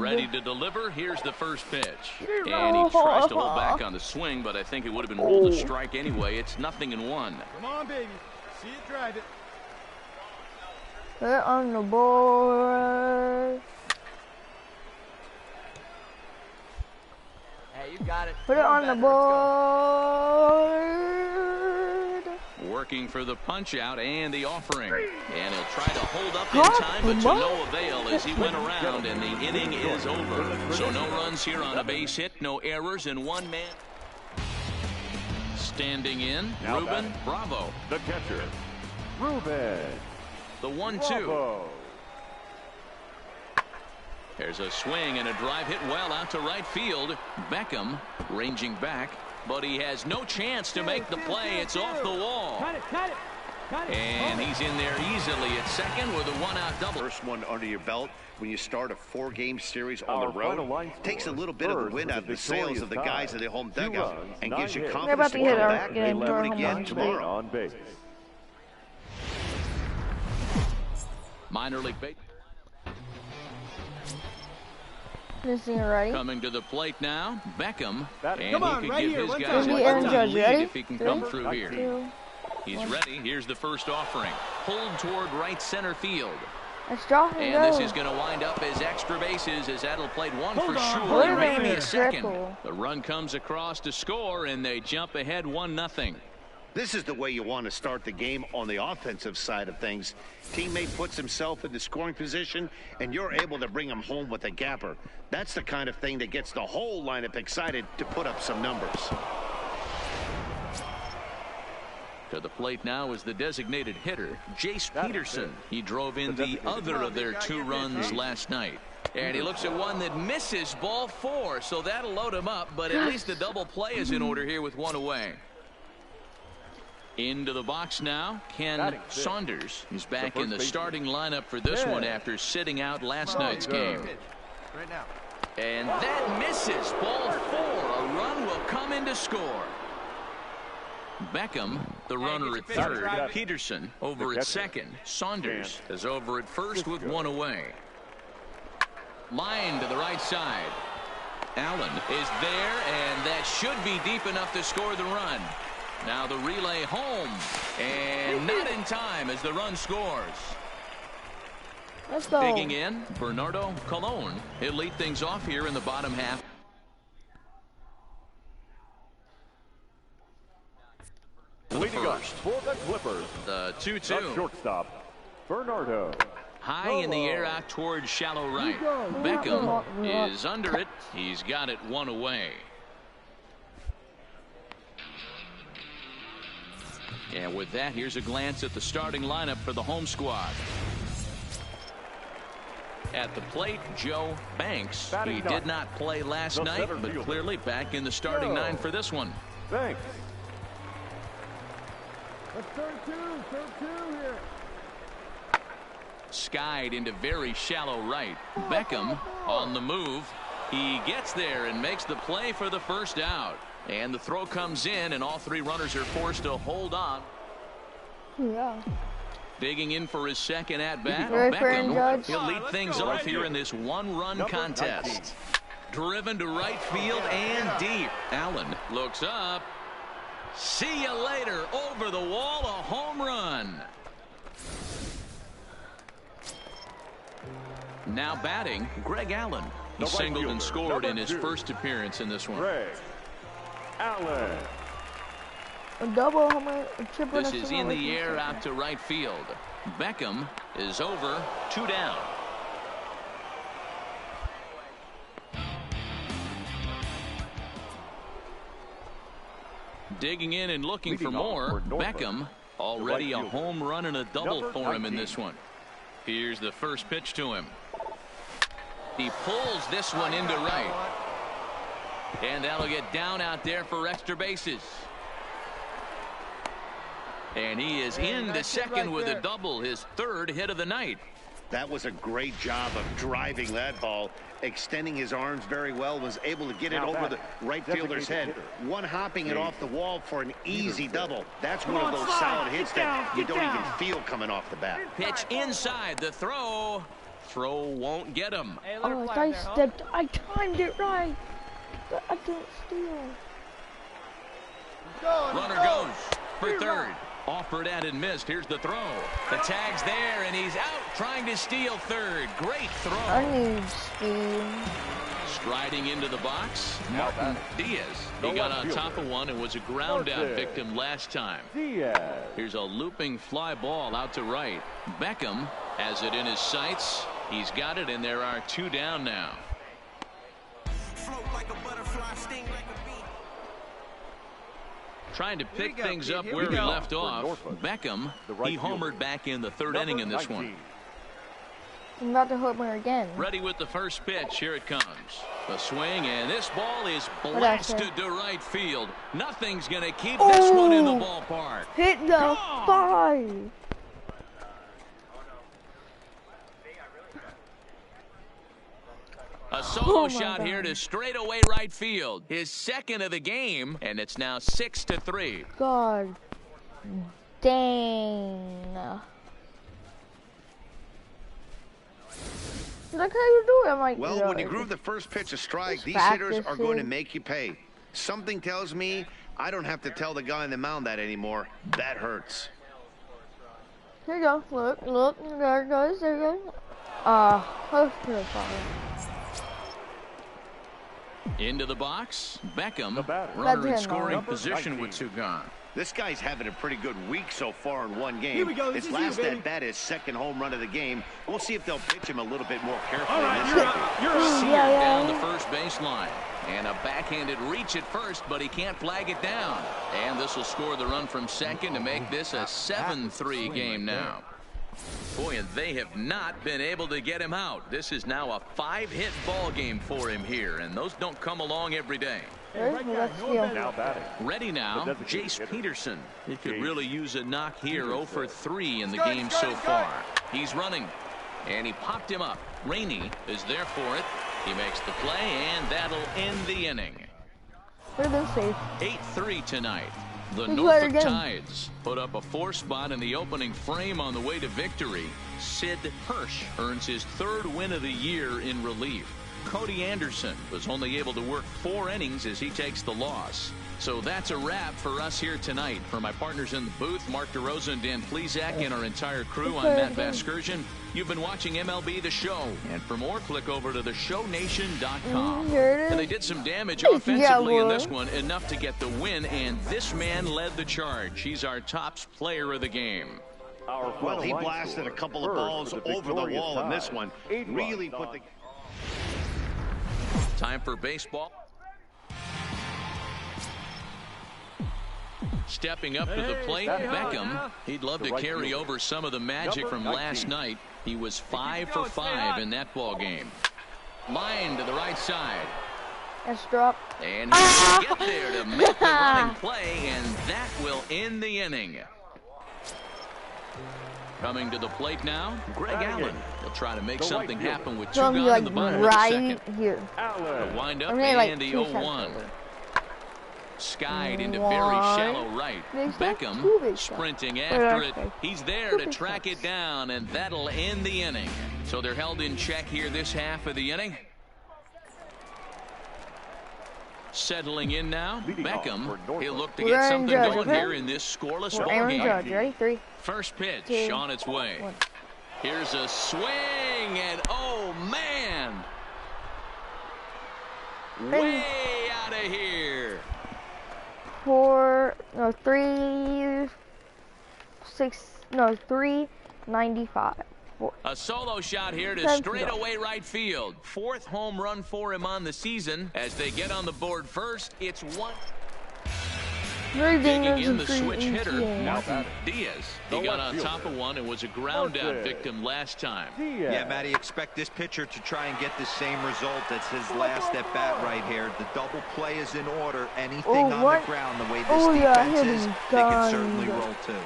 Ready to deliver. Here's the first pitch. And he tries to hold back on the swing, but I think it would have been ruled a strike anyway. It's 0-1. Come on, baby. See it, drive it. Put it on the board. Hey, you got it. Put it on the board. Working for the punch out and the offering. And he'll try to hold up in time, but to no avail as he went around, and the inning is over. So no runs here on a base hit, no errors, and 1 man. Standing in, Ruben Bravo. The catcher, Ruben. The 1-2. There's a swing and a drive hit well out to right field. Beckham ranging back, but he has no chance to make the play. It's off the wall. Cut it. And he's in there easily at second with a 1-out double. First one under your belt when you start a 4-game series on the road. Takes a little bit of the wind out of the sails of the guys in the home dugout and gives you confidence to come back and do it again tomorrow. On base. Minor league baseball. Ready? Coming to the plate now, Beckham, and Come on, he could right give here, his one guys time. a Aaron 1-0 Judge, lead ready? if he can come through here. He's ready. Here's the first offering. Pulled toward right center field. Let's draw him. And this is going to wind up as extra bases as Adel played 1 for sure and maybe a second. The run comes across to score, and they jump ahead 1-0. This is the way you want to start the game on the offensive side of things. Teammate puts himself in the scoring position, and you're able to bring him home with a gapper. That's the kind of thing that gets the whole lineup excited to put up some numbers. To the plate now is the designated hitter, Jace Peterson. He drove in the other of their 2 runs last night. And he looks at one that misses ball 4, so that'll load him up, but at least the double play is in order here with 1 away. Into the box now, Ken Saunders is back in the starting lineup for this one after sitting out last night's game. Right now. And that misses ball 4. A run will come in to score. Beckham, the runner at third. Peterson over at second. Saunders is over at first with 1 away. Line to the right side. Allen is there, and that should be deep enough to score the run. Now the relay home, and not in time as the run scores. Let's go. Digging in, Bernardo Colon. He'll lead things off here in the bottom half. Leading up for the Clippers. The 2-2. The shortstop, Bernardo. High in the air out towards shallow right. Beckham is under it. He's got it 1 away. And with that, here's a glance at the starting lineup for the home squad. At the plate, Joe Banks. He did not play last night, but clearly back in the starting 9 for this one. Banks. Let's turn 2 here. skied into very shallow right. Beckham on the move. He gets there and makes the play for the first out. And the throw comes in, and all three runners are forced to hold on. Yeah. Digging in for his second at-bat. Beckham, he'll lead things off here in this one-run contest. Driven to right field and deep. Allen looks up. See you later. Over the wall, a home run. Now batting, Greg Allen. He singled and scored in his first appearance in this one. Greg Allen. A double home run, a triple. This is in the air out to right field. Beckham is over, 2 down. Digging in and looking for more. Beckham already a home run and a double for him in this one. Here's the first pitch to him. He pulls this one into right. And that'll get down out there for extra bases. And he is into second with a double, his third hit of the night. That was a great job of driving that ball, extending his arms very well, was able to get it over the right fielder's head, one-hopping it off the wall for an easy double. That's one of those solid hits that you don't even feel coming off the bat. Pitch inside, the throw. Throw won't get him. Oh, I timed it right. But I didn't steal. Runner goes for third. Offered and missed. Here's the throw. The tag's there, and he's out trying to steal third. Great throw. I need speed. Striding into the box, Martin Diaz. He got on top of one and was a ground out victim last time. Here's a looping fly ball out to right. Beckham has it in his sights. He's got it, and there are 2 down now. Trying to pick things up where he left off. Beckham, he homered back in the third inning in this one. I'm about to homer again. Ready with the first pitch. Here it comes. The swing, and this ball is blasted to right field. Nothing's going to keep this one in the ballpark. Hit the 5. A solo shot here to straightaway right field. His second of the game, and it's now 6-3. God dang. Like how you do it. I'm like, well, when you groove the first pitch a strike, these hitters are going to make you pay. Something tells me I don't have to tell the guy on the mound that anymore. That hurts. Here you go. Look. There it goes. Close to the fire. Into the box, Beckham, runner in scoring position with 2 gone. This guy's having a pretty good week so far in one game. Here we go. His last at-bat is second home run of the game. We'll see if they'll pitch him a little bit more carefully. All right, you're Seared down the first baseline. And a backhanded reach at first, but he can't flag it down. And this will score the run from second to make this a 7-3 game now. Boy, and they have not been able to get him out. This is now a 5-hit ball game for him here, and those don't come along every day. Ready now, Jace Peterson. He could really use a knock here. 0 for 3 in the game so far. He's running, and he popped him up. Rainey is there for it. He makes the play, and that'll end the inning. 8-3 tonight. The Norfolk Tides put up a 4 spot in the opening frame on the way to victory. Sid Hirsch earns his 3rd win of the year in relief. Cody Anderson was only able to work 4 innings as he takes the loss. So that's a wrap for us here tonight. For my partners in the booth, Mark DeRosa and Dan Plesac, and our entire crew, I'm Matt Vasgersian. You've been watching MLB The Show. And for more, click over to theshownation.com. And they did some damage offensively in this one, enough to get the win, and this man led the charge. He's our top player of the game. Well, he blasted a couple of balls over the wall in this one. Really put the... Time for baseball. Stepping up to the plate, Beckham. He'd love to carry over some of the magic from last night. He was 5 for 5 in that ball game. Line to the right side. Let's drop. And he'll get there to make the running play, and that will end the inning. Coming to the plate now, Greg Allen. He'll try to make something happen with two So I'm gone like in the bottom of the right second. here. The wind up I'm really, like, and the 2 cents 0-1. over. Skied into very One. shallow right. Big step, 2 Beckham big steps. sprinting Wait, after it. okay. He's there 2 to big track steps. it down, and that'll end the inning. So they're held in check here this half of the inning. Settling in now, Beckham. He'll look to get Aaron something Judge, going okay? here in this scoreless ball Aaron game. Judge, ready? 3. First pitch 2, on its way. 1. Here's a swing, and oh man, way out of here. 395. A solo shot here to Thank straightaway right field. 4th home run for him on the season. As they get on the board first, it's 1. Digging in the switch hitter, Martin Diaz. He got on top of one and was a ground out victim last time. Yeah, Matty, expect this pitcher to try and get the same result as his last at bat right here. The double play is in order. Anything on the ground, the way this defense is, they can certainly roll too.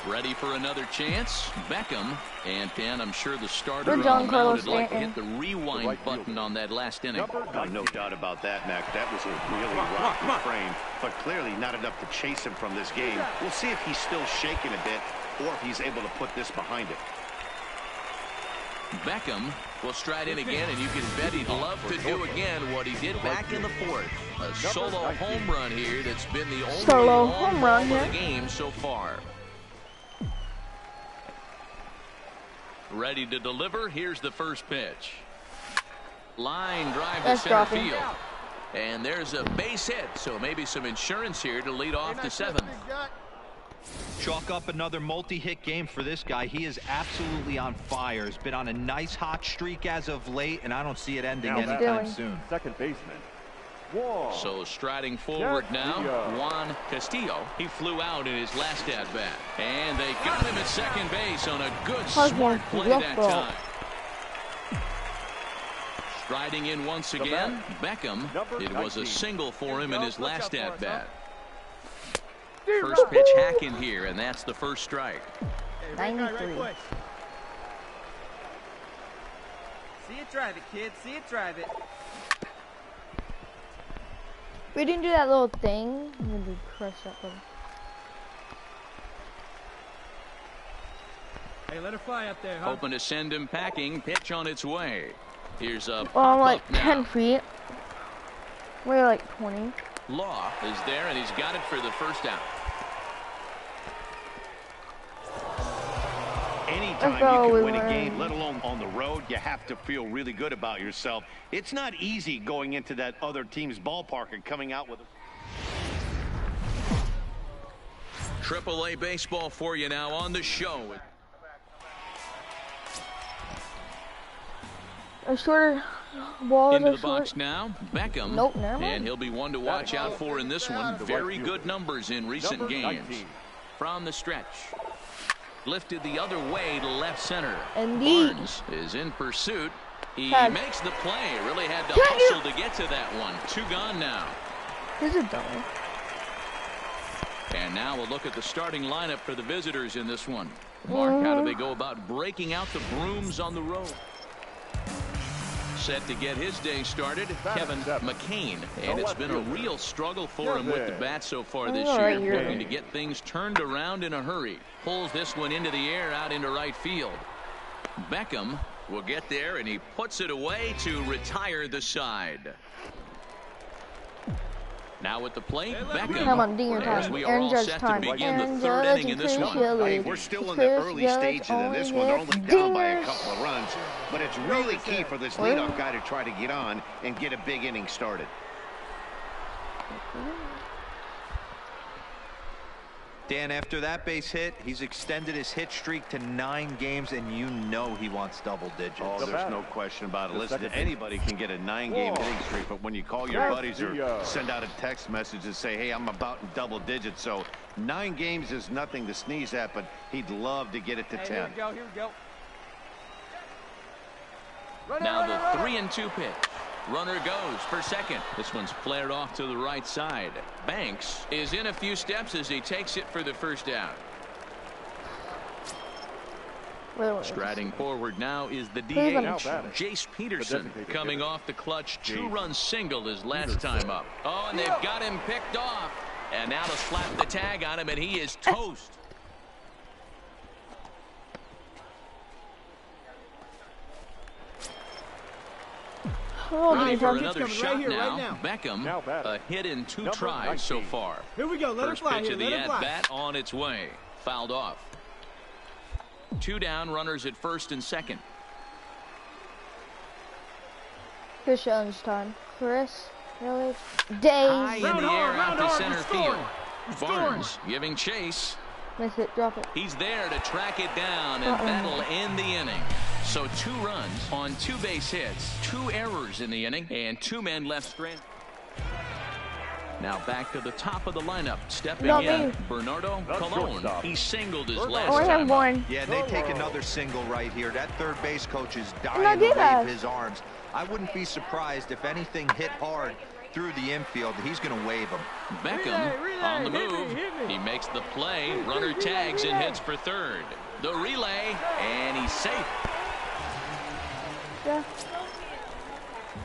Ready for another chance. Beckham. And I'm sure the starter Good on John the mound Carlos would like to Stanton. hit the rewind button on that last inning. No doubt about that, Mac. That was a really rocky frame, but clearly not enough to chase him from this game. We'll see if he's still shaking a bit or if he's able to put this behind him. Beckham will stride in again, and you can bet he'd love to do again what he did back in the 4th. A solo home run here that's been the only Solo long home ball run of here. the game so far. Ready to deliver. Here's the first pitch. Line drive to That's center dropping. field. And there's a base hit, so maybe some insurance here to lead off the 7th. Chalk up another multi-hit game for this guy. He is absolutely on fire. He's been on a nice hot streak as of late, and I don't see it ending anytime soon. Second baseman. So striding forward now, Juan Castillo. He flew out in his last at-bat. And they got him at second base on a good, smart play that time. Striding in once again, Beckham. It was a single for him in his last at-bat. First pitch hacking here, and that's the first strike. 93. See it, drive it, kid. See it, drive it. We didn't do that little thing. I'm gonna crush that little. Hey, let her fly up there, huh? Hoping to send him packing. Pitch on its way. Here's a Well, I'm like pop-up 10 now. feet. We're like 20. Law is there, and he's got it for the first out. Anytime you can win a game, let alone on the road, you have to feel really good about yourself. It's not easy going into that other team's ballpark and coming out with a AAA baseball for you now on the show. A shorter ball. Into a the short. box now, Beckham. Nope, never mind. And he'll be one to watch out for in this one. Very good numbers in recent games. From the stretch. Lifted the other way to left center. Indeed. Barnes is in pursuit. He Tag. makes the play. Really had to Tag hustle to get to that one. 2 gone now. Here's a dummy. And now we'll look at the starting lineup for the visitors in this one. Mark, how do they go about breaking out the brooms on the road? Set to get his day started, Kevin McCain. And it's been a real struggle for him with the bat so far this year. Looking to get things turned around in a hurry. Pulls this one into the air out into right field. Beckham will get there, and he puts it away to retire the side. Now at the plate, Beckham. Come on, Dinger As time. we are Aaron all Judge set time. to begin Aaron the 3rd Judge inning in and this Chris one. Shelley. Hey, we're still in the Chris early Judge stages of this one. only They're only hits down by a dingers. couple of runs, but it's really key for this leadoff guy to try to get on and get a big inning started. Dan, after that base hit, he's extended his hit streak to 9 games, and you know he wants double digits. Oh, there's no question about it. Listen, anybody can get a 9-game hitting streak, but when you call your buddies or send out a text message and say, hey, I'm about in double digits, so 9 games is nothing to sneeze at, but he'd love to get it to 10. Here we go, here we go. Now the 3-2 pitch. Runner goes for second. This one's flared off to the right side. Banks is in a few steps as he takes it for the first out. Striding forward now is the Cleveland. DH, Jace Peterson, coming off the clutch two-run single his last time up. Oh, and they've got him picked off. And now to slap the tag on him, and he is toast. Ready for another shot now. Beckham, a hit in 2 tries so far. Here we go. Let First it fly. pitch of the Let it fly. at-bat on its way. Fouled off. 2 down, runners at first and second. Chris Young's time. Chris, really? Dave. High in the air out to center field. Barnes giving chase. Miss it, drop it. He's there to track it down, and that'll end the inning. So 2 runs on 2 base hits, 2 errors in the inning, and 2 men left stranded. Now back to the top of the lineup, stepping in, Bernardo Colon. He singled his last time up. Yeah, and they take another single right here. That third base coach is dying to wave his arms. I wouldn't be surprised if anything hit hard through the infield. He's going to wave him. Beckham on the move. He makes the play. Runner tags and hits for third. The relay, and he's safe. Yeah.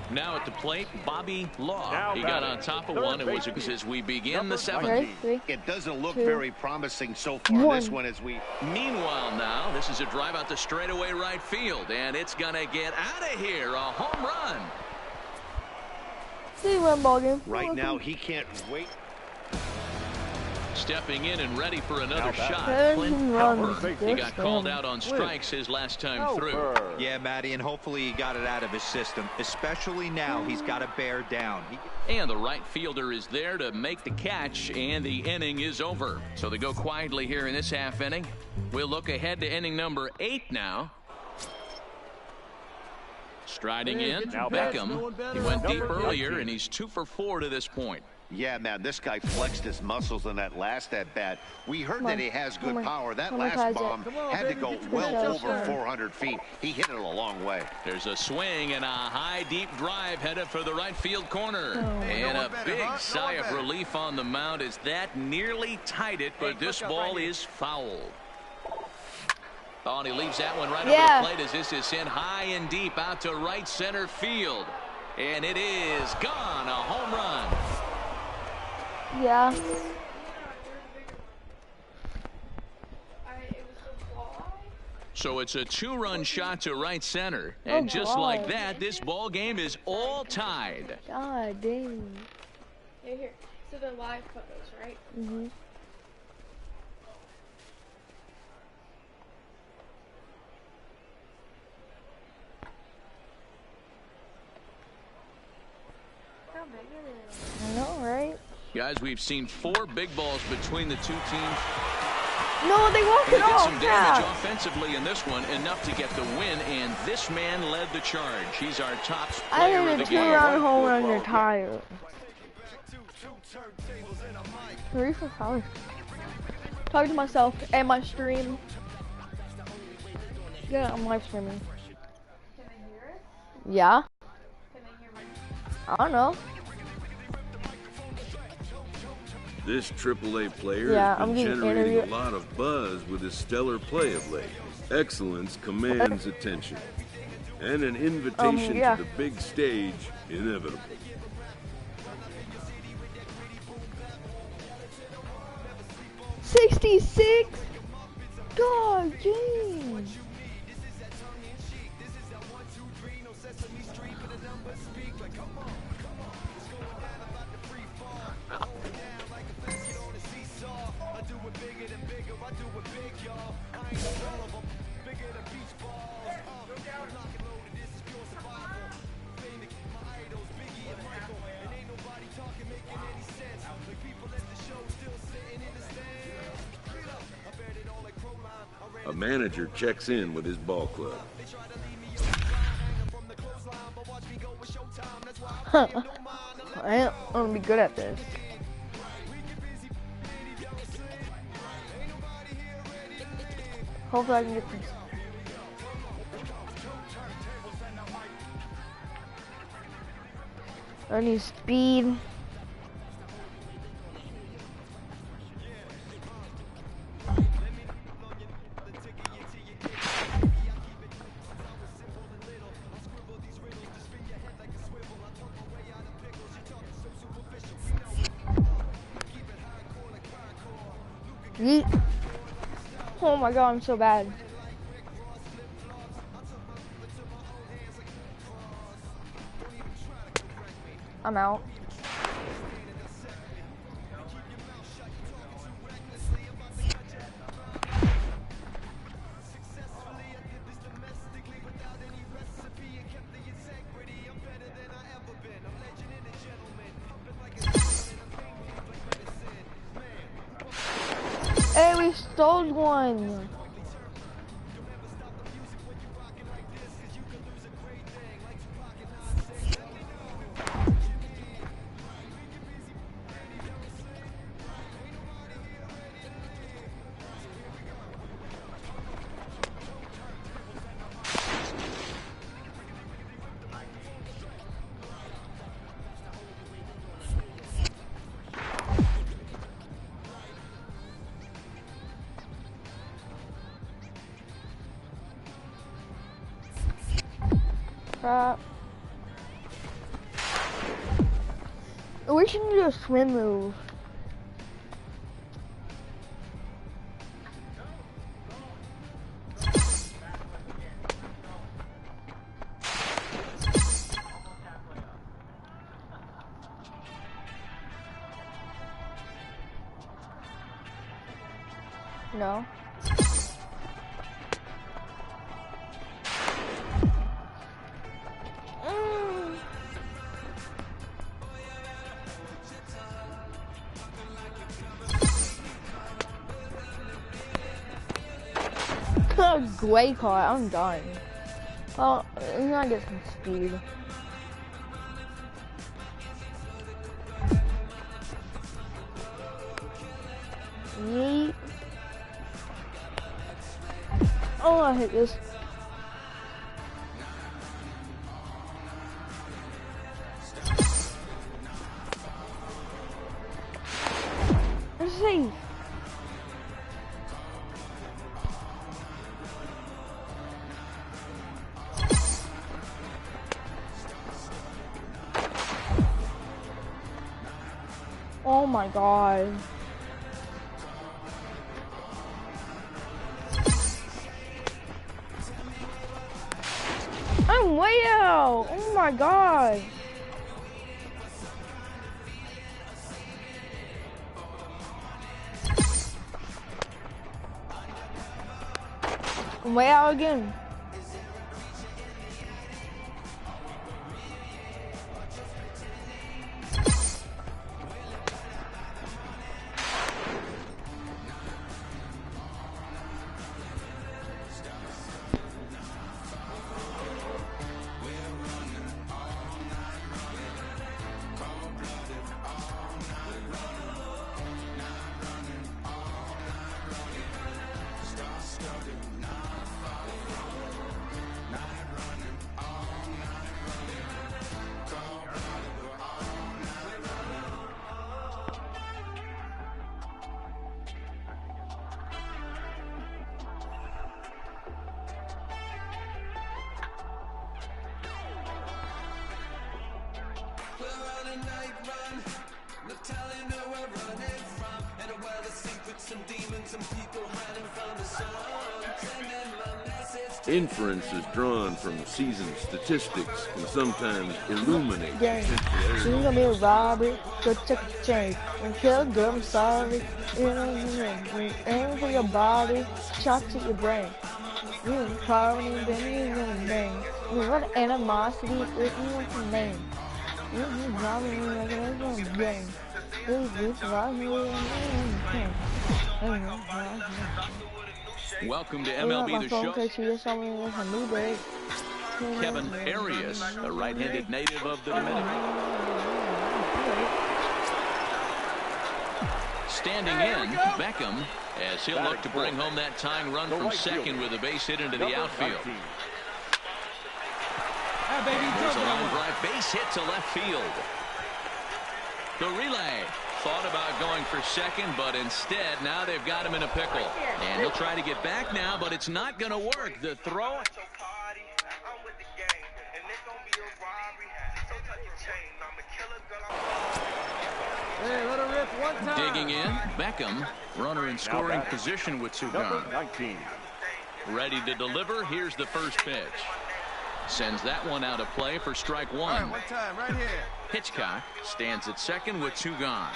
Now at the plate, Bobby Law. He got on top of one. It was as we begin the 7th. It doesn't look very promising so far. This one as we. Meanwhile, now this is a drive out to straightaway right field, and it's gonna get out of here. A home run. See, win ball game. Right now, he can't wait. Stepping in and ready for another shot. Clint Hepburn. He got called out on strikes his last time through. Yeah, Matty, and hopefully he got it out of his system. Especially now, he's got to bear down. And the right fielder is there to make the catch, and the inning is over. So they go quietly here in this half inning. We'll look ahead to inning number 8 now. Striding in, Beckham. He went deep earlier, and he's 2 for 4 to this point. Yeah, man, this guy flexed his muscles in that last at-bat. We heard that he has good power. That last bomb had to go well over 400 feet. He hit it a long way. There's a swing and a high, deep drive headed for the right field corner. And a big sigh of relief on the mound as that nearly tied it, but this ball is fouled. Oh, and he leaves that one right over the plate as this is sent high and deep out to right center field. And it is gone, a home run. Yeah. So it's a 2-run shot to right center. And just like that, this ball game is all tied. God dang. Here. So the live photos, right? Mm-hmm. I know, right? Guys, we've seen 4 big balls between the 2 teams. No, they walked it off. Did some damage yeah. offensively in this one, enough to get the win, and this man led the charge. He's our top I player of hit the a game. 2-run home run, you're tired. 3 for 5. Talking to myself and my stream. Yeah, I'm live streaming. Can I hear it? Yeah. Can I hear I don't know. This AAA player has been generating a lot of buzz with his stellar play of late. Excellence commands attention, and an invitation to the big stage inevitable. $66. God, jeez. A manager checks in with his ball club. I'm gonna be good at this. Hopefully I can get this. I need speed. Yeet. Oh my god, I'm so bad. I'm out. Hey, we stole one. Crap. We should do a swim move. No. Great car, I'm done. Oh, I'm gonna get some speed. Yeet. Oh, I hit this. Let's see. Oh my god. I'm way out. Oh my god. I'm way out again. Inferences drawn from season statistics can sometimes illuminate. Gang, she's gonna be a robbery, go check the chain, and kill a girl, I'm sorry. Aim for your body, shot to your brain. You ain't carving, then you know the name. You got animosity, written with your name. You ain't robbing me like it was a game. This robbing me like it was a game. Welcome to MLB The Show. Kevin Arias, a right-handed native of the Dominican. Standing in, Beckham, as he'll look to bring home that tying run from second with a base hit into the outfield. There's a line drive base hit to left field. The relay. Thought about going for second, but instead now they've got him in a pickle. And he'll try to get back now, but it's not going to work. The throw. Hey, let her rip one time. Digging in, Beckham. Runner in scoring position with two gone. 19. Ready to deliver. Here's the first pitch. Sends that one out of play for strike one. All right, one time, right here. Hitchcock stands at second with two gone.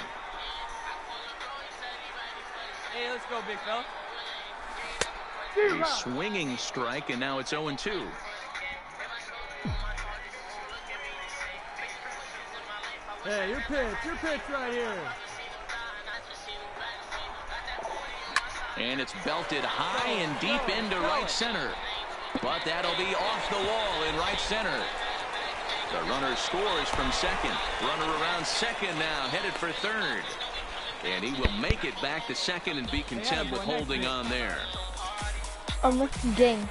Hey, let's go, big fella. A swinging strike, and now it's 0-2. Hey, your pitch right here. And it's belted high and deep into right center. But that'll be off the wall in right center. The runner scores from second. Runner around second now, headed for third. And he will make it back to second and be content with holding on there. Game.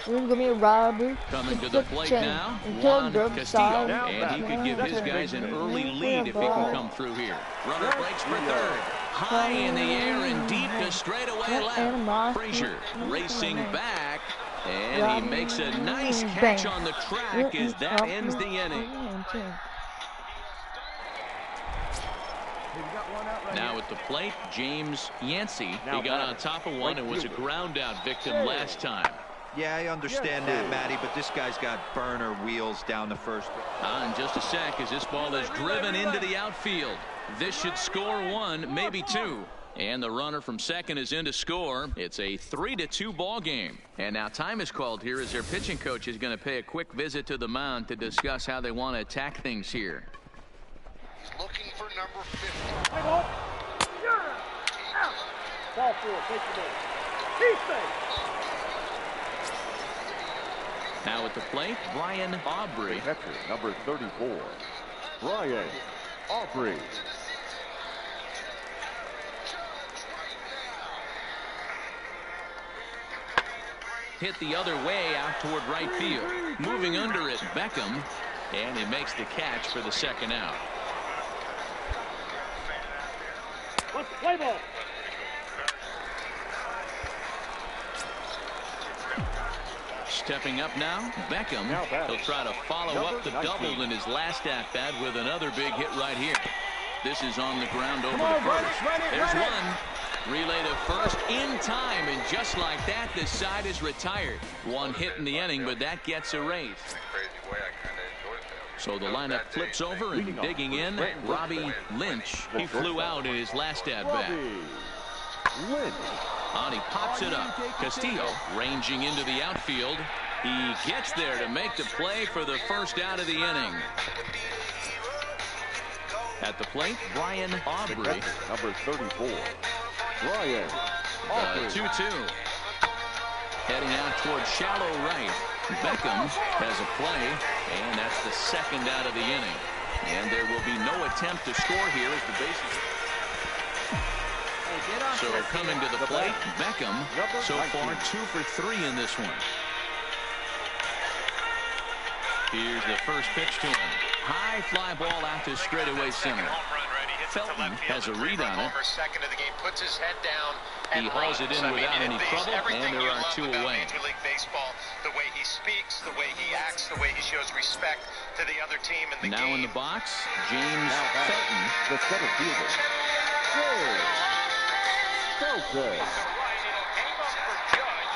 We're gonna be a robber. Coming to the plate now, Juan Castillo. And he could give his guys an early lead if he can come through here. Runner breaks for third. High in the air and deep to straightaway left. Frazier racing back. And he makes a nice catch on the track as that ends the inning. Now at the plate, James Yancey. He got on top of one and was a ground out victim last time. Yeah, I understand that, Matty, but this guy's got burner wheels down the first. In just a sec as this ball is driven into the outfield. This should score one, maybe two. And the runner from second is in to score. It's a 3-2 ball game. And now time is called here as their pitching coach is going to pay a quick visit to the mound to discuss how they want to attack things here. Looking for number 50. Ball four, take the ball. Now at the plate, Brian Aubrey. Catcher, number 34, Brian Aubrey. Hit the other way out toward right field. Moving under it, Beckham. And he makes the catch for the second out. Play ball. Stepping up now, Beckham. He'll try to follow up the double in his last at-bat with another big hit right here. This is on the ground over to first. There's one. Relay to first in time, and just like that, this side is retired. One hit in the inning, but that gets erased. So the lineup flips over, and digging in, Robbie Lynch. He flew out in his last at-bat. And he pops it up. Castillo ranging into the outfield. He gets there to make the play for the first out of the inning. At the plate, Brian Aubrey. Number 34, Brian Aubrey. 2-2. Heading out towards shallow right. Beckham has a play, and that's the second out of the inning. And there will be no attempt to score here as the bases. So coming to the plate, Beckham, so far 2 for 3 in this one. Here's the first pitch to him. High fly ball out to straightaway center. Felton has a read on it. He hauls it in without any trouble, and there are 2 away. Major League Baseball, the way he speaks, the way he acts, the way he shows respect to the other team in the game. Now in the box, James Felton. The center fielder.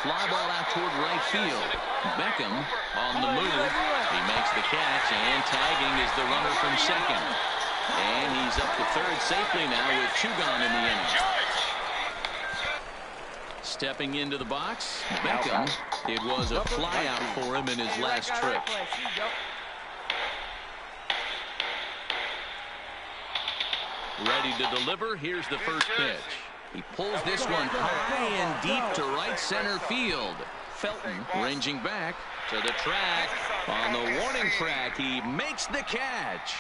Fly ball out toward right field. Beckham on the move. He makes the catch, and tagging is the runner from second. And he's up to third safely now with 2 gone in the inning. Stepping into the box, Beckham. It was a fly out for him in his last trip. Ready to deliver. Here's the first pitch. He pulls this one high and deep to right center field. Felton ranging back to the track. On the warning track, he makes the catch.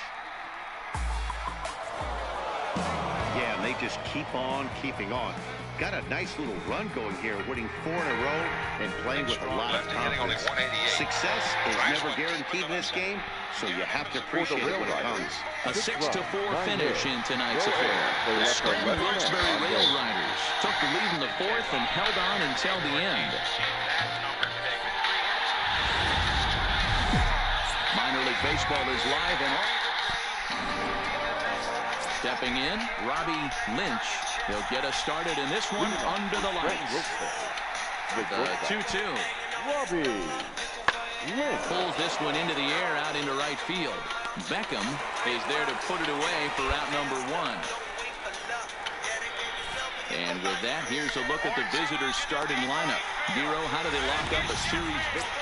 Yeah, and they just keep on keeping on. Got a nice little run going here, winning 4 in a row and playing with a lot of confidence. Success is never guaranteed in this game, so you have to appreciate it when it comes. A 6-4 finish in tonight's affair. The Scranton Wilkes-Barre Rail Riders took the lead in the 4th and held on until the end. Minor League Baseball is live and stepping in, Robbie Lynch. He'll get us started in this one under the lights. The 2-2. Robbie pulls this one into the air out into right field. Beckham is there to put it away for out number 1. And with that, here's a look at the visitors' starting lineup. Dero, how do they lock up a series victory?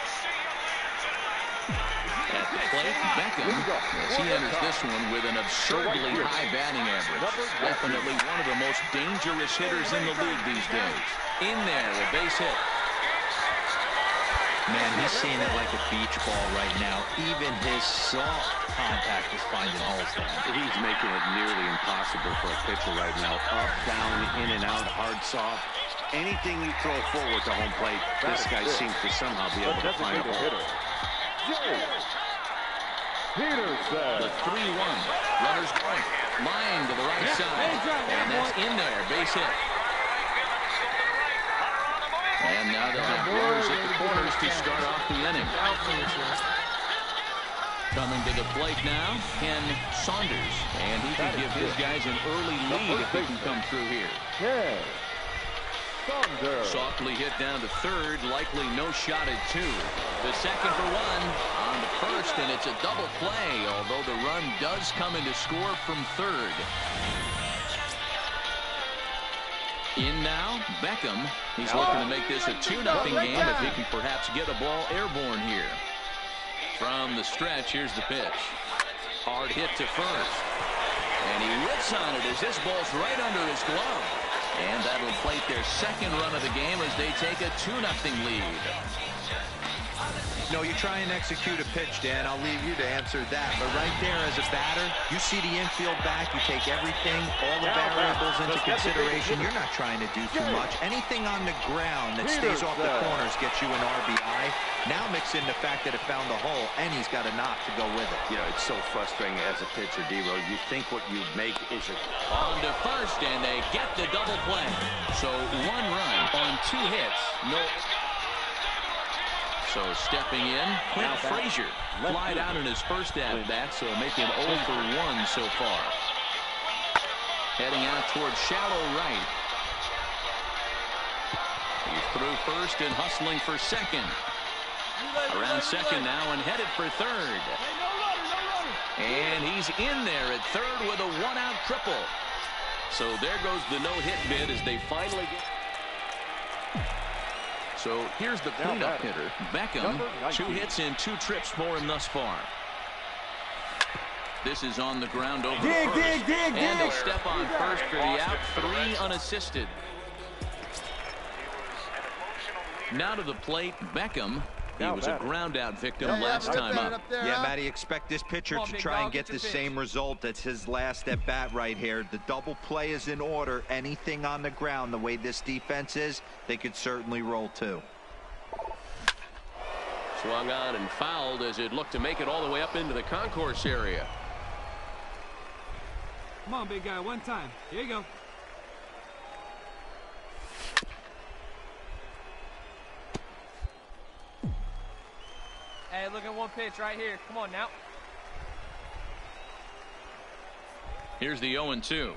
At the plate, Beckham, as he enters this one with an absurdly high batting average. Definitely one of the most dangerous hitters in the league these days. In there, a base hit. Man, he's seeing it like a beach ball right now. Even his soft contact is finding holes there. He's making it nearly impossible for a pitcher right now. Up, down, in and out, hard, soft. Anything you throw forward to home plate, this guy seems to somehow be able to find a hole. The 3-1. Runners going. Line to the right side. And that's in there. Base hit. And now they'll have runners at the corners to start off the inning. Coming to the plate now, Ken Saunders. And he can give his guys an early lead if they can come through here. Softly hit down to third, likely no shot at 2. The second for 1 on the first, and it's a double play, although the run does come in to score from third. In now, Beckham. He's looking to make this a 2-0 game if he can perhaps get a ball airborne here. From the stretch, here's the pitch. Hard hit to first. And he whips on it as this ball's right under his glove. And that'll plate their second run of the game as they take a 2-0 lead. No, you try and execute a pitch, Dan. I'll leave you to answer that. But right there as a batter, you see the infield back. You take everything, all the variables into consideration. You're not trying to do too much. Anything on the ground that stays off the corners gets you an RBI. Now mix in the fact that it found the hole, and he's got a knock to go with it. You know, it's so frustrating as a pitcher, Dero. You think what you make is a... On to first, and they get the double play. So 1 run on 2 hits. No... So stepping in, Clint Frazier flied out in his first at-bat, so making 0 for 1 so far. Heading out towards shallow right. He's through first and hustling for second. Around second now and headed for third. And he's in there at third with a 1-out triple. So there goes the no-hit bid as they finally get... So here's the cleanup hitter, Beckham. 2 hits and 2 trips for him thus far. This is on the ground over first. And he'll step on first for the out. 3 unassisted. Now to the plate, Beckham. He was a ground-out victim last time up. Yeah, Matty, expect this pitcher to try and get the same result. That's his last at-bat right here. The double play is in order. Anything on the ground, the way this defense is, they could certainly roll 2. Swung on and fouled as it looked to make it all the way up into the concourse area. Come on, big guy, one time. Here you go. Hey, look at one pitch right here. Come on now. Here's the 0-2.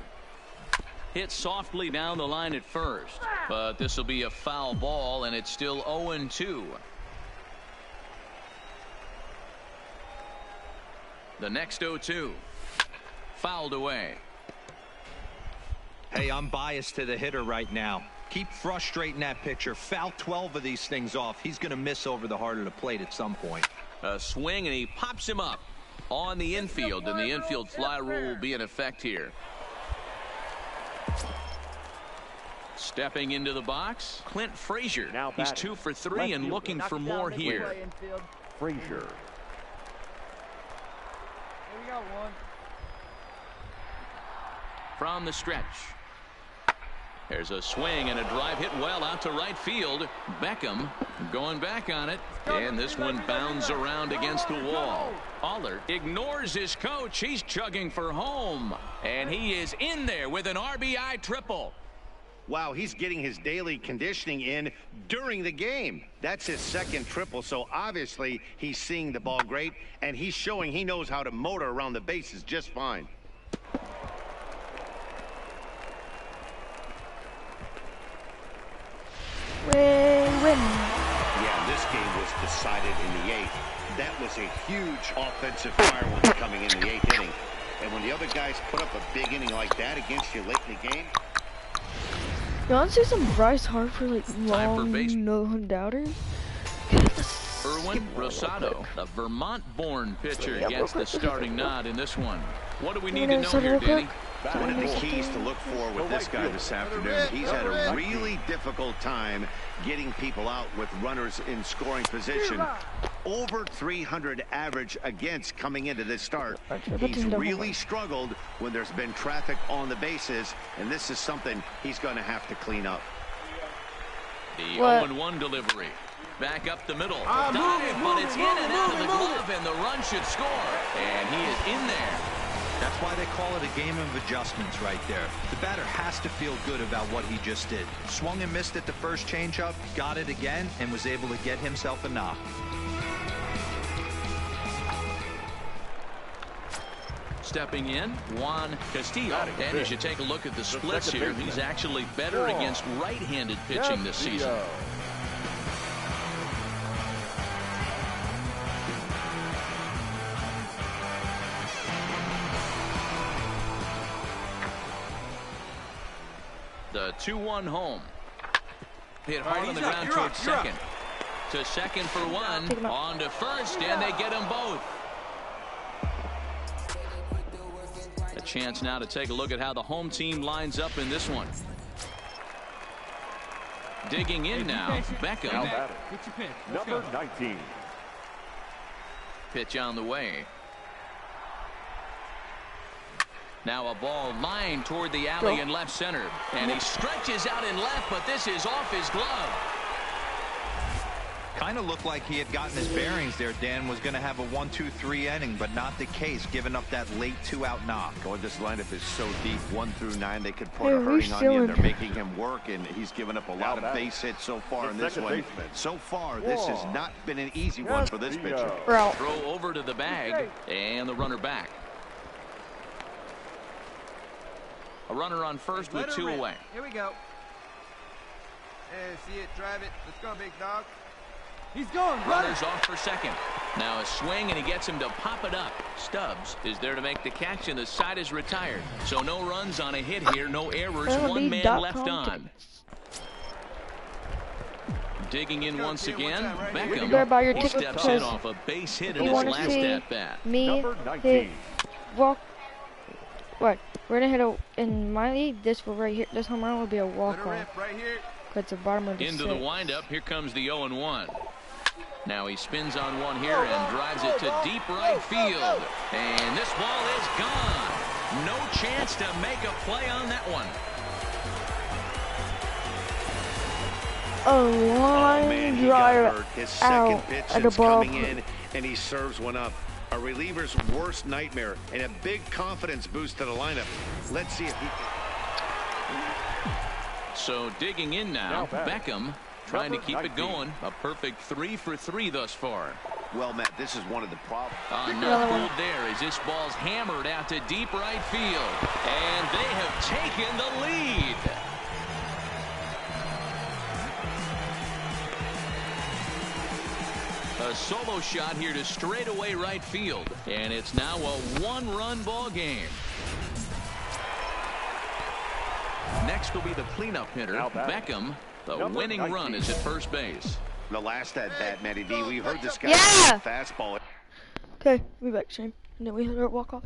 Hit softly down the line at first, but this will be a foul ball, and it's still 0-2. The next 0-2. Fouled away. Hey, I'm biased to the hitter right now. Keep frustrating that pitcher. Foul 12 of these things off. He's going to miss over the heart of the plate at some point. A swing, and he pops him up on the infield, and the infield fly rule will be in effect here. Stepping into the box, Clint Frazier. He's 2 for 3 and looking for more here. Frazier. Here we go, 1. From the stretch. There's a swing and a drive hit well out to right field. Beckham going back on it, and this one bounds around against the wall. Aller ignores his coach. He's chugging for home, and he is in there with an RBI triple. Wow, he's getting his daily conditioning in during the game. That's his second triple, so obviously he's seeing the ball great, and he's showing he knows how to motor around the bases just fine. We win. Yeah, this game was decided in the 8th. That was a huge offensive fireworks coming in the 8th inning. And when the other guys put up a big inning like that against you late in the game. You want to see some Bryce Harper, like, long no-doubters? Erwin Rosado, the Vermont-born pitcher, gets the starting nod in this one. What do we need to know here, Danny? One of the keys to look for with this guy this afternoon, he's had a really difficult time getting people out with runners in scoring position. Over 300 average against coming into this start. He's really struggled when there's been traffic on the bases, and this is something he's going to have to clean up. The 0-1 delivery. Back up the middle. Dive, but it's in and out of the glove, and the run should score. And he is in there. That's why they call it a game of adjustments right there. The batter has to feel good about what he just did. Swung and missed at the first changeup, got it again, and was able to get himself a knock. Stepping in, Juan Castillo. And as you take a look at the splits here, he's actually better against right-handed pitching this season. The 2-1 home. Hit hard on the ground towards second. To second for one. On to first, and they get them both. A chance now to take a look at how the home team lines up in this one. Digging in now, Beckham. Number 19. Pitch on the way. Now a ball lined toward the alley in left center. And he stretches out in left, but this is off his glove. Kind of looked like he had gotten his bearings there. Dan was going to have a 1-2-3 inning, but not the case, giving up that late 2-out knock. Oh, this lineup is so deep, 1 through 9. They could put a hurting on you. They're making him work, and he's given up a lot of base hits so far in this one. So far, this has not been an easy one for this pitcher. Throw over to the bag, and the runner back. A runner on first with 2 away. Here we go. See it, drive it. Let's go, big dog. He's going. Runner's off for second. Now a swing, and he gets him to pop it up. Stubbs is there to make the catch, and the side is retired. So no runs on a hit here, no errors, one man left on. Digging in once again, Beckham. He steps in off a base hit in his last at-bat. Me hit, walk. What? We're gonna hit a, in my league, this will right here, this home run will be a walk-off. Right here. It's the bottom of the Into the windup, here comes the 0-1. Now he spins on one here and drives it to deep right field. And this ball is gone. No chance to make a play on that one. A line drive His second pitch at the is ball. coming in, and he serves one up. A reliever's worst nightmare, and a big confidence boost to the lineup. Let's see if he... So digging in now, Beckham trying to keep it going. A perfect 3 for 3 thus far. Well, Matt, this is one of the problems. Not fooled there as this ball's hammered out to deep right field. And they have taken the lead. A solo shot here to straightaway right field. And it's now a 1-run ball game. Next will be the cleanup hitter, Beckham. The winning run is at first base. The last at bat, Matty D, we heard this guy fastball. Okay, we back, Shane. And then we hit our walk-off.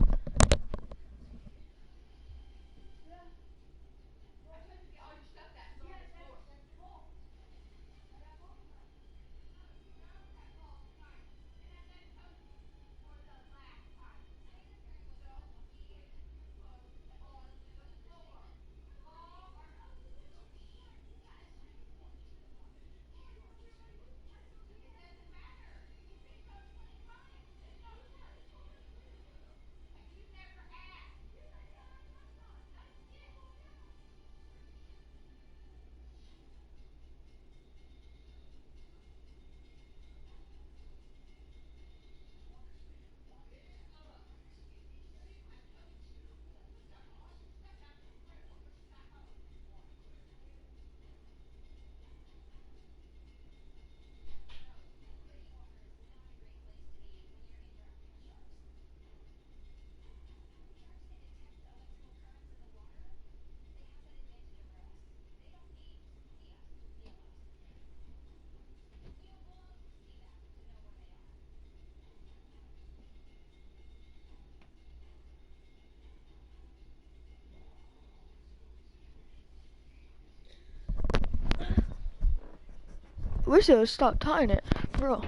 wish they would stop tying it, bro.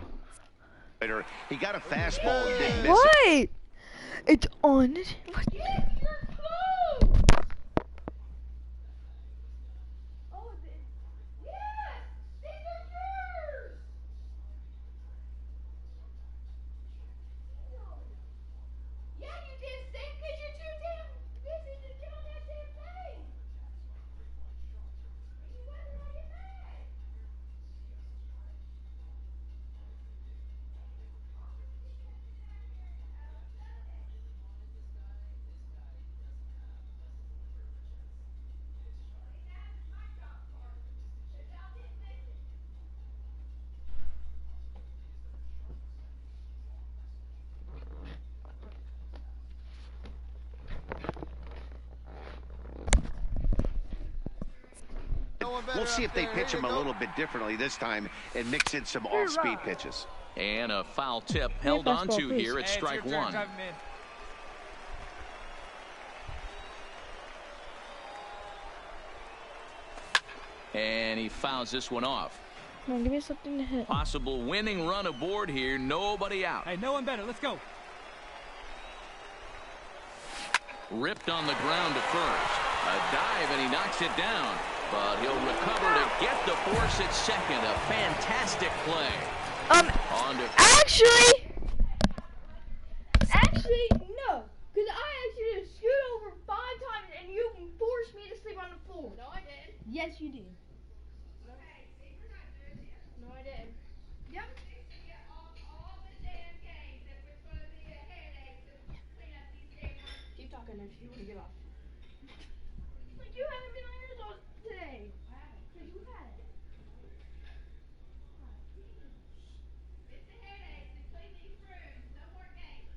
He got a fastball and didn't miss Wait! It's on it. What? We'll see if they pitch him a little bit differently this time and mix in some off-speed pitches. And a foul tip held on to here at strike one. And he fouls this one off. Come on, give me something to hit. Possible winning run aboard here. Nobody out. Hey, no one better. Let's go. Ripped on the ground to first. A dive, and he knocks it down. But he'll recover to get the force at second. A fantastic play. Actually, no. Because I actually just scoot over 5 times and you forced me to sleep on the floor. No, I did. Yes, you did. No, I did. Yep. Keep talking if you want to get off. Like you haven't been on yours all today. Because you had it. It's a headache to clean these rooms. No more games.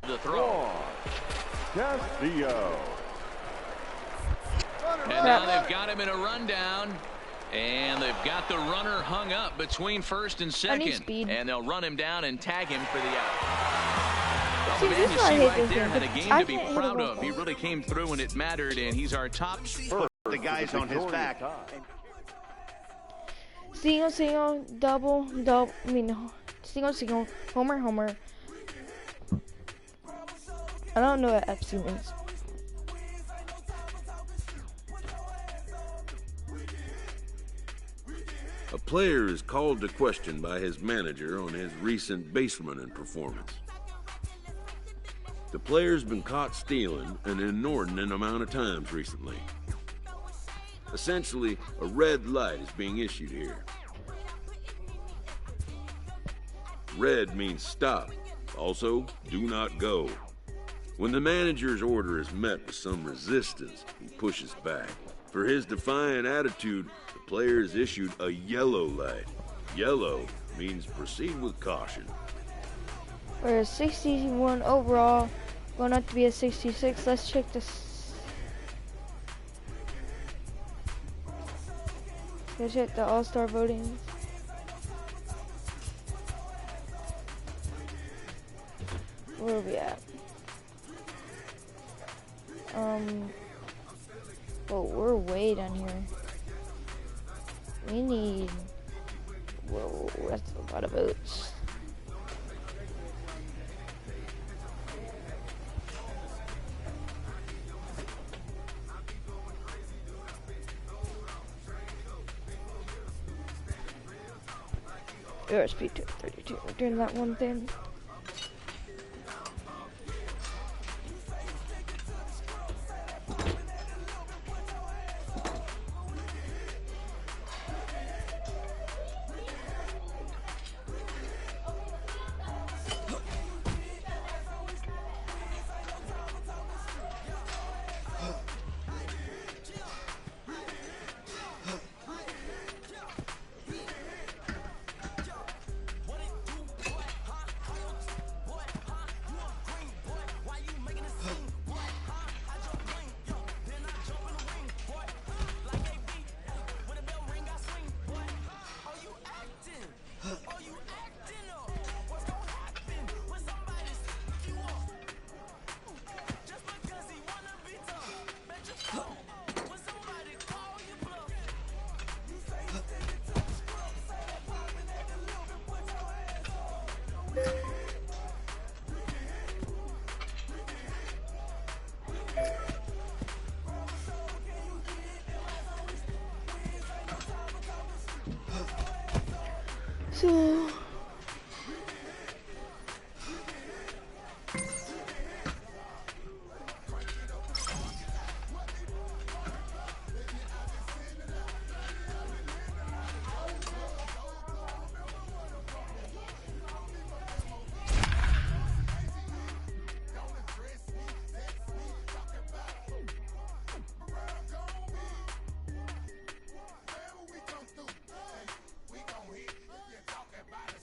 The throw. Castillo. And now they've got him in a rundown. And they've got the runner hung up between first and second. And they'll run him down and tag him for the out. Well, the man you see right there had a game to be proud of. He really came through when it mattered, and he's our top. The guy's on his back. Single, single, double, double. I mean, single, single, homer, homer. I don't know what FC means. A player is called to question by his manager on his recent base running performance. The player's been caught stealing an inordinate amount of times recently. Essentially, a red light is being issued here. Red means stop. Also, do not go. When the manager's order is met with some resistance, he pushes back. For his defiant attitude, the player is issued a yellow light. Yellow means proceed with caution. We're a 61 overall, going up to be a 66. Let's check this. Let's check the All-Star voting. Where are we at? Whoa, we're way down here. We need, whoa, that's a lot of votes. USB 232, we're doing that one thing.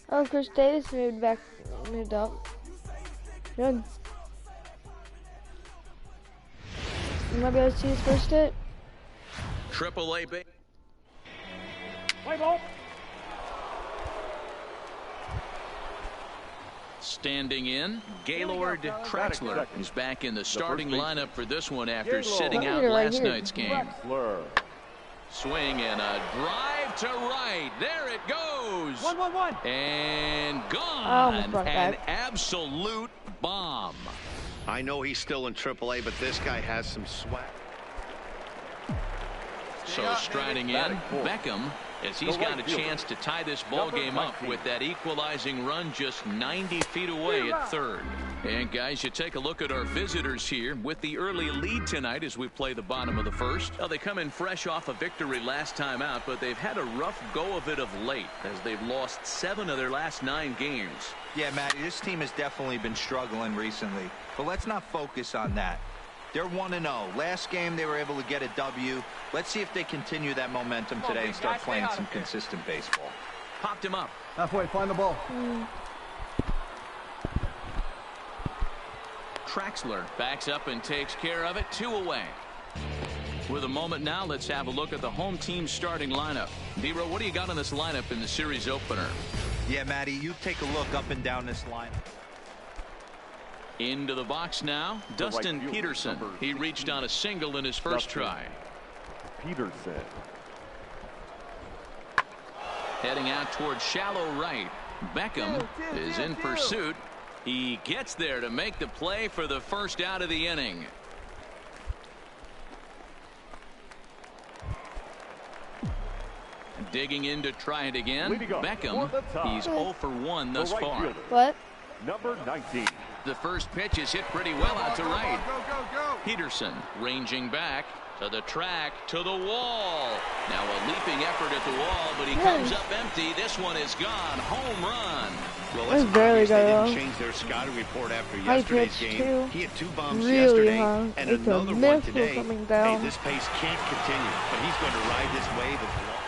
So oh, Chris Davis moved up. Good. You might be able to see his first hit. Triple-A base. Play ball. Standing in, Gaylord Traxler is back in the starting lineup for this one after sitting out last night's game. Swing and a drive to right. There it goes. 1-1-1. And gone. Oh, An absolute bomb. I know he's still in AAA, but this guy has some swag. So striding in, Beckham, as he's got a chance to tie this ball game up with that equalizing run just 90 feet away at third. And guys, you take a look at our visitors here with the early lead tonight as we play the bottom of the first. Now, they come in fresh off a victory last time out, but they've had a rough go of it of late as they've lost 7 of their last 9 games. Yeah, Matty, this team has definitely been struggling recently, but let's not focus on that. They're 1-0. Last game they were able to get a W. Let's see if they continue that momentum today and start playing some consistent baseball. Popped him up. Halfway, find the ball. Traxler backs up and takes care of it. 2 away. With a moment now, let's have a look at the home team's starting lineup. D-Row, what do you got on this lineup in the series opener? Yeah, Matty, you take a look up and down this lineup. Into the box now, Dustin Peterson. He reached on a single in his first try. Peterson. Heading out towards shallow right. Beckham is in pursuit. He gets there to make the play for the first out of the inning. Digging in to try it again. Beckham, he's 0 for 1 thus far. What? Number 19. The first pitch is hit pretty well out to right. Peterson ranging back to the track, to the wall. Now a leaping effort at the wall, but he comes up empty. This one is gone. Home run. Well, it's obvious they didn't change their scouting report after yesterday's game. He had 2 bombs yesterday and another one today. Hey, this pace can't continue, but he's going to ride this wave as long.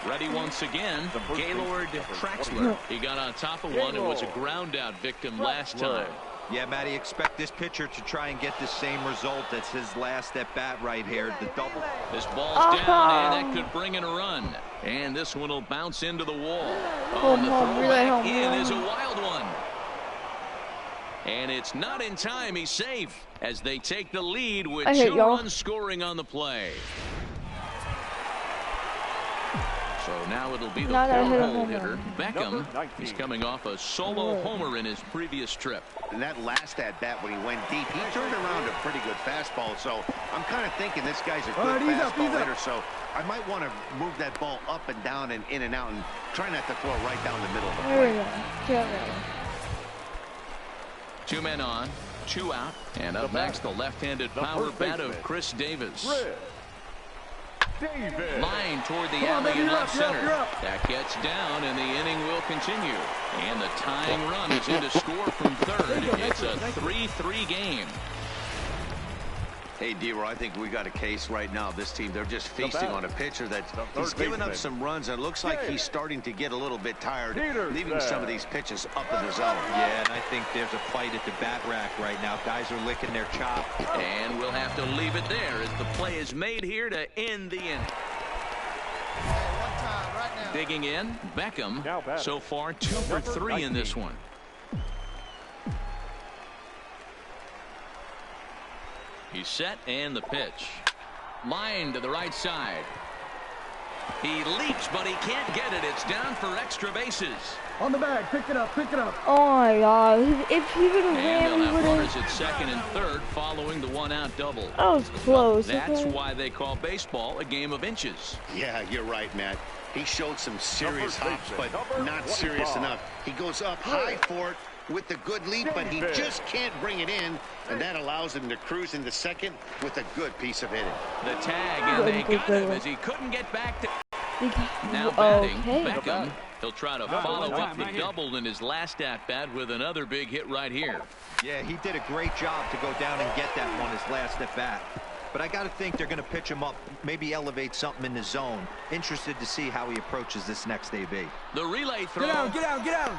Ready once again, Gaylord Traxler. He got on top of one and was a ground out victim last time. Yeah, Matty, expect this pitcher to try and get the same result as his last at bat right here. The double. This ball's down, and that could bring in a run. And this one will bounce into the wall. Oh, the throw back in is a wild one. And it's not in time. He's safe as they take the lead with 2 runs scoring on the play. So now it'll be the four-hole hitter, Beckham. He's coming off a solo homer in his previous trip. And that last at-bat when he went deep, he turned around a pretty good fastball. So I'm kind of thinking this guy's a good fastball hitter. So I might want to move that ball up and down and in and out and try not to throw right down the middle of the plate. 2 men on, 2 out. And up next, the left-handed power bat of Chris Davis. Line toward the alley in left center. That gets down, and the inning will continue. And the tying run is in to score from third. It's a 3-3 game. Hey, D-Roy, I think we got a case right now. This team, they're just feasting on a pitcher that he's giving up some runs, and it looks like he's starting to get a little bit tired, leaving some of these pitches up in the zone. Yeah, and I think there's a fight at the bat rack right now. Guys are licking their chop. And we'll have to leave it there as the play is made here to end the inning. Digging in, Beckham. So far, 2 for 3 in this one. He's set, and the pitch. Line to the right side. He leaps, but he can't get it. It's down for extra bases. On the bag, pick it up, pick it up. Oh my God! If he would have ran, he would have. Runners at second and third, following the 1-out double. That was close. That's why they call baseball a game of inches. Yeah, you're right, Matt. He showed some serious hops, but not serious enough. He goes up high for it with a good leap, but he just can't bring it in, and that allows him to cruise into second with a good piece of hitting. The tag, and they got him as he couldn't get back to. Now batting, Beckham. He'll try to follow up the double in his last at-bat with another big hit right here. Yeah, he did a great job to go down and get that one, his last at-bat. But I got to think they're going to pitch him up, maybe elevate something in the zone. Interested to see how he approaches this next AB. The relay throw. Get out.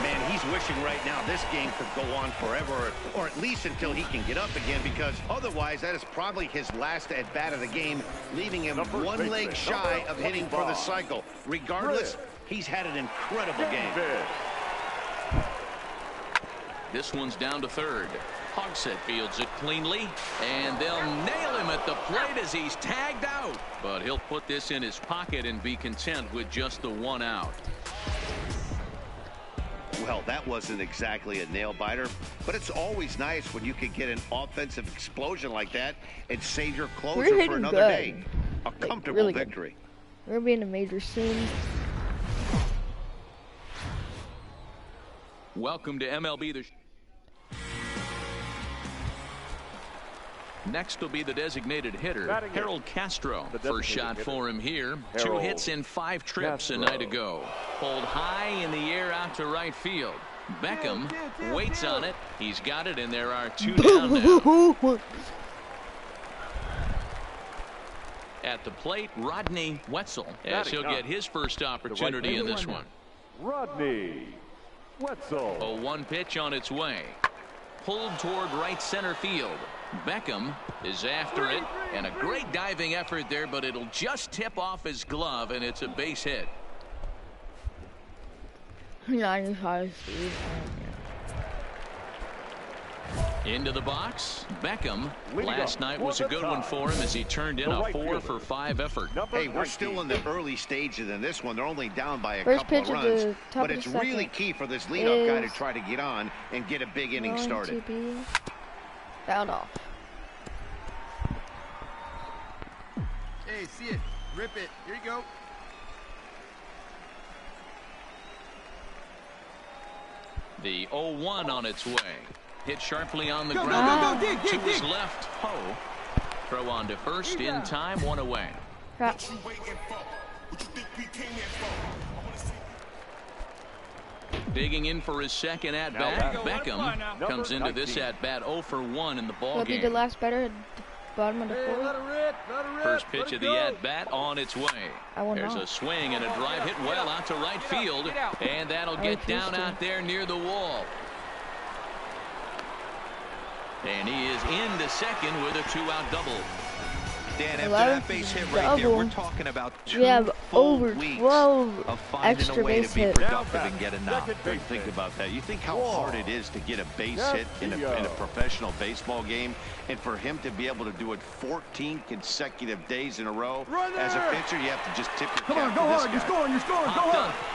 Man, he's wishing right now this game could go on forever, or at least until he can get up again, because otherwise that is probably his last at-bat of the game, leaving him one leg shy of hitting for the cycle. Regardless, he's had an incredible game. This one's down to third. Hogsett fields it cleanly, and they'll nail him at the plate as he's tagged out. But he'll put this in his pocket and be content with just the 1 out. Well, that wasn't exactly a nail-biter, but it's always nice when you can get an offensive explosion like that and save your closer for another day. A comfortable really victory. We're gonna be in a major soon. Welcome to MLB. Next will be the designated hitter, Harold Castro. First shot for him here. 2 hits in 5 trips a night ago. Pulled high in the air out to right field. Beckham waits on it. He's got it, and there are 2 down now. At the plate, Rodney Wetzel, as he'll get his first opportunity in this one. Rodney Wetzel. A 1 pitch on its way. Pulled toward right center field. Beckham is after it, and a great diving effort there, but it'll just tip off his glove, and it's a base hit. Into the box, Beckham. Last night was a good one for him as he turned in a 4 for 5 effort. Hey, we're still in the early stages in this one. They're only down by a couple of runs, but it's really key for this leadoff guy to try to get on and get a big inning started. Fouled off. Hey, see it. Rip it. Here you go. The 0-1 on its way. Hit sharply on the ground. Dig, to his left. Ho. Throw on to first in time. 1 away. Crap. Digging in for his second at-bat. Beckham comes into this at-bat 0 for 1 in the ball game. The last batter Bottom of the fourth. Let her rip. Let her rip. First pitch of the at-bat on its way. There's a swing and a drive hit well out to right field. And that'll get down out there near the wall. And he is into second with a 2-out double. Dan, after that base hit right there, we're talking about 2 full over weeks 12 of finding extra a way base to be hits. productive and get a knock. Think about that. You think how hard it is to get a base hit in a professional baseball game, and for him to be able to do it 14 consecutive days in a row. As a pitcher, you have to just tip your cap to this guy. You're scoring. Go hard.